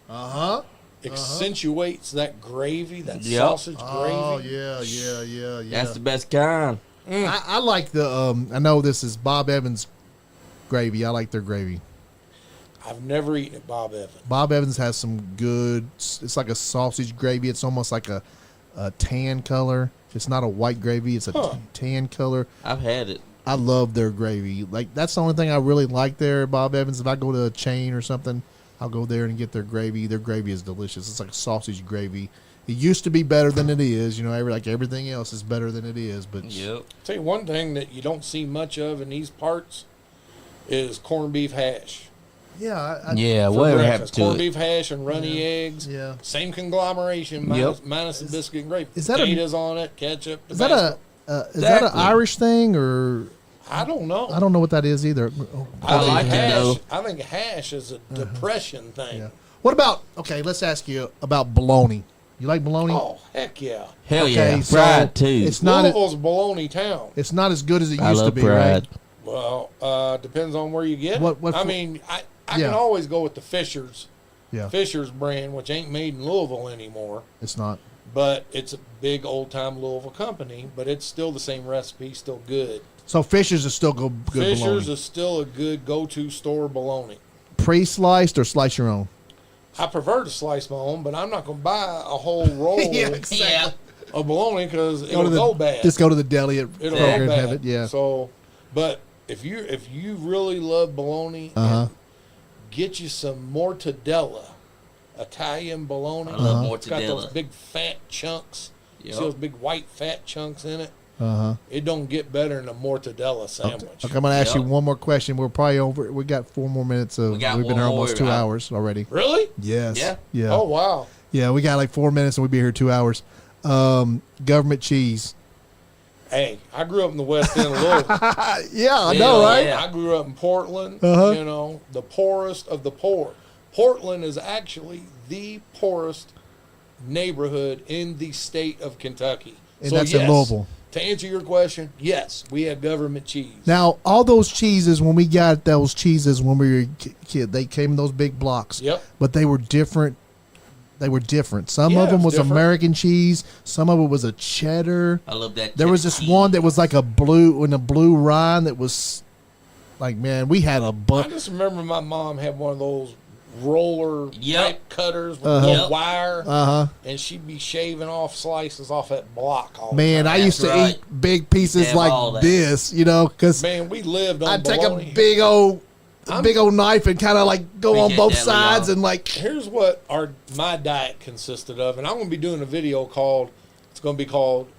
accentuates that gravy, that sausage gravy. Oh yeah. That's the best kind. I like the. I know this is Bob Evans gravy. I like their gravy. I've never eaten at Bob Evans. Bob Evans has some good. It's like a sausage gravy. It's almost like a tan color. It's not a white gravy. It's a tan color. I've had it. I love their gravy. Like, that's the only thing I really like there at Bob Evans. If I go to a chain or something, I'll go there and get their gravy. Their gravy is delicious. It's like a sausage gravy. It used to be better than it is. You know, like everything else is better than it is. But tell you one thing that you don't see much of in these parts is corned beef hash. Yeah. Whatever happened to corned it? beef hash and runny eggs. Yeah. Same conglomeration minus the biscuit and gravy. Is that potatoes on it, ketchup. Is that an Irish thing or? I don't know. I don't know what that is either. I like it, though. I think hash is a depression thing. Yeah. What about? Okay, let's ask you about bologna. You like bologna? Oh, heck yeah. Hell Okay, yeah. so Fried too. It's not. Louisville's a bologna town. It's not as good as it I used to love be, fried. right? Well, depends on where you get What- it. I mean, I can always go with the Fisher's brand, which ain't made in Louisville anymore. It's not. But it's a big old-time Louisville company, but it's still the same recipe, still good. So Fisher's is still good Fisher's bologna. is still a good go-to store bologna. Pre-sliced or slice your own? I prefer to slice my own, but I'm not going to buy a whole roll of bologna because it'll go bad. Just go to the deli at It'll Kroger go and bad. have it. Yeah. So, but if you really love bologna, get you some mortadella, Italian bologna. I love It's got those mortadella. big fat chunks. Yep. See those big white fat chunks in it? Uh-huh. It don't get better than a mortadella sandwich. Okay, I'm going to ask you one more question. We're probably over. We got 4 more minutes. We've been here almost 2 hours already. Really? Yes. Yeah. Oh, wow. Yeah, we got like 4 minutes and we'll be here 2 hours. Government cheese. Hey, I grew up in the West End of Louisville. Yeah, I know, right? Yeah. I grew up in Portland, Uh-huh. The poorest of the poor. Portland is actually the poorest neighborhood in the state of Kentucky. And that's in Louisville. To answer your question, yes, we have government cheese. Now, all those cheeses, when we got those cheeses when we were a kid, they came in those big blocks. Yep. But they were different. Some Yeah, of them it was was different. American cheese. Some of it was a cheddar. I love that. There was this one that was like a blue rind that was like, man, we had a I bunch. just remember my mom had one of those roller type cutters with no wire, and she'd be shaving off slices off that block all Man, the I time. used to eat big pieces Have all like that. this, because Man, we lived on I'd take bologna. a big old knife and kind of like go on Appreciate both that, sides Leon. and like. Here's what my diet consisted of, and I'm going to be doing a video called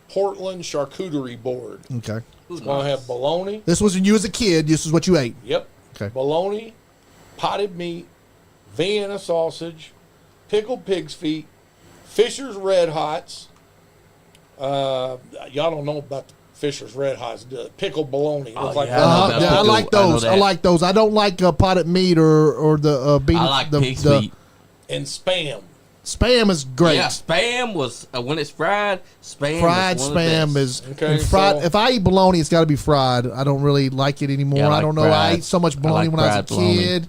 Portland Charcuterie Board. Okay. It's going to have bologna. This was when you was a kid. This is what you ate. Yep. Okay. Bologna, potted meat, Vienna sausage, pickled pig's feet, Fisher's Red Hots. Y'all don't know about the Fisher's Red Hots. The pickled bologna. Looks like yeah. Yeah, I like those. I know I that. like those. I don't like potted meat or the bean. I like the, pig's the feet. and Spam. Spam is great. Yeah, spam was when it's fried. Spam. Fried is one of the spam best. is Okay, and fried. so- If I eat bologna, it's got to be fried. I don't really like it anymore. Yeah, I I like don't know. I fried. ate so much bologna I like when I was a fried bologna. kid.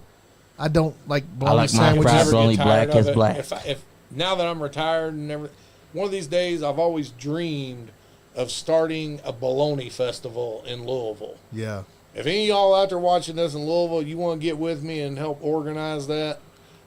I don't like bologna like my sandwiches. fried Never get bologna tired black of as it. black. If now that I'm retired and everything, one of these days I've always dreamed of starting a bologna festival in Louisville. Yeah. If any of y'all out there watching this in Louisville, you want to get with me and help organize that,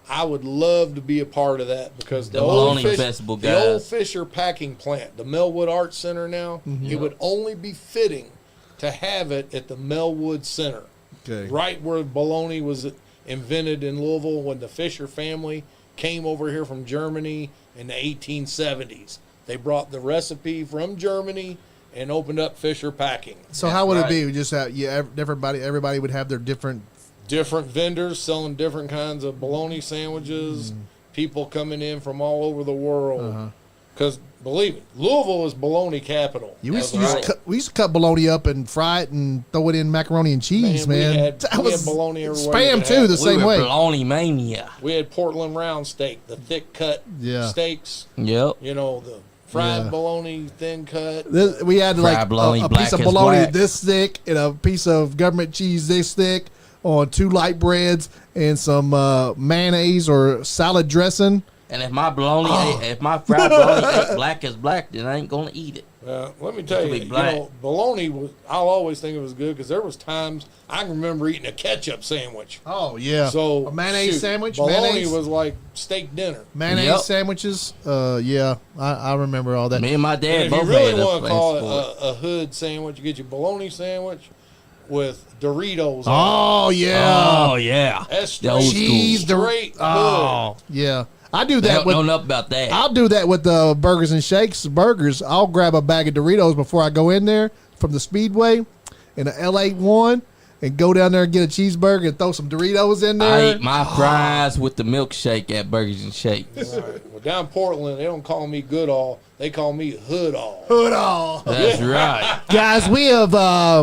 I would love to be a part of that because The bologna festival, the old guys. Fisher packing plant, the Melwood Arts Center now, it would only be fitting to have it at the Melwood Center. Okay. Right where bologna was invented in Louisville when the Fisher family came over here from Germany in the 1870s. They brought the recipe from Germany and opened up Fisher Packing. So That's how would right. it be? We just have everybody would have their different different vendors selling different kinds of bologna sandwiches. People coming in from all over the world. Because believe me, Louisville is bologna capital. We used to cut bologna up and fry it and throw it in macaroni and cheese, man. We had bologna everywhere. Spam too, the same way. Bologna mania. We had Portland round steak, the thick cut steaks. Yep. You know, the fried bologna thin cut. We had like a piece of bologna this thick and a piece of government cheese this thick on 2 light breads and some mayonnaise or salad dressing. And if my fried bologna ain't black as black, then I ain't gonna eat it. Let me tell you, bologna I'll always think it was good because there was times I can remember eating a ketchup sandwich. Oh yeah, so a mayonnaise sandwich. Bologna was like steak dinner. Mayonnaise sandwiches. Yeah, I remember all that. Me and my dad both. If you really want to call it a hood sandwich, you get your bologna sandwich with Doritos. Oh yeah, oh yeah. That's straight hood. Oh yeah. I do that. Don't know enough about that. I'll do that with the Burgers and Shakes burgers. I'll grab a bag of Doritos before I go in there from the Speedway in the LA one and go down there and get a cheeseburger and throw some Doritos in there. I eat my fries with the milkshake at Burgers and Shakes. Right. Well, down in Portland, they don't call me Goodall. They call me Hoodall. Hoodall. That's right. Guys, we have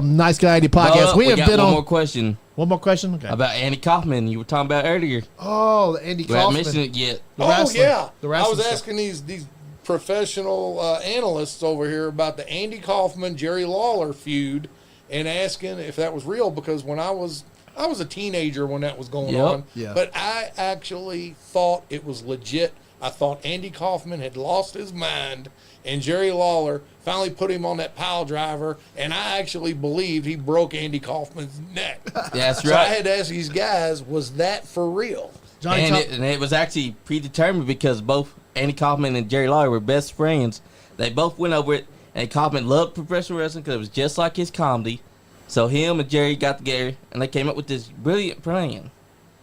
Nice Guy Andy podcast. We have got been one on. more question. One more question? Okay. About Andy Kaufman you were talking about earlier. Oh, the Andy We haven't Kaufman. mentioned it yet. Yeah. The I was asking these professional analysts over here about the Andy Kaufman, Jerry Lawler feud and asking if that was real because when I was a teenager when that was going on. Yeah. But I actually thought it was legit. I thought Andy Kaufman had lost his mind and Jerry Lawler finally put him on that pile driver, and I actually believed he broke Andy Kaufman's neck. That's so right. I had to ask these guys, was that for real? And it was actually predetermined because both Andy Kaufman and Jerry Lawler were best friends. They both went over it, and Kaufman loved professional wrestling because it was just like his comedy. So him and Jerry got together, and they came up with this brilliant plan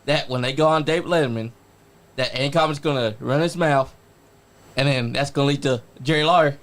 that when they go on David Letterman, that Andy Kaufman's going to run his mouth, and then that's going to lead to Jerry Lawler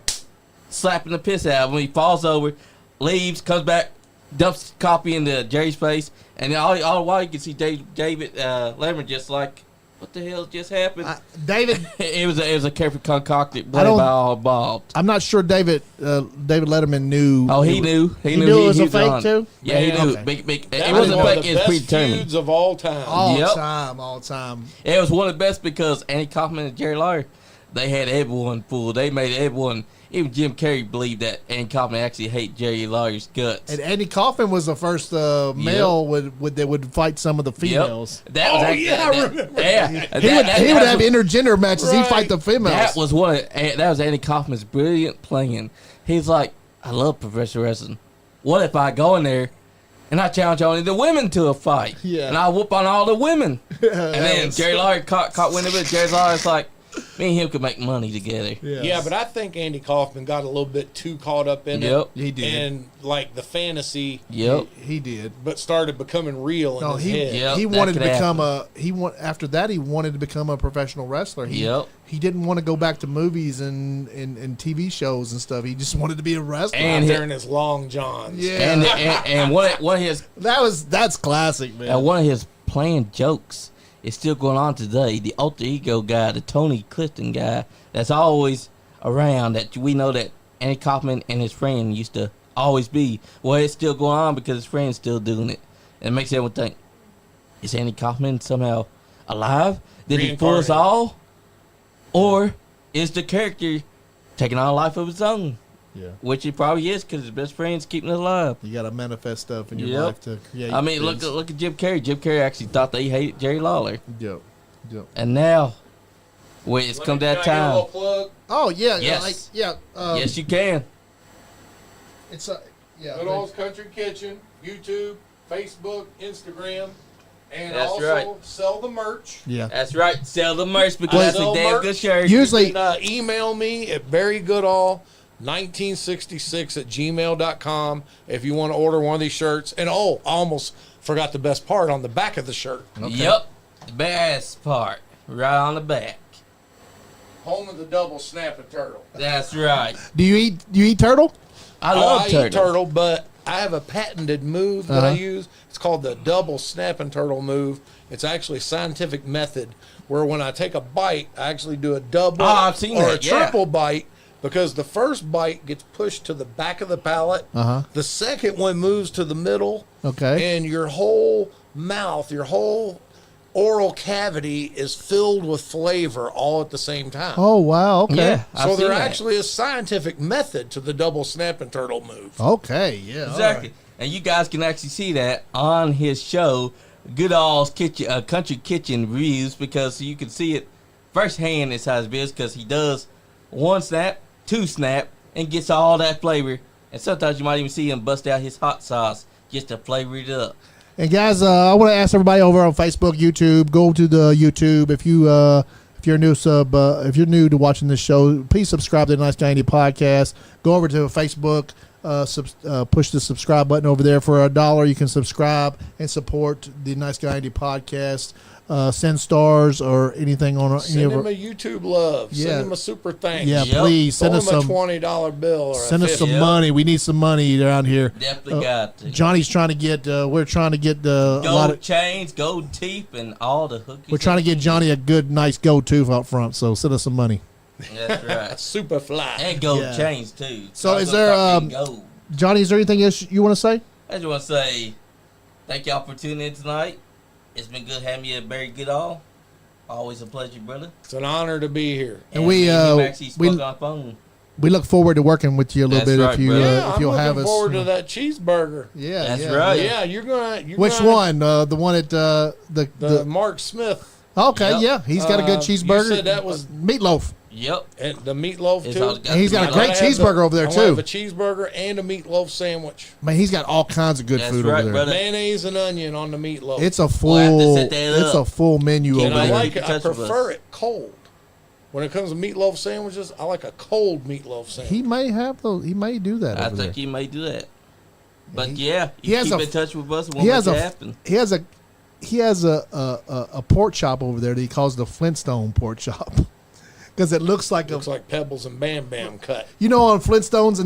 slapping the piss out of him. He falls over, leaves, comes back, dumps coffee into Jerry's face, and then all the while you can see David Letterman just like, what the hell just happened? David, it was a carefully concocted play by all involved. I'm not sure David Letterman knew. Oh, he knew. He knew it was a fake too. Yeah, he knew. Okay. It wasn't fake. It was predetermined. Feuds of all time. All time. It was one of the best because Andy Kaufman and Jerry Lawler, they had everyone fooled. They made everyone. Even Jim Carrey believed that Andy Kaufman actually hated Jerry Lawler's guts. And Andy Kaufman was the first male that would fight some of the females. Yep. That was I remember. He would have intergender matches. Right. He'd fight the females. That was Andy Kaufman's brilliant plan. He's like, I love professional wrestling. What if I go in there and I challenge only the women to a fight? Yeah. And I whoop on all the women. And then Jerry Lawler caught wind of it. Jerry Lawler's like, me and him could make money together. Yes. Yeah, but I think Andy Kaufman got a little bit too caught up in it. Yep, he did. And like the fantasy. Yep, he did. But started becoming real in his head. Yep, he wanted to become after that he wanted to become a professional wrestler. He didn't want to go back to movies and TV shows and stuff. He just wanted to be a wrestler. And there in his long johns. Yeah. And one of his that's classic, man. And one of his planned jokes is still going on today. The alter ego guy, the Tony Clifton guy, that's always around, that we know that Andy Kaufman and his friend used to always be. Well, it's still going on because his friend's still doing it. And it makes everyone think, is Andy Kaufman somehow alive? Did he fool us all? Or is the character taking on a life of his own? Yeah. Which he probably is because his best friend's keeping it alive. You got to manifest stuff in your life to. Yeah, I mean, look at Jim Carrey. Jim Carrey actually thought they hated Jerry Lawler. Yep. And now, it's come that time. Oh yeah. Yes. Yes, you can. It's Goodall's Country Kitchen, YouTube, Facebook, Instagram. And that's also right. Sell the merch. Yeah, that's right. Sell the merch because that's a damn good shirt. Usually, you can, email me at Barry Goodall 1966 at gmail.com if you want to order one of these shirts. And I almost forgot the best part on the back of the shirt. Okay. Yep, the best part right on the back. Home of the double snapping turtle. That's right. Do you eat turtle? I love turtle. Eat turtle, but I have a patented move that I use. It's called the double snapping turtle move. It's actually a scientific method where when I take a bite, I actually do a double or a triple bite, because the first bite gets pushed to the back of the palate. The second one moves to the middle. Okay. And your whole mouth, your whole oral cavity is filled with flavor all at the same time. Oh, wow. Okay. Yeah, so there actually is scientific method to the double snapping turtle move. Okay, yeah. Exactly. Right. And you guys can actually see that on his show, Goodall's Kitchen, Country Kitchen Reviews, because you can see it firsthand as how it is, because he does one snap, two snap, and gets all that flavor. And sometimes you might even see him bust out his hot sauce just to flavor it up. And guys, I want to ask everybody over on Facebook, YouTube, go to the YouTube. If you're new if you're new to watching this show, please subscribe to the Nice Guy Andy podcast. Go over to Facebook, push the subscribe button over there. For $1, you can subscribe and support the Nice Guy Andy podcast. Send stars or anything on send any him of a YouTube love. Yeah. Send him a super thanks. Yeah, please send us a $20 bill. Or send us some money. We need some money around here. Definitely got to. Johnny's trying to get. We're trying to get gold a lot of chains, gold teeth, and all the hookies. We're trying to get Johnny a good, nice gold tooth out front. So send us some money. That's right. Super fly and gold chains too. So is there, Johnny? Is there anything else you want to say? I just want to say, thank y'all for tuning in tonight. It's been good having you at Barry Goodall. Always a pleasure, brother. It's an honor to be here. And we actually spoke on phone. We look forward to working with you a little bit. Right, if you'll have us. I'm looking forward to that cheeseburger. Yeah, that's right. Yeah, you're gonna. Which one? The one at the Mark Smith. Okay, yeah, he's got a good cheeseburger. You said that was meatloaf. Yep. And the meatloaf, too. And he's got a great cheeseburger over there, too. I have a cheeseburger and a meatloaf sandwich. Man, he's got all kinds of good food over there. Brother. Mayonnaise and onion on the meatloaf. It's a full menu over there. I prefer it cold. When it comes to meatloaf sandwiches, I like a cold meatloaf sandwich. He may have those. He may do that. I think he may do that. But you keep in touch with us. He has a pork chop over there that he calls the Flintstone pork chop. Because it looks like Pebbles and Bam Bam cut. You know, on Flintstones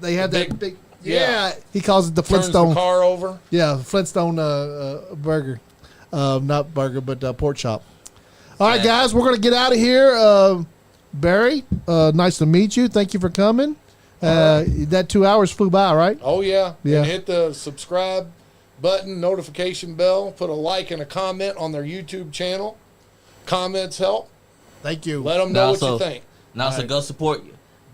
they have that big. Yeah, he calls it the Flintstone. Turns the car over. Yeah, Flintstone burger, not burger, but pork chop. All right, guys, we're gonna get out of here. Barry, nice to meet you. Thank you for coming. That 2 hours flew by, right? Oh yeah. And hit the subscribe button, notification bell, put a like and a comment on their YouTube channel. Comments help. Thank you. Let them know what you think. Now, so go support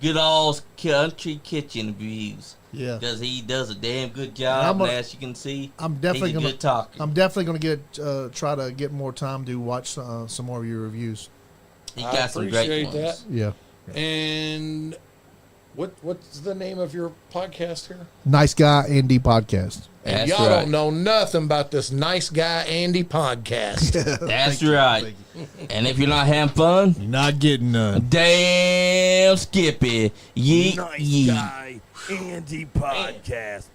Goodall's Country Kitchen Reviews. Yeah. Because he does a damn good job, and as you can see, he's a good talker. I'm definitely going to try to get more time to watch some more of your reviews. He got some great ones. That. Yeah. And what's the name of your podcast here? Nice Guy Andy Podcast. And y'all don't know nothing about this Nice Guy Andy podcast. That's right. And if you're not having fun, you're not getting none. Damn Skippy. Yeet, Nice Guy Andy podcast.